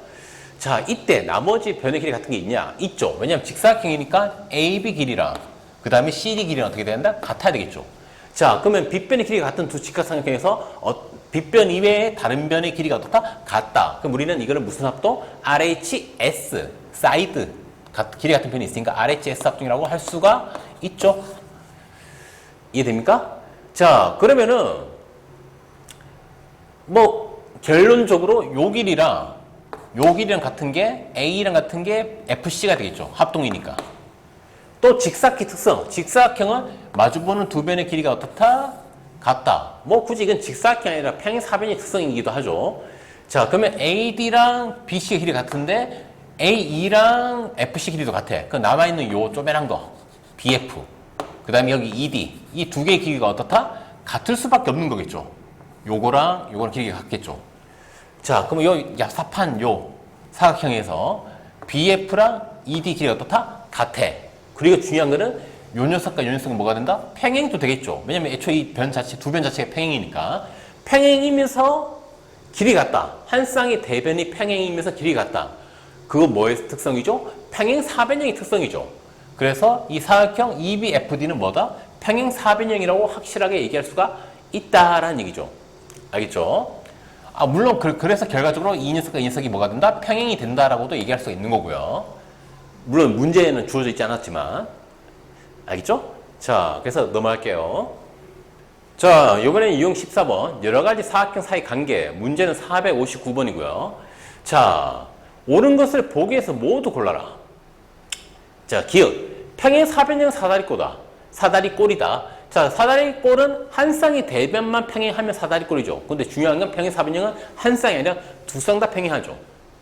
자, 이때 나머지 변의 길이 같은 게 있냐? 있죠. 왜냐하면 직사각형이니까 AB 길이랑 그 다음에 CD 길이랑 어떻게 된다? 같아야 되겠죠. 자, 그러면 빗변의 길이가 같은 두 직각삼각형에서 빗변 이외의 다른 변의 길이가 어떻다? 같다. 그럼 우리는 이거를 무슨 합동? RHS, 사이드 길이 같은 변이 있으니까 RHS 합동이라고 할 수가 있죠. 이해됩니까? 자, 그러면은 뭐 결론적으로 요 길이랑 같은 게 A랑 같은 게 FC가 되겠죠. 합동이니까. 또 직사각형 특성. 직사각형은 마주보는 두 변의 길이가 어떻다? 같다. 뭐 굳이 이건 직사각형이 아니라 평행사변의 특성이기도 하죠. 자, 그러면 AD랑 BC의 길이 같은데 AE랑 FC 길이도 같아. 그 남아있는 요 쪼매난 거 BF 그 다음에 여기 ED 이 두 개의 길이가 어떻다? 같을 수밖에 없는 거겠죠. 요거랑 길이가 같겠죠. 자, 그러면 요 얍삽한 요 사각형에서 BF랑 ED 길이가 어떻다? 같아. 그리고 중요한 거는 요 녀석과 요 녀석은 뭐가 된다? 평행도 되겠죠. 왜냐면 애초에 이 변 자체, 두 변 자체가 평행이니까. 평행이면서 길이 같다. 한 쌍의 대변이 평행이면서 길이 같다. 그거 뭐의 특성이죠? 평행사변형의 특성이죠. 그래서 이 사각형 EBFD는 뭐다? 평행사변형이라고 확실하게 얘기할 수가 있다라는 얘기죠. 알겠죠? 아, 물론 그래서 결과적으로 이 녀석과 이 녀석이 뭐가 된다? 평행이 된다라고도 얘기할 수가 있는 거고요. 물론 문제에는 주어져 있지 않았지만 알겠죠? 자, 그래서 넘어갈게요. 자, 이번엔 유형 14번 여러 가지 사각형 사이 관계 문제는 459번이고요. 자, 옳은 것을 보기에서 모두 골라라. 자, 기억 평행사변형 사다리꼴이다. 자, 사다리꼴은 한 쌍의 대변만 평행하면 사다리꼴이죠. 근데 중요한 건 평행사변형은 한 쌍이 아니라 두 쌍 다 평행하죠.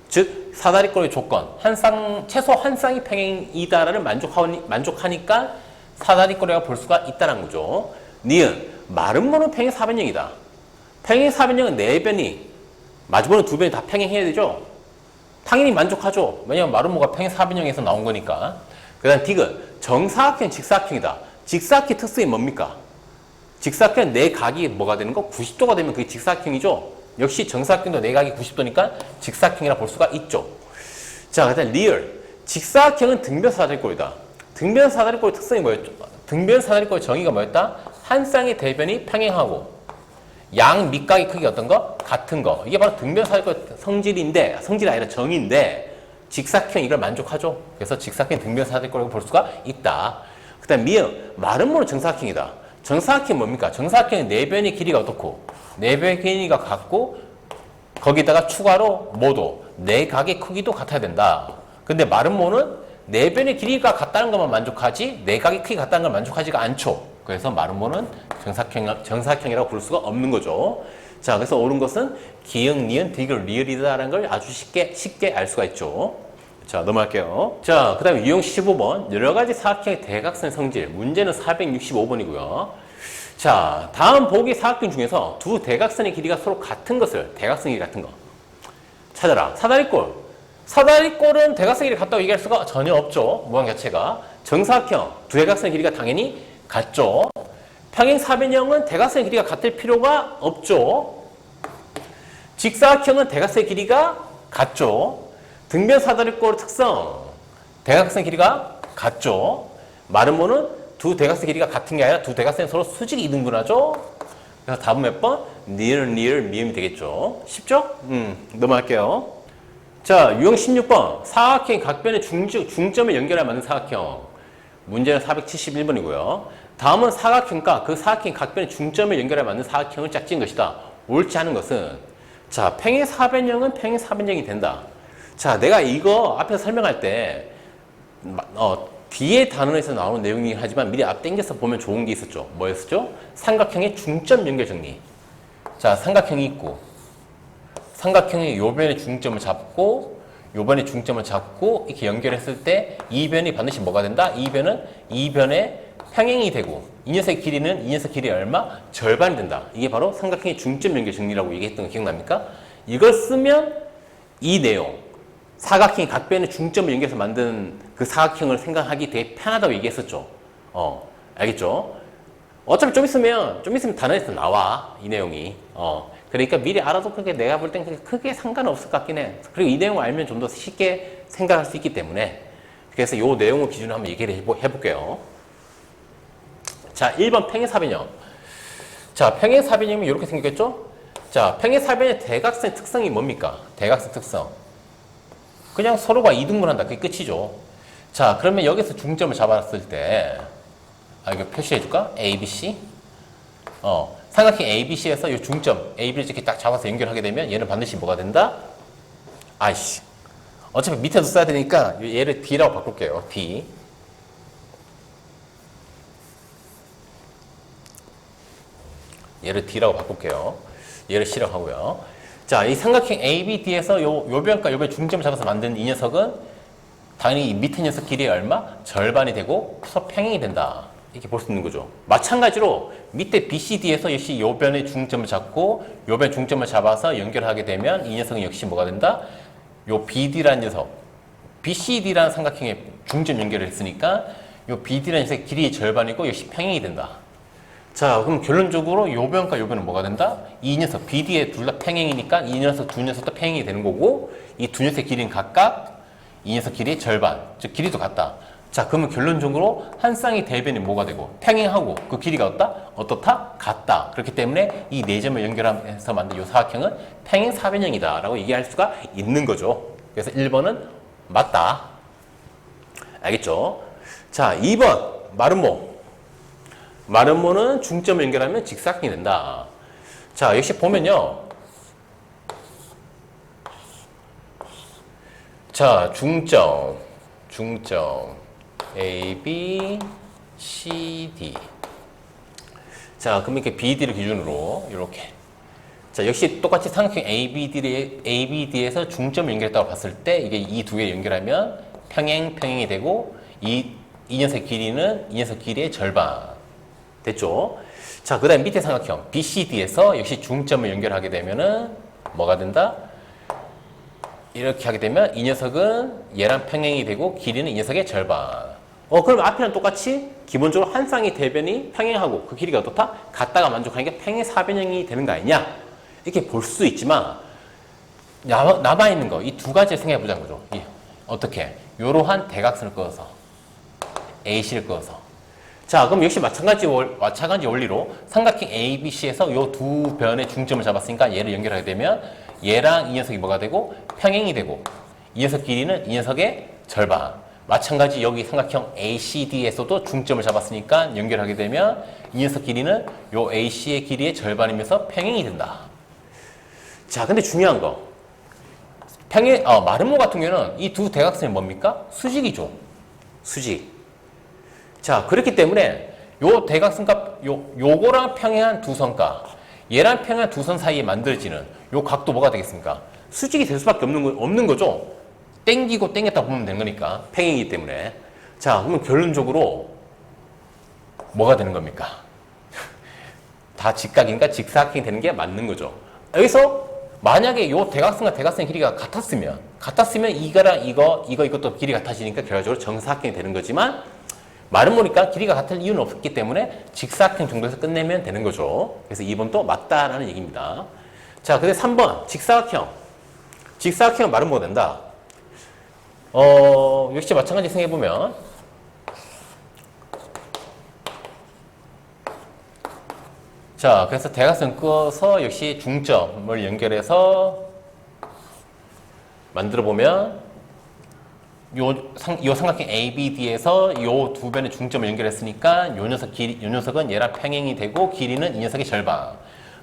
즉 사다리꼴의 조건, 최소 한 쌍이 평행이다를 만족하니까 사다리꼴이라고 볼 수가 있다는 거죠. 니은 마름모는 평행 사변형이다. 평행 사변형은 네 변이 마주보는 두 변이 다 평행해야 되죠. 당연히 만족하죠. 왜냐하면 마름모가 평행 사변형에서 나온 거니까. 그 다음 디귿 정사각형 직사각형이다. 직사각형 특성이 뭡니까? 직사각형 내 각이 뭐가 되는 거? 90도가 되면 그게 직사각형이죠. 역시 정사각형도 내 각이 90도니까 직사각형이라 볼 수가 있죠. 자, 그다음 리얼 직사각형은 등변 사다리꼴이다. 등변 사다리꼴의 특성이 뭐였죠? 등변 사다리꼴의 정의가 뭐였다? 한 쌍의 대변이 평행하고 양 밑각의 크기가 어떤 거? 같은 거. 이게 바로 등변 사다리꼴 성질이 아니라 정의인데 직사각형 이걸 만족하죠. 그래서 직사각형 등변 사다리꼴이라고 볼 수가 있다. 그 다음 미음 마름모는 정사각형이다. 정사각형이 뭡니까? 정사각형의 네 변의 길이가 어떻고 네 변의 길이가 같고 거기다가 추가로 뭐도 네 각의 크기도 같아야 된다. 근데 마름모는 네 변의 길이가 같다는 것만 만족하지 네 각의 크기가 같다는 걸 만족하지가 않죠. 그래서 마름모는 정사각형이라고 볼 수가 없는 거죠. 자, 그래서 옳은 것은 기역, 니은, 디귿, 리을이다라는 걸 아주 쉽게 알 수가 있죠. 자, 넘어갈게요. 자, 그 다음에 유형 15번 여러 가지 사각형의 대각선의 성질. 문제는 465번이고요. 자, 다음 보기 사각형 중에서 두 대각선의 길이가 서로 같은 것을 대각선 길이 같은 거 찾아라. 사다리꼴. 사다리꼴은 대각선 길이 같다고 얘기할 수가 전혀 없죠. 모양 자체가. 정사각형 두 대각선의 길이가 당연히 같죠. 평행 사변형은 대각선의 길이가 같을 필요가 없죠. 직사각형은 대각선의 길이가 같죠. 등변 사다리꼴 특성 대각선 길이가 같죠. 마름모는 두 대각선 길이가 같은 게 아니라 두 대각선이 서로 수직이 이등분하죠. 그래서 답은 몇 번? 니을, 미음이 되겠죠. 쉽죠? 넘어갈게요. 자, 유형 16번 사각형의 각변의 중점을 연결해 맞는 사각형. 문제는 471번이고요. 다음은 사각형과 그 사각형의 각변의 중점을 연결해 맞는 사각형을 짝지은 것이다. 옳지 않은 것은 자, 평행 사변형은 평행 사변형이 된다. 자, 내가 이거 앞에서 설명할 때 뒤에 단원에서 나오는 내용이긴 하지만 미리 앞 당겨서 보면 좋은 게 있었죠. 뭐였었죠? 삼각형의 중점 연결 정리. 자, 삼각형이 있고 삼각형의 요 변의 중점을 잡고 요 변의 중점을 잡고 이렇게 연결했을 때 이 변이 반드시 뭐가 된다? 이 변은 이 변의 평행이 되고 이 녀석의 길이는 이 녀석 길이의 얼마? 절반이 된다. 이게 바로 삼각형의 중점 연결 정리라고 얘기했던 거 기억납니까? 이걸 쓰면 이 내용 사각형이 각변의 중점을 연결해서 만든 그 사각형을 생각하기 되게 편하다고 얘기했었죠. 알겠죠? 어차피 좀 있으면 단어에서 나와, 이 내용이. 그러니까 미리 알아도 내가 볼 땐 크게 상관없을 것 같긴 해. 그리고 이 내용을 알면 좀 더 쉽게 생각할 수 있기 때문에. 그래서 이 내용을 기준으로 한번 얘기를 해볼게요. 자, 1번 평행사변형. 자, 평행사변형이 이렇게 생겼겠죠? 자, 평행사변의 대각선의 특성이 뭡니까? 대각선 특성. 그냥 서로가 이등분한다. 그게 끝이죠. 자, 그러면 여기서 중점을 잡았을 때, 이거 표시해줄까? A, B, C. 삼각형 A, B, C에서 이 중점, A, B를 이렇게 딱 잡아서 연결하게 되면 얘는 반드시 뭐가 된다? 아이씨. 어차피 밑에도 써야 되니까 얘를 B라고 바꿀게요. B. 얘를 D라고 바꿀게요. 얘를 C라고 하고요. 자, 이 삼각형 ABD에서 요 변과 요 변 중점을 잡아서 만든 이 녀석은 당연히 이 밑에 녀석 길이의 얼마? 절반이 되고 서평행이 된다. 이렇게 볼 수 있는 거죠. 마찬가지로 밑에 BCD에서 역시 요 변의 중점을 잡고 요 변 중점을 잡아서 연결하게 되면 이 녀석은 역시 뭐가 된다? 요 BD라는 녀석, BCD라는 삼각형의 중점 연결을 했으니까 요 BD라는 녀석의 길이의 절반이고 역시 평행이 된다. 자, 그럼 결론적으로 요 변과 요 변은 뭐가 된다? 이 녀석, BD의 둘 다 평행이니까 이 녀석 두 녀석 다 평행이 되는 거고 이 두 녀석의 길이는 각각 이 녀석 길이의 절반, 즉 길이도 같다. 자, 그러면 결론적으로 한 쌍의 대변이 뭐가 되고 평행하고 그 길이가 어떻다? 같다. 그렇기 때문에 이 네 점을 연결해서 만든 이 사각형은 평행사변형이다 라고 얘기할 수가 있는 거죠. 그래서 1번은 맞다. 알겠죠? 자, 2번 마름모. 마름모는 중점을 연결하면 직사각형이 된다. 자, 역시 보면요. 자, 중점 A, B, C, D. 자, 그럼 이렇게 BD를 기준으로 이렇게. 자, 역시 똑같이 삼각형 ABD에서 중점 연결했다고 봤을 때 이게 이 두 개 연결하면 평행이 되고 이 녀석 길이는 이 녀석 길이의 절반. 됐죠? 자, 그 다음 밑에 삼각형 BCD에서 역시 중점을 연결하게 되면은 뭐가 된다? 이렇게 하게 되면 이 녀석은 얘랑 평행이 되고 길이는 이 녀석의 절반. 그럼 앞이랑 똑같이 기본적으로 한 쌍의 대변이 평행하고 그 길이가 어떻다? 같다가 만족하니까 평행 사변형이 되는 거 아니냐? 이렇게 볼 수도 있지만 남아있는 거 이 두 가지 생각해 보자는 거죠. 어떻게? 이러한 대각선을 그어서 AC를 그어서 자, 그럼 역시 마찬가지 원리로 삼각형 ABC에서 이 두 변의 중점을 잡았으니까 얘를 연결하게 되면 얘랑 이 녀석이 뭐가 되고 평행이 되고 이 녀석 길이는 이 녀석의 절반. 마찬가지 여기 삼각형 ACD에서도 중점을 잡았으니까 연결하게 되면 이 녀석 길이는 요 AC의 길이의 절반이면서 평행이 된다. 자, 근데 중요한 거. 마름모 같은 경우는 이 두 대각선이 뭡니까? 수직이죠. 수직. 자, 그렇기 때문에 요 대각선값, 요거랑 평행한 두 선값, 얘랑 평행한 두 선 사이에 만들어지는 요 각도 뭐가 되겠습니까? 수직이 될 수밖에 없는 거죠. 땡기고 땡겼다 보면 되는 거니까. 평행이기 때문에. 자, 그러면 결론적으로 뭐가 되는 겁니까? 다 직각이니까 직사각형이 되는 게 맞는 거죠. 여기서 만약에 요 대각선과 대각선의 길이가 같았으면 이거랑 이것도 길이 같아지니까 결과적으로 정사각형이 되는 거지만 마름모니까 길이가 같을 이유는 없기 때문에 직사각형 정도에서 끝내면 되는 거죠. 그래서 2번도 맞다라는 얘기입니다. 자, 근데 3번 직사각형. 직사각형은 마름모가 된다. 역시 마찬가지 생각해보면 자, 그래서 대각선 끄어서 역시 중점을 연결해서 만들어보면 요 삼각형 ABD에서 요 두 변의 중점을 연결했으니까 요 녀석은 얘랑 평행이 되고 길이는 이 녀석의 절반.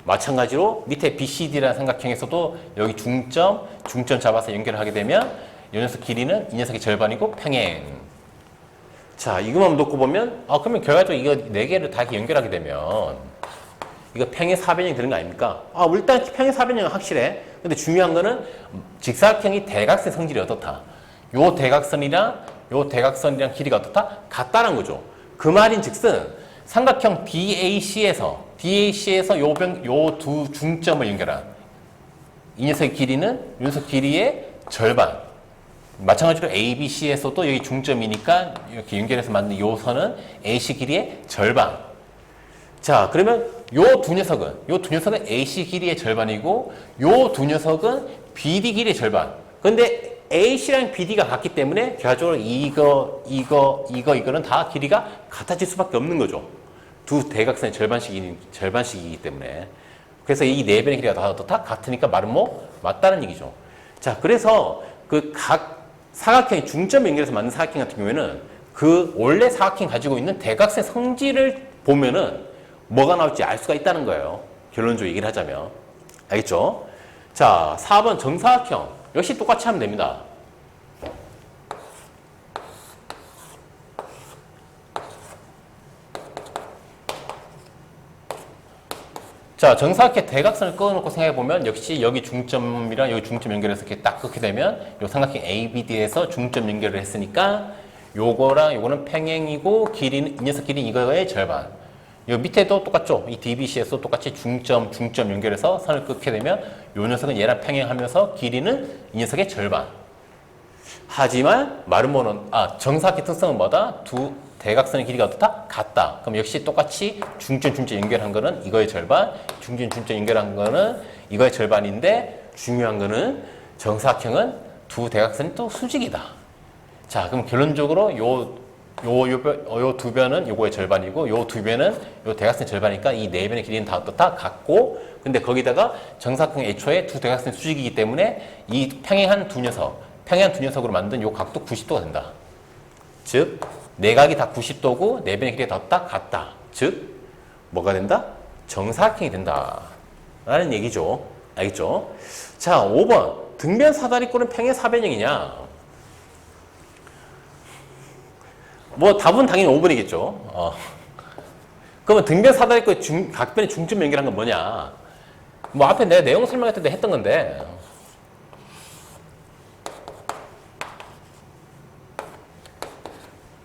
마찬가지로 밑에 BCD라는 삼각형에서도 여기 중점 잡아서 연결하게 되면 요 녀석 길이는 이 녀석의 절반이고 평행. 자, 이것만 놓고 보면 그러면 결과적으로 이거 네 개를 다 이렇게 연결하게 되면 이거 평행 사변형이 되는 거 아닙니까? 일단 평행 사변형은 확실해. 근데 중요한 거는 직사각형이 대각선 성질이 어떻다? 요 대각선이랑 길이가 어떻다? 같다는 거죠. 그 말인 즉슨 삼각형 DAC에서 요 두 중점을 연결한 이 녀석의 길이는 이 녀석 길이의 절반. 마찬가지로 ABC에서도 여기 중점이니까 이렇게 연결해서 만든 요 선은 AC 길이의 절반. 자, 그러면 요 두 녀석은 AC 길이의 절반이고 요 두 녀석은 BD 길이의 절반. 근데 AC랑 BD가 같기 때문에 결과적으로 이거는 다 길이가 같아질 수밖에 없는 거죠. 두 대각선의 절반씩이기 때문에. 그래서 이 네 변의 길이가 다 같으니까 마름모 맞다는 얘기죠. 자, 그래서 그 각 사각형의 중점 연결해서 만든 사각형 같은 경우에는 그 원래 사각형이 가지고 있는 대각선의 성질을 보면은 뭐가 나올지 알 수가 있다는 거예요. 결론적으로 얘기를 하자면. 알겠죠? 자, 4번 정사각형. 역시 똑같이 하면 됩니다. 자, 정사각형 대각선을 꺼놓고 생각해보면 역시 여기 중점이랑 여기 중점 연결해서 이렇게 딱 그렇게 되면 요 삼각형 ABD에서 중점 연결을 했으니까 요거랑 요거는 평행이고 길이는 이 녀석 길이 이거의 절반. 요 밑에도 똑같죠. 이 DBC에서 똑같이 중점 연결해서 선을 끊게 되면 요 녀석은 얘랑 평행하면서 길이는 이 녀석의 절반. 하지만 마름모는 정사각형 특성은 뭐다? 두 대각선의 길이가 어떻다? 같다. 그럼 역시 똑같이 중점 연결한 거는 이거의 절반, 중점 연결한 거는 이거의 절반인데 중요한 거는 정사각형은 두 대각선이 또 수직이다. 자, 그럼 결론적으로 요 두 변은 요거의 절반이고 요 두 변은 요 대각선의 절반이니까 이 네 변의 길이는 다 어떻다? 같고 근데 거기다가 정사각형 애초에 두 대각선이 수직이기 때문에 이 평행한 두 녀석으로 만든 요 각도 90도가 된다. 즉 내각이 다 90도고 네 변의 길이가 다 같다. 즉 뭐가 된다? 정사각형이 된다. 라는 얘기죠. 알겠죠? 자, 5번 등변 사다리꼴은 평행 사변형이냐? 뭐 답은 당연히 5번이겠죠. 그러면 등변 사다리꼴 각변의 중점 연결한 건 뭐냐? 뭐 앞에 내가 내용 설명할 때도 했던 건데.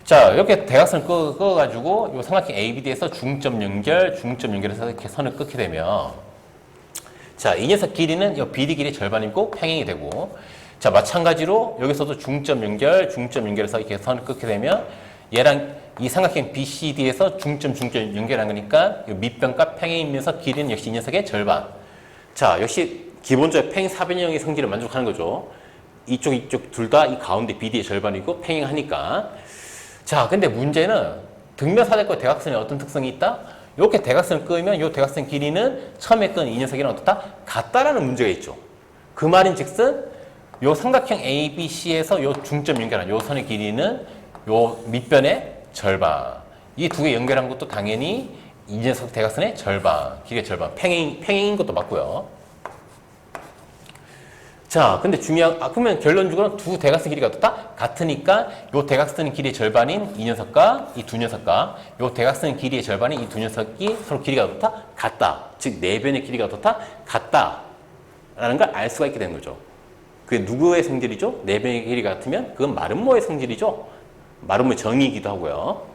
자, 이렇게 대각선을 그어가지고 이 삼각형 ABD에서 중점 연결해서 이렇게 선을 끊게 되면, 자, 이 녀석 길이는 이 BD 길이 절반이고 평행이 되고, 자, 마찬가지로 여기서도 중점 연결해서 이렇게 선을 끊게 되면, 얘랑 이 삼각형 BCD에서 중점 연결한 거니까 이 밑변과 평행이면서 길이는 역시 이 녀석의 절반. 자, 역시 기본적으로 평행 사변형의 성질을 만족하는 거죠. 이쪽 둘 다 이 가운데 BD의 절반이고 평행하니까. 자, 근데 문제는 등변사대과 대각선에 어떤 특성이 있다? 이렇게 대각선을 끄면 이 대각선 길이는 처음에 끈 이 녀석이랑 어떻다? 같다라는 문제가 있죠. 그 말인즉슨 이 삼각형 ABC에서 이 중점 연결한 이 선의 길이는 이 밑변의 절반. 이 두 개 연결한 것도 당연히 이 녀석 대각선의 절반, 길이의 절반. 평행인 것도 맞고요. 자, 근데 그러면 결론적으로 두 대각선 길이가 어떻다? 같으니까 요 대각선 길이의 절반인 이 녀석과 이 두 녀석과 요 대각선 길이의 절반인 이 두 녀석이 서로 길이가 어떻다? 같다. 즉, 네 변의 길이가 어떻다? 같다. 라는 걸 알 수가 있게 되는 거죠. 그게 누구의 성질이죠? 네 변의 길이가 같으면 그건 마름모의 성질이죠. 마름모의 정의이기도 하고요.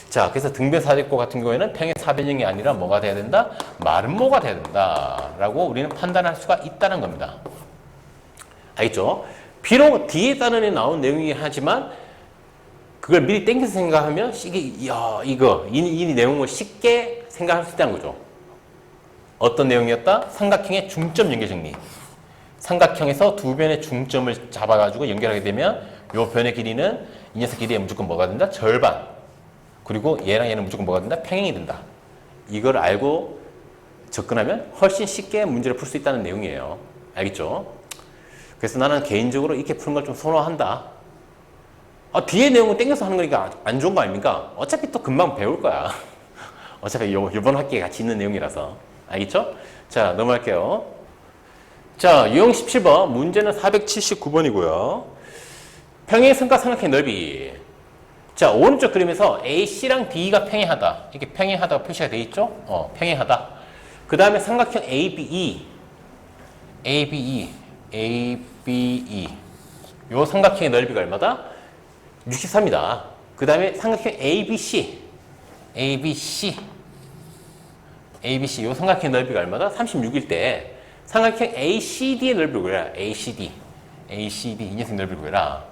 자, 그래서 등변사대과 같은 경우에는 평행 사변형이 아니라 뭐가 돼야 된다? 마름모가 돼야 된다. 라고 우리는 판단할 수가 있다는 겁니다. 알겠죠? 비록 뒤에 단원에 나온 내용이긴 하지만 그걸 미리 땡겨서 생각하면 이 내용을 쉽게 생각할 수 있다는 거죠. 어떤 내용이었다? 삼각형의 중점 연결 정리. 삼각형에서 두 변의 중점을 잡아가지고 연결하게 되면 이 변의 길이는 이 녀석 길이에 무조건 뭐가 된다? 절반. 그리고 얘랑 얘는 무조건 뭐가 된다? 평행이 된다. 이걸 알고 접근하면 훨씬 쉽게 문제를 풀 수 있다는 내용이에요. 알겠죠? 그래서 나는 개인적으로 이렇게 푸는 걸 좀 선호한다. 뒤에 내용은 땡겨서 하는 거니까 안 좋은 거 아닙니까? 어차피 또 금방 배울 거야. 어차피 이번 학기에 같이 있는 내용이라서. 알겠죠? 자, 넘어갈게요. 자, 유형 17번. 문제는 479번이고요. 평행선과 삼각형의 넓이. 자, 오른쪽 그림에서 AC랑 D가 평행하다. 이렇게 평행하다가 표시가 되어 있죠? 평행하다. 그 다음에 삼각형 ABE. 요 삼각형의 넓이가 얼마다? 63이다. 그 다음에 삼각형 ABC. 요 삼각형의 넓이가 얼마다? 36일 때 삼각형 ACD의 넓이를 구해라. ACD 이 녀석 넓이를 구해라.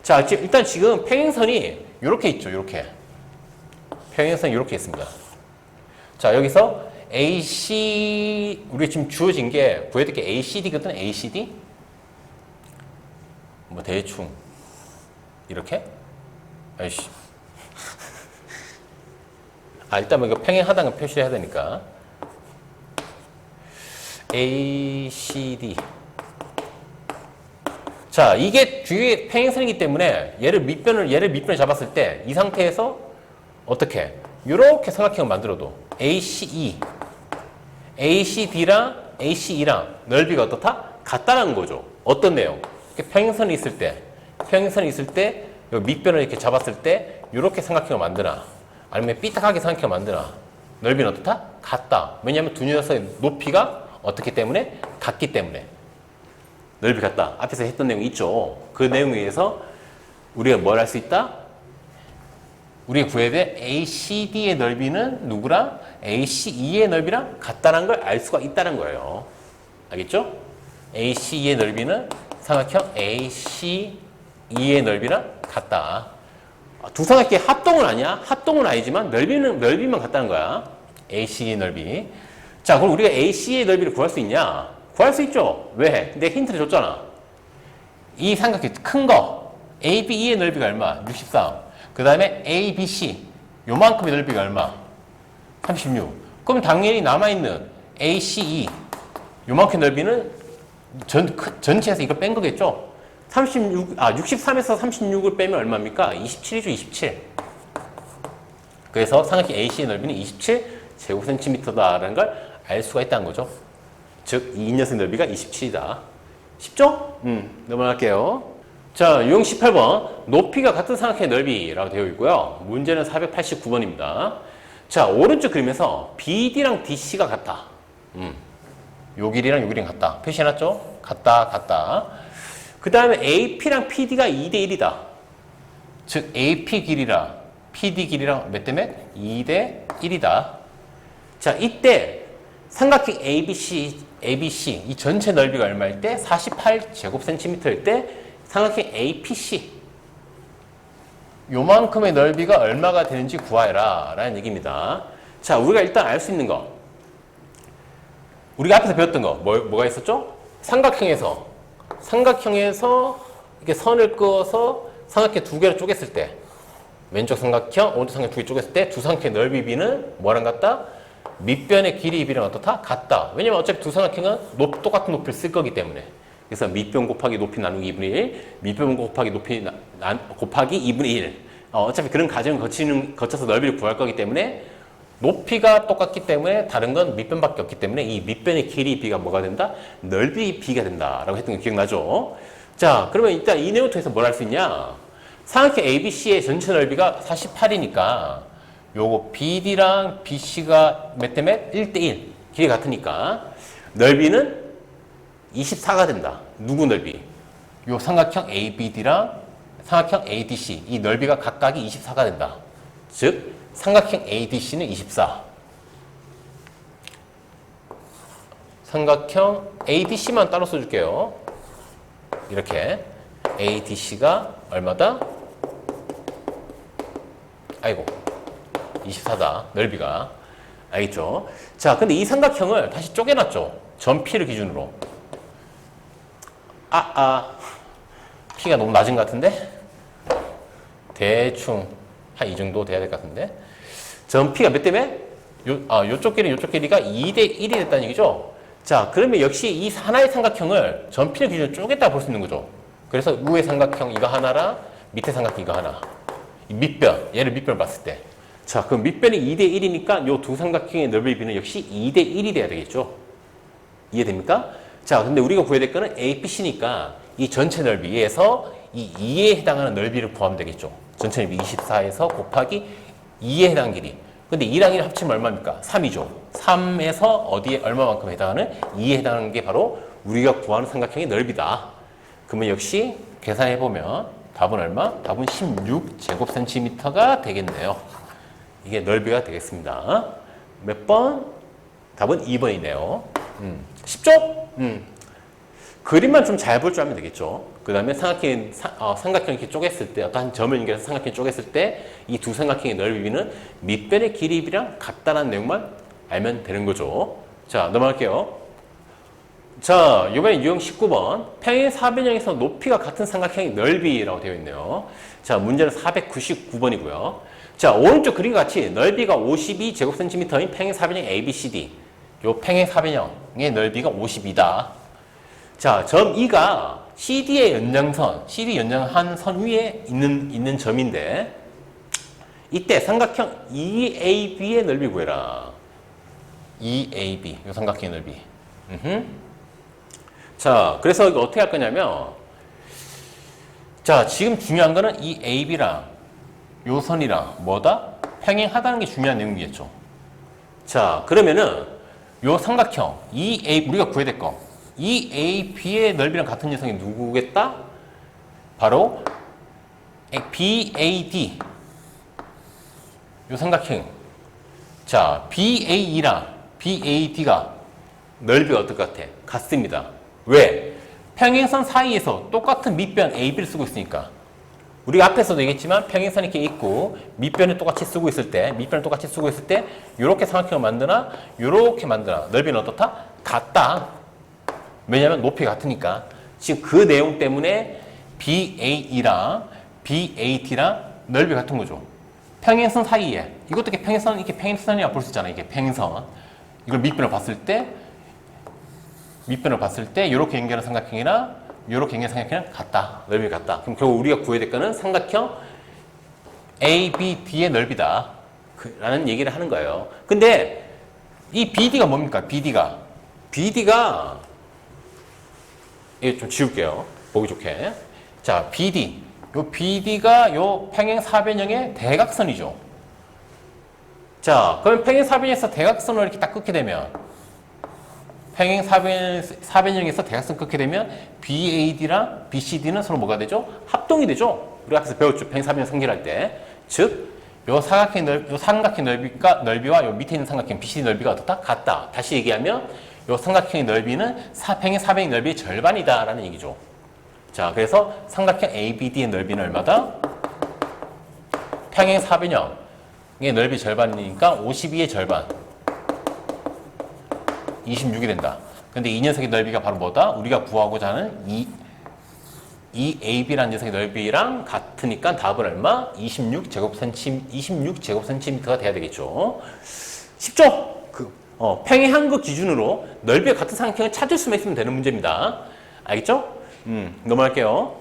자, 일단 지금 평행선이 요렇게 있죠. 요렇게. 평행선이 요렇게 있습니다. 자, 여기서 AC, 우리가 지금 주어진 게, 구해야 될 게 ACD거든, ACD? 뭐, 대충. 이렇게? 아이씨. 일단 뭐 이거 평행하다는 거 표시해야 되니까. ACD. 자, 이게 뒤에 평행선이기 때문에 얘를 밑변을 잡았을 때 이 상태에서 어떻게? 요렇게 삼각형을 만들어도 ACD랑 ACE랑 넓이가 어떻다? 같다라는 거죠. 어떤 내용? 평행선이 있을 때 요 밑변을 이렇게 잡았을 때 요렇게 삼각형을 만드나 아니면 삐딱하게 삼각형을 만드나 넓이는 어떻다? 같다. 왜냐하면 두 녀석의 높이가 어떻기 때문에? 같기 때문에 넓이 같다. 앞에서 했던 내용이 있죠. 그 내용에 의해서 우리가 뭘 할 수 있다? 우리가 구해야 될 ACD의 넓이는 누구랑? ACE의 넓이랑 같다는 걸 알 수가 있다는 거예요. 알겠죠? ACE의 넓이는 삼각형 ACE의 넓이랑 같다. 두 삼각형의 합동은 아니야. 합동은 아니지만 넓이만 같다는 거야. ACE의 넓이. 자, 그럼 우리가 ACE의 넓이를 구할 수 있냐? 구할 수 있죠. 왜? 내가 힌트를 줬잖아. 이 삼각형 큰 거 ABE의 넓이가 얼마? 63. 그 다음에 ABC 요만큼의 넓이가 얼마? 36. 그럼 당연히 남아있는 ACE 요만큼 넓이는 전체에서 이걸 뺀 거겠죠? 63에서 36을 빼면 얼마입니까? 27이죠, 27. 그래서 삼각형 AC의 넓이는 27제곱센티미터다라는 걸 알 수가 있다는 거죠. 즉, 이 녀석 넓이가 27이다. 쉽죠? 넘어갈게요. 자, 유형 18번. 높이가 같은 삼각형의 넓이라고 되어 있고요. 문제는 489번입니다. 자, 오른쪽 그림에서 BD랑 DC가 같다. 요 길이랑 요 길이랑 같다. 표시해놨죠? 같다, 같다. 그 다음에 AP랑 PD가 2대 1이다. 즉, AP 길이랑 PD 길이랑 몇 대 몇? 2대 1이다. 자, 이때 삼각형 ABC 이 전체 넓이가 얼마일 때? 48제곱센티미터일 때 삼각형 APC 요만큼의 넓이가 얼마가 되는지 구하여라 라는 얘기입니다. 자, 우리가 일단 알 수 있는 거 우리가 앞에서 배웠던 거 뭐가 있었죠? 삼각형에서 이렇게 선을 그어서 삼각형 두 개로 쪼갰을 때 왼쪽 삼각형, 오른쪽 삼각형 두 개 쪼갰을 때 두 삼각형의 넓이 비는 뭐랑 같다? 밑변의 길이 비랑 어떻다? 같다. 왜냐면 어차피 두 삼각형은 똑같은 높이를 쓸 거기 때문에. 그래서 밑변 곱하기 높이 나누기 2분의 1, 밑변 곱하기 높이 곱하기 2분의 1. 어차피 그런 과정을 거쳐서 넓이를 구할 거기 때문에 높이가 똑같기 때문에 다른 건 밑변밖에 없기 때문에 이 밑변의 길이 비가 뭐가 된다? 넓이 비가 된다라고 했던 거 기억나죠? 자, 그러면 일단 이 내용을 통해서 뭘 할 수 있냐? 삼각형 ABC의 전체 넓이가 48이니까 요거 BD랑 BC가 몇 대 몇? 1대1. 길이 같으니까 넓이는 24가 된다. 누구 넓이? 요 삼각형 ABD랑 삼각형 ADC 이 넓이가 각각이 24가 된다. 즉 삼각형 ADC는 24. 삼각형 ADC만 따로 써줄게요. 이렇게 ADC가 얼마다? 아이고 24다. 넓이가. 알겠죠? 자, 근데 이 삼각형을 다시 쪼개놨죠. 점 P를 기준으로. P가 너무 낮은 것 같은데? 대충 한 이 정도 돼야 될 것 같은데? 점 P가 몇 대 몇? 요쪽 길이가 2대 1이 됐다는 얘기죠? 자, 그러면 역시 이 하나의 삼각형을 점 P를 기준으로 쪼갰다 볼 수 있는 거죠. 그래서 위의 삼각형 이거 하나랑 밑에 삼각형 이거 하나. 이 밑변, 얘를 밑변을 봤을 때. 자, 그럼 밑변이 2대 1이니까 요 두 삼각형의 넓이 비는 역시 2대 1이 돼야 되겠죠? 이해됩니까? 자, 근데 우리가 구해야 될 거는 APC니까 이 전체 넓이에서 이 2에 해당하는 넓이를 구하면 되겠죠. 전체 넓이 24에서 곱하기 2에 해당하는 길이. 근데 2랑 1 합치면 얼마입니까? 3이죠. 3에서 어디에 얼마만큼 해당하는? 2에 해당하는 게 바로 우리가 구하는 삼각형의 넓이다. 그러면 역시 계산해보면 답은 얼마? 답은 16제곱센티미터가 되겠네요. 이게 넓이가 되겠습니다. 몇 번? 답은 2번이네요. 쉽죠? 그림만 좀 잘 볼 줄 알면 되겠죠. 그 다음에 삼각형 이렇게 쪼갰을 때, 어떤 한 점을 연결해서 삼각형이 쪼갰을 때, 이 두 삼각형의 넓이는 밑변의 길이비랑 같다는 내용만 알면 되는 거죠. 자, 넘어갈게요. 자, 이번엔 유형 19번. 평행 사변형에서 높이가 같은 삼각형의 넓이라고 되어 있네요. 자, 문제는 499번이고요. 자, 오른쪽 그림과 같이 넓이가 52제곱센티미터인 평행 사변형 ABCD. 요 평행 사변형의 넓이가 52다. 자, 점 E가 CD의 연장선, CD 연장한 선 위에 있는 점인데 이때 삼각형 EAB의 넓이 구해라. EAB, 요 삼각형의 넓이. 자, 그래서 이거 어떻게 할 거냐면 자, 지금 중요한 거는 이 AB랑 요 선이랑 뭐다? 평행하다는 게 중요한 내용이겠죠. 자, 그러면은 요 삼각형 EA 우리가 구해야 될 거 EAB의 넓이랑 같은 녀석이 누구겠다? 바로 BAD 요 삼각형. 자, BAE랑 BAD가 넓이가 어떨 것 같아? 같습니다. 왜? 평행선 사이에서 똑같은 밑변 AB를 쓰고 있으니까. 우리가 앞에서도 얘기했지만 평행선이 이렇게 있고 밑변을 똑같이 쓰고 있을 때 이렇게 삼각형을 만드나 이렇게 만드나 넓이는 어떻다? 같다. 왜냐하면 높이 같으니까. 지금 그 내용 때문에 BAE랑 BAT랑 넓이 같은 거죠. 평행선 사이에 이것도 이렇게 평행선이라고 볼 수 있잖아. 이게 평행선. 이걸 밑변을 봤을 때 이렇게 연결한 삼각형이랑 이렇게 연결한 삼각형이랑 같다. 넓이 같다. 그럼 결국 우리가 구해야 될 거는 삼각형 ABD의 넓이다. 라는 얘기를 하는 거예요. 근데 이 BD가 뭡니까? BD가 이거 좀 지울게요. 보기 좋게. 자, BD. 요 BD가 요 평행사변형의 대각선이죠. 자, 그럼 평행사변에서 대각선을 이렇게 딱 끊게 되면 평행 사변형에서 대각선 끊게 되면 BAD랑 BCD는 서로 뭐가 되죠? 합동이 되죠. 우리 앞에서 배웠죠. 평행 사변형 성질할 때. 즉, 요 삼각형 넓이와 요 밑에 있는 삼각형 BCD 넓이가 어떻다? 같다. 다시 얘기하면 요 삼각형의 넓이는 평행 사변형 넓이의 절반이다라는 얘기죠. 자, 그래서 삼각형 ABD의 넓이는 얼마다? 평행 사변형의 넓이 절반이니까 52의 절반. 26이 된다. 근데 이 녀석의 넓이가 바로 뭐다? 우리가 구하고자 하는 이 AB라는 녀석의 넓이랑 같으니까 답은 얼마? 26제곱센티미터가 돼야 되겠죠. 쉽죠? 평행한 거 기준으로 넓이가 같은 삼각형을 찾을 수만 있으면 되는 문제입니다. 알겠죠? 넘어갈게요.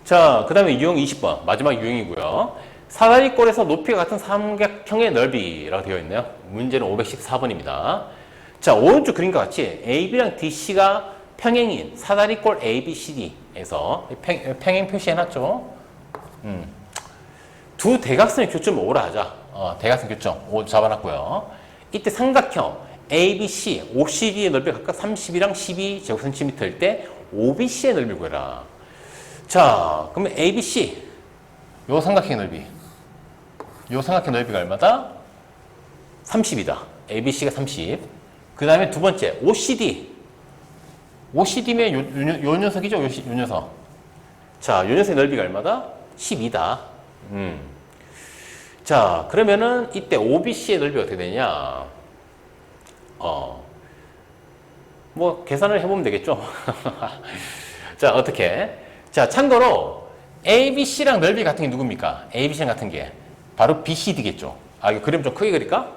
자, 그 다음에 유형 20번. 마지막 유형이고요. 사다리꼴에서 높이가 같은 삼각형의 넓이라고 되어 있네요. 문제는 514번입니다. 자, 오른쪽 그림과 같이 AB랑 DC가 평행인 사다리꼴 ABCD에서 평행 표시해놨죠. 두 대각선의 교점을 O라 하자. 대각선 교점 O 잡아놨고요. 이때 삼각형 ABC, OCD의 넓이가 각각 30이랑 12제곱센티미터일 때 OBC의 넓이를 구해라. 자, 그러면 ABC 요 삼각형의 넓이, 요 삼각형 넓이가 얼마다? 30이다. ABC가 30. 그 다음에 두 번째 OCD면 요 녀석이죠. 요 녀석. 자, 요 녀석의 넓이가 얼마다? 12다. 자, 그러면은 이때 OBC의 넓이가 어떻게 되냐? 뭐 계산을 해보면 되겠죠. 자, 어떻게? 자, 참고로 ABC랑 넓이 같은 게 누굽니까? ABC랑 같은 게 바로 BCD겠죠. 이거 그림 좀 크게 그릴까?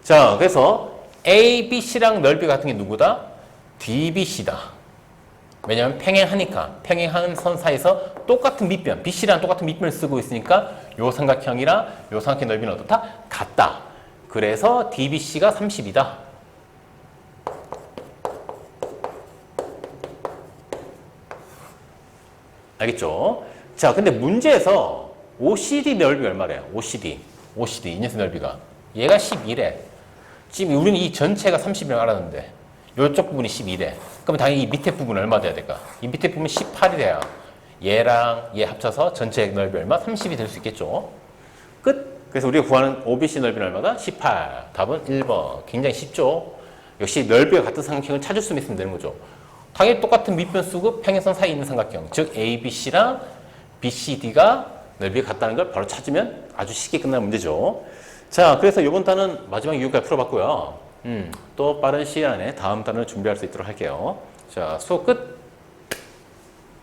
자, 그래서 ABC랑 넓이 같은 게 누구다? DBC다. 왜냐하면 평행하니까. 평행하는 선 사이에서 똑같은 밑변, BC랑 똑같은 밑변을 쓰고 있으니까 요 삼각형이랑 요 삼각형 넓이는 어떻다? 같다. 그래서 DBC가 30이다. 알겠죠? 자, 근데 문제에서 OCD 넓이가 얼마래요? OCD 이 녀석 넓이가. 얘가 12래. 지금 우리는 이 전체가 30이라고 알았는데 이쪽 부분이 12래. 그럼 당연히 이 밑에 부분은 얼마 돼야 될까? 이 밑에 부분은 18이 돼야 얘랑 얘 합쳐서 전체 넓이 얼마? 30이 될 수 있겠죠. 끝. 그래서 우리가 구하는 OBC 넓이는 얼마다? 18. 답은 1번. 굉장히 쉽죠. 역시 넓이가 같은 삼각형을 찾을 수만 있으면 되는 거죠. 당연히 똑같은 밑변 쓰고 평행선 사이에 있는 삼각형, 즉 ABC랑 BCD가 넓이가 같다는 걸 바로 찾으면 아주 쉽게 끝나는 문제죠. 자, 그래서 이번 단은 마지막 유형까지 풀어봤고요. 또 빠른 시간 안에 다음 단을 준비할 수 있도록 할게요. 자, 수업 끝!